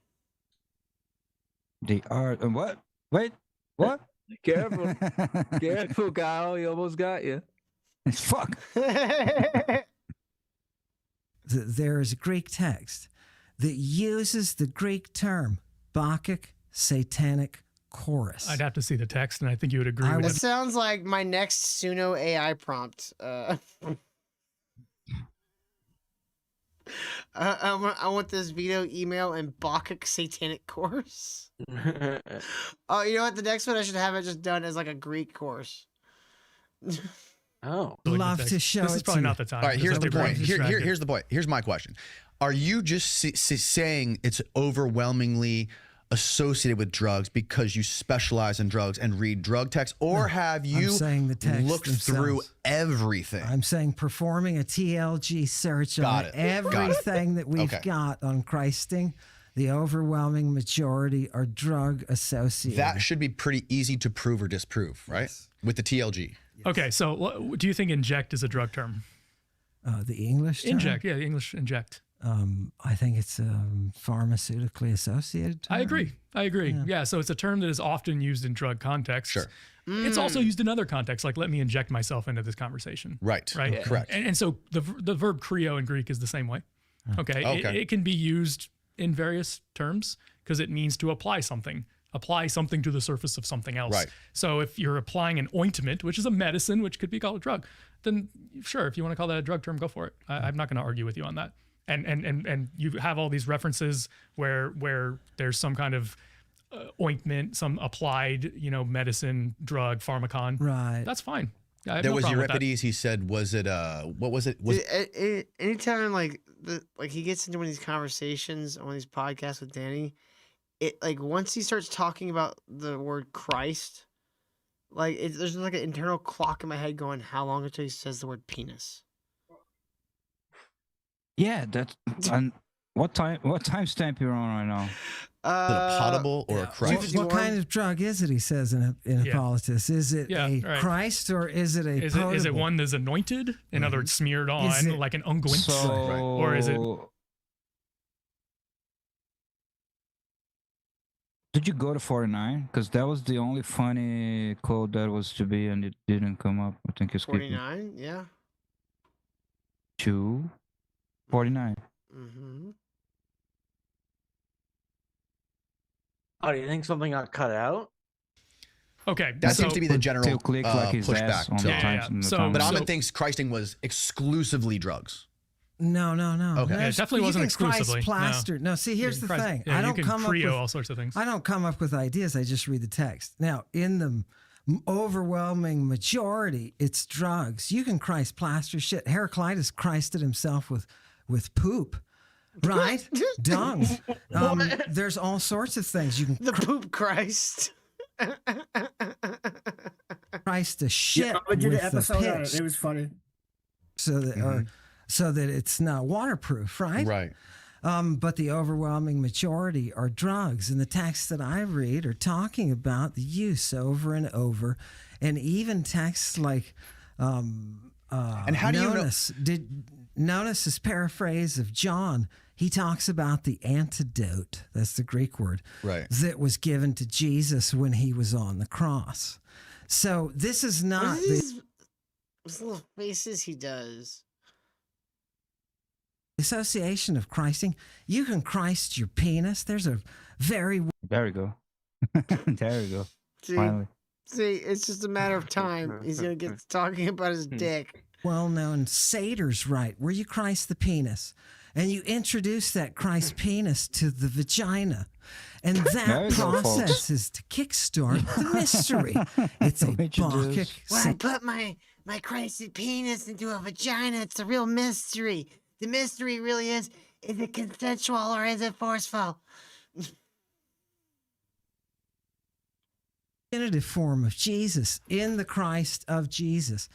They are. What? Wait. What? Careful. Careful, Kyle. He almost got you. Fuck. There is a Greek text that uses the Greek term Bacchic satanic chorus. I'd have to see the text, and I think you would agree with That it. sounds like my next Suno AI prompt. I want this Vito email and Bacchic satanic course. Oh, you know what? The next one I should have it just done as like a Greek course. Oh, love to show This is it probably to not you. the time. All right, here's the Everybody's point. distracted. Here's the point. Here's my question. Are you just saying it's overwhelmingly associated with drugs because you specialize in drugs and read drug texts, or have you I'm saying the text looked through themselves. everything? I'm saying performing a TLG search Got on it. everything that we've Okay. got on Christing. The overwhelming majority are drug associated. That should be pretty easy to prove or disprove, right? With the TLG. Okay, so do you think inject is a drug term? The English term? Inject, yeah, the English inject. I think it's pharmaceutically associated term. I agree. Yeah, so it's a term that is often used in drug contexts. Sure. It's also used in other contexts, like let me inject myself into this conversation. Right. Right. Yeah. Correct. And so the verb creo in Greek is the same way. Okay. Okay. It can be used in various terms because it means to apply something to the surface of something else. Right. So if you're applying an ointment, which is a medicine, which could be called a drug, then sure, if you want to call that a drug term, go for it. I'm not going to argue with you on that. And you have all these references where there's some kind of ointment, some applied, medicine, drug, pharmacon. Right. That's fine. I have There no was problem with that. Euripides. He said, "Was it? What was it? Was Anytime like he gets into one of these conversations on these podcasts with Danny, it like once he starts talking about the word Christ, there's like an internal clock in my head going, how long until he says the word penis? Yeah, that's. And what time stamp you're on right now? a potable or a Christ? What kind of drug is it? He says in Hippolytus. Is it a right. Christ or is it a Is it potable? one that's anointed? In other words, smeared on Is it- like an unguent? So, Or is it? Did you go to 49? Because that was the only funny quote that was to be, and it didn't come up. I think you skipped it. 49? Yeah. 2, 49. Mm-hmm. Oh, do you think something got cut out? Okay, That so- seems to be the general He'll click like his ass pushback. on to the it. times in the So- times. But so- Ammon thinks Christing was exclusively drugs. No. Okay. Yeah, it There's- definitely you wasn't can Christ exclusively. No. plastered. No, see, here's the Christ- thing. yeah, I you don't can come up creo with all sorts of things. I don't come up with ideas. I just read the text. Now, in the overwhelming majority, it's drugs. You can Christ plaster shit. Heraclitus Christed himself with poop. Right? Dung. There's all sorts of things. You can The poop Christ. Christ a shit Yeah, I did with an episode the on it. piss. It was funny. So that so that it's not waterproof, right? Right. But the overwhelming majority are drugs, and the texts that I read are talking about the use over and over, and even texts like And how do you know? Nonus's paraphrase of John. He talks about the antidote. That's the Greek word. Right. That was given to Jesus when he was on the cross. So this is What not are the these little faces he does? association of Christing. You can Christ your penis. There's a very There we go. There we go. See, Finally. it's just a matter of time. He's gonna get to talking about his dick. well-known satyrs rite where you Christ the penis. and you introduce that Christ penis to the vagina. And that There you go, process folks. is to kickstart the mystery. It's a Bacchic. When I put my Christed penis into a vagina, it's a real mystery. The mystery really is it consensual or is it forceful? Definitive form of Jesus, in the Christ of Jesus.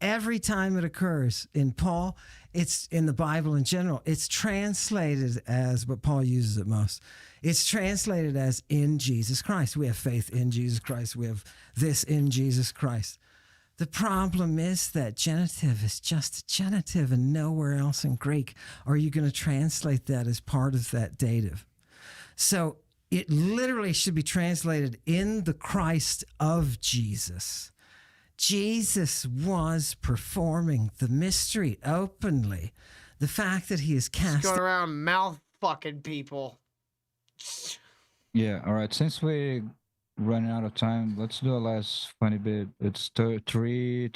Every time it occurs in Paul, it's in the Bible in general, it's translated as, but Paul uses it most. It's translated as in Jesus Christ. We have faith in Jesus Christ. We have this in Jesus Christ. The problem is that genitive is just a genitive and nowhere else in Greek are you going to translate that as part of that dative. So it literally should be translated in the Christ of Jesus. Jesus was performing the mystery openly. The fact that he is cast Going around mouth fucking people. Yeah, all right. Since we're running out of time, let's do a last funny bit. It's 3:25.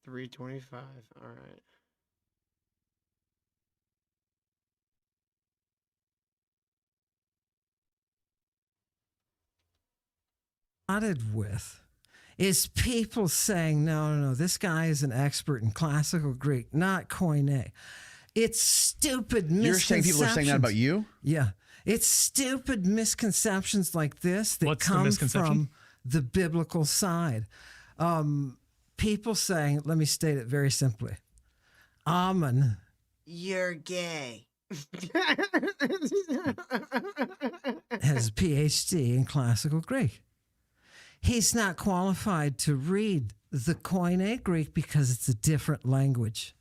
325. All right. with is people saying, no, this guy is an expert in classical Greek, not Koine. It's stupid misconceptions. You're saying people are saying that about you? Yeah. It's stupid misconceptions like this that come from the biblical side. People saying, let me state it very simply. Ammon. You're gay. Has a PhD in classical Greek. He's not qualified to read the Koine Greek because it's a different language.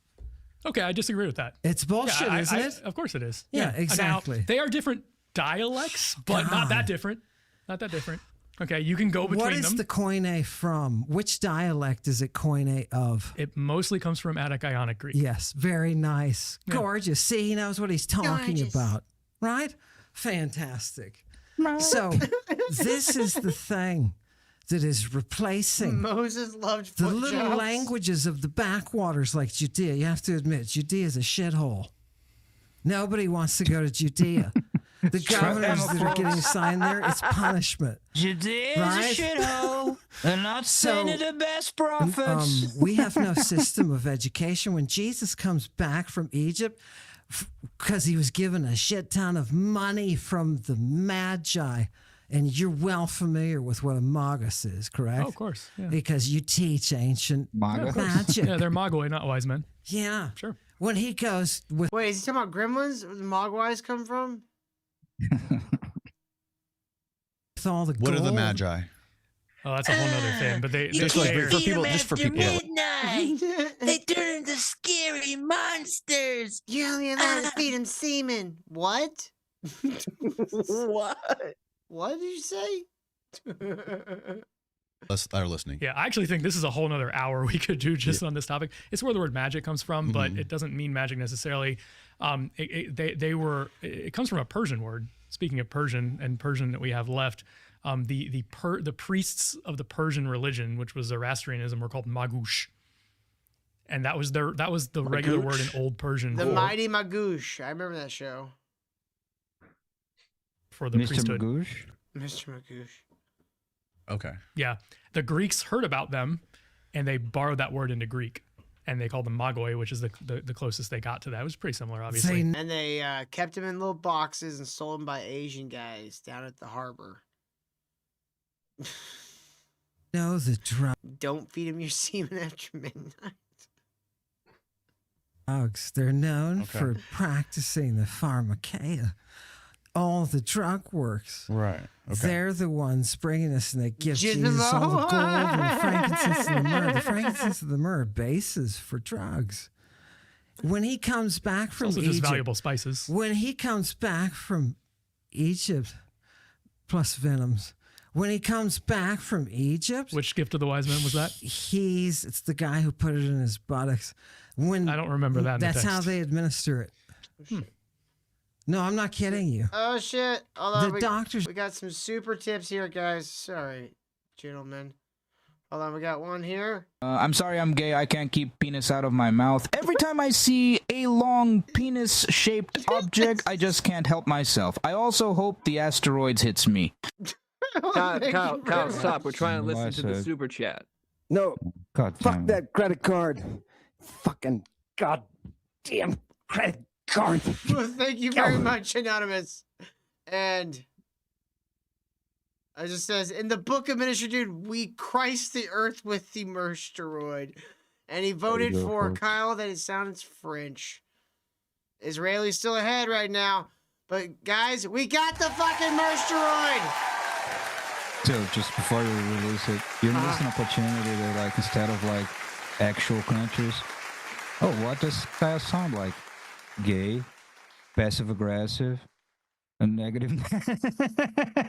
Okay, I disagree with that. It's bullshit, isn't it? Of course it is. Yeah, exactly. Now, they are different dialects, but not that different. Not that different. Okay, you can go between them. What is the Koine from? Which dialect is it Koine of? It mostly comes from Attic Ionic Greek. Yes, very nice. Yeah. Gorgeous. See, he knows what he's talking about. Right? Fantastic. So this is the thing that is replacing Moses loved the foot little jobs. languages of the backwaters like Judea. You have to admit, Judea is a shithole. Nobody wants to go to Judea. The governors that are getting assigned there, it's punishment. Judea right? is a shithole. They're not sending the best prophets. We have no system of education. When Jesus comes back from Egypt, because he was given a shit ton of money from the Magi, and you're well familiar with what a magus is, correct? Oh, of course. Yeah. Because you teach ancient magic. Yeah, they're Mogwai, not wise men. Yeah. Sure. When he goes with... Wait, is he talking about gremlins? Where the Mogwais come from? with all the What are the gold. Magi? Oh, that's a whole nother thing. But they Just they're- like for people, just for people. Midnight. They turn into scary monsters. You're only allowed to feed them semen. What? What? What did you say? Are listening. Yeah, I actually think this is a whole nother hour we could do just on this topic. It's where the word magic comes from, but it doesn't mean magic necessarily. It comes from a Persian word. Speaking of Persian and Persian that we have left, the priests of the Persian religion, which was Zoroastrianism, were called Magush, and that was the regular word in Old Persian. The Mighty Magoosh. I remember that show. For the Mr. priesthood. Magoosh? Mr. Magoosh. Okay. Yeah, the Greeks heard about them, and they borrowed that word into Greek, and they called them Magoi, which is the closest they got to that. It was pretty similar, obviously. And they kept them in little boxes and sold them by Asian guys down at the harbor. No, the Don't feed them your semen after midnight. drugs. They're known Okay. for practicing the pharmakeia. All the drug works. Right. Okay. They're the ones bringing us, and they give Jesus all the gold and the frankincense and the myrrh. The frankincense and the myrrh are bases for drugs. When he comes back from also Egypt, just valuable spices. When he comes back from Egypt, plus venoms. When he comes back from Egypt, Which gift of the wise men was that? it's the guy who put it in his buttocks. When I don't remember that in the That's how text. they administer it. No, I'm not kidding you. Oh shit! Hold on, The doctors- We got some super tips here, guys. Sorry, gentlemen. Hold on, we got one here. I'm sorry I'm gay. I can't keep penis out of my mouth. Every time I see a long penis-shaped object, I just can't help myself. I also hope the asteroids hits me. Kyle, stop. We're trying to listen to the said. super chat. No. God Fuck damn. that credit card. Fucking goddamn credit card. Well, thank you very much, Anonymous. And it just says, in the book of ministry, dude, we Christ the earth with the mersteroid. And he voted go, for folks. Kyle that it sounds French. Israeli's still ahead right now. But guys, we got the fucking mersteroid. So just before you release it, you missed an opportunity to, like, instead of like actual countries. Oh, what does Kyle sound like? Gay, passive aggressive, a negative.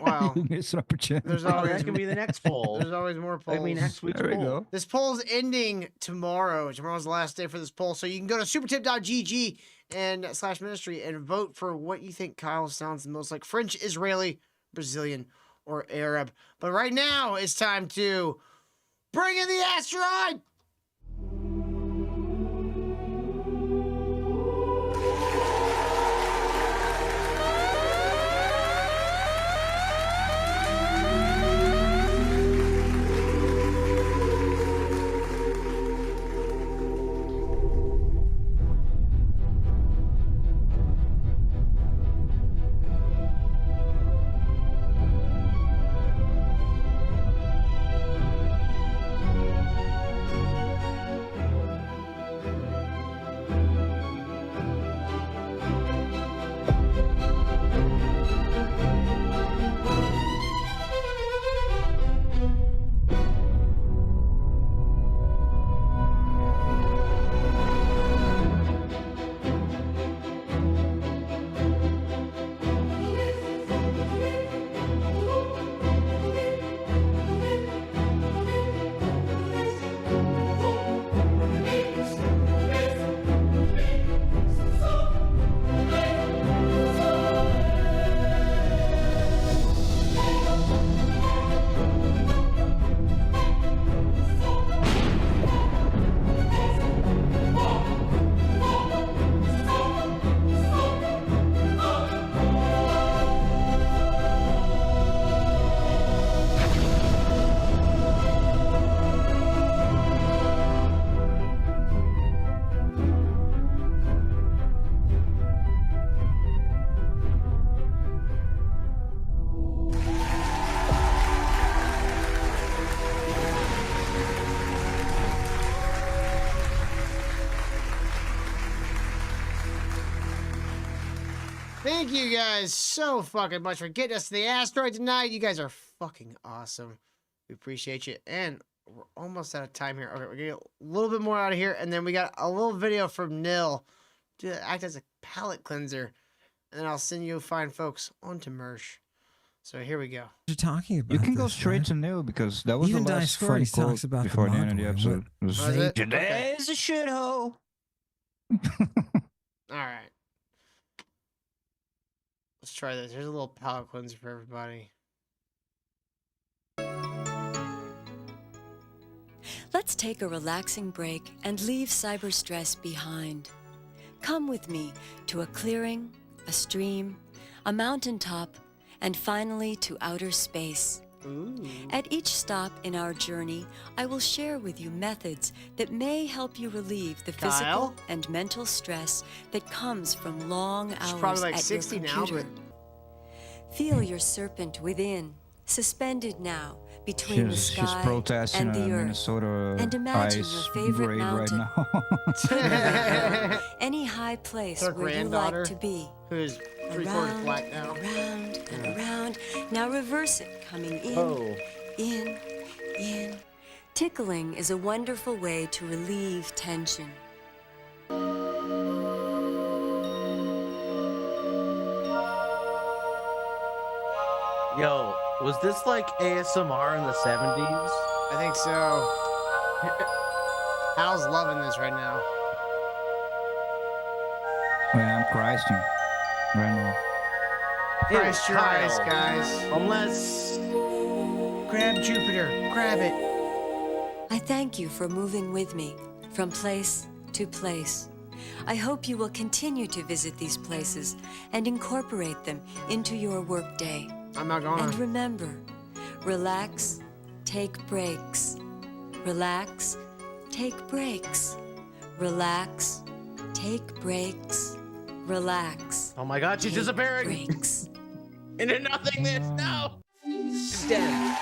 Wow. You missed an opportunity. There's always that could be the next poll. There's always more polls. I mean, next week's There we poll. go. This poll's ending tomorrow. Tomorrow's the last day for this poll. So you can go to supertip.gg and /ministry and vote for what you think Kyle sounds the most like: French, Israeli, Brazilian, or Arab. But right now it's time to bring in the asteroid. Thank you guys so fucking much for getting us to the asteroid tonight. You guys are fucking awesome. We appreciate you. And we're almost out of time here. Okay, we're gonna get a little bit more out of here. And then we got a little video from Nil to act as a palate cleanser. And then I'll send you fine folks onto Mersh. So here we go. You're talking about You can go this, straight right? to Neil because that was Even the last fun Dioscorides quote talks about the before the end of the Mogwai. episode. It was, Was it? Today's a shithole. All right. Let's try this. Here's a little palate cleanser for everybody. Let's take a relaxing break and leave cyber stress behind. Come with me to a clearing, a stream, a mountaintop, and finally to outer space. At each stop in our journey, I will share with you methods that may help you relieve the Kyle? physical and mental stress that comes from long She's hours probably like at 60 your now, computer. Feel your serpent within, suspended now between the She's sky protesting and the earth. Minnesota And imagine ice your favorite grade mountain. right now. Any high place Her where you granddaughter, like to be. who's three-quarters black now. Around and around. Now reverse it, coming in, Oh. in. Tickling is a wonderful way to relieve tension. Yo, was this like ASMR in the 70s? I think so. Hal's loving this right now. I'm Christing right now. Christ your eyes, Kyle. guys. Unless Grab Jupiter. Grab it. I thank you for moving with me from place to place. I hope you will continue to visit these places and incorporate them into your workday. I'm not gonna. And remember, relax, take breaks. Relax, take breaks. Relax, take breaks. Relax. Oh my God, she's take disappearing. Breaks. Into nothingness. No. STEM.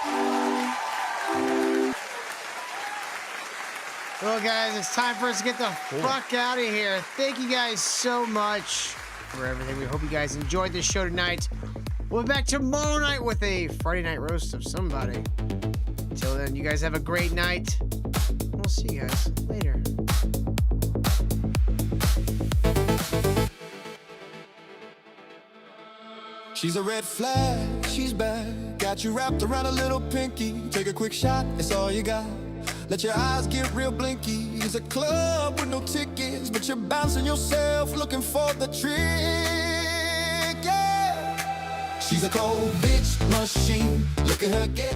Well, guys, it's time for us to get the fuck out of here. Thank you guys so much for everything. We hope you guys enjoyed this show tonight. We'll be back tomorrow night with a Friday night roast of somebody. Until then, you guys have a great night. We'll see you guys later. She's a red flag, she's bad. Got you wrapped around a little pinky. Take a quick shot, it's all you got. Let your eyes get real blinky. It's a club with no tickets, but you're bouncing yourself looking for the trick, yeah. She's a cold bitch machine. Look at her get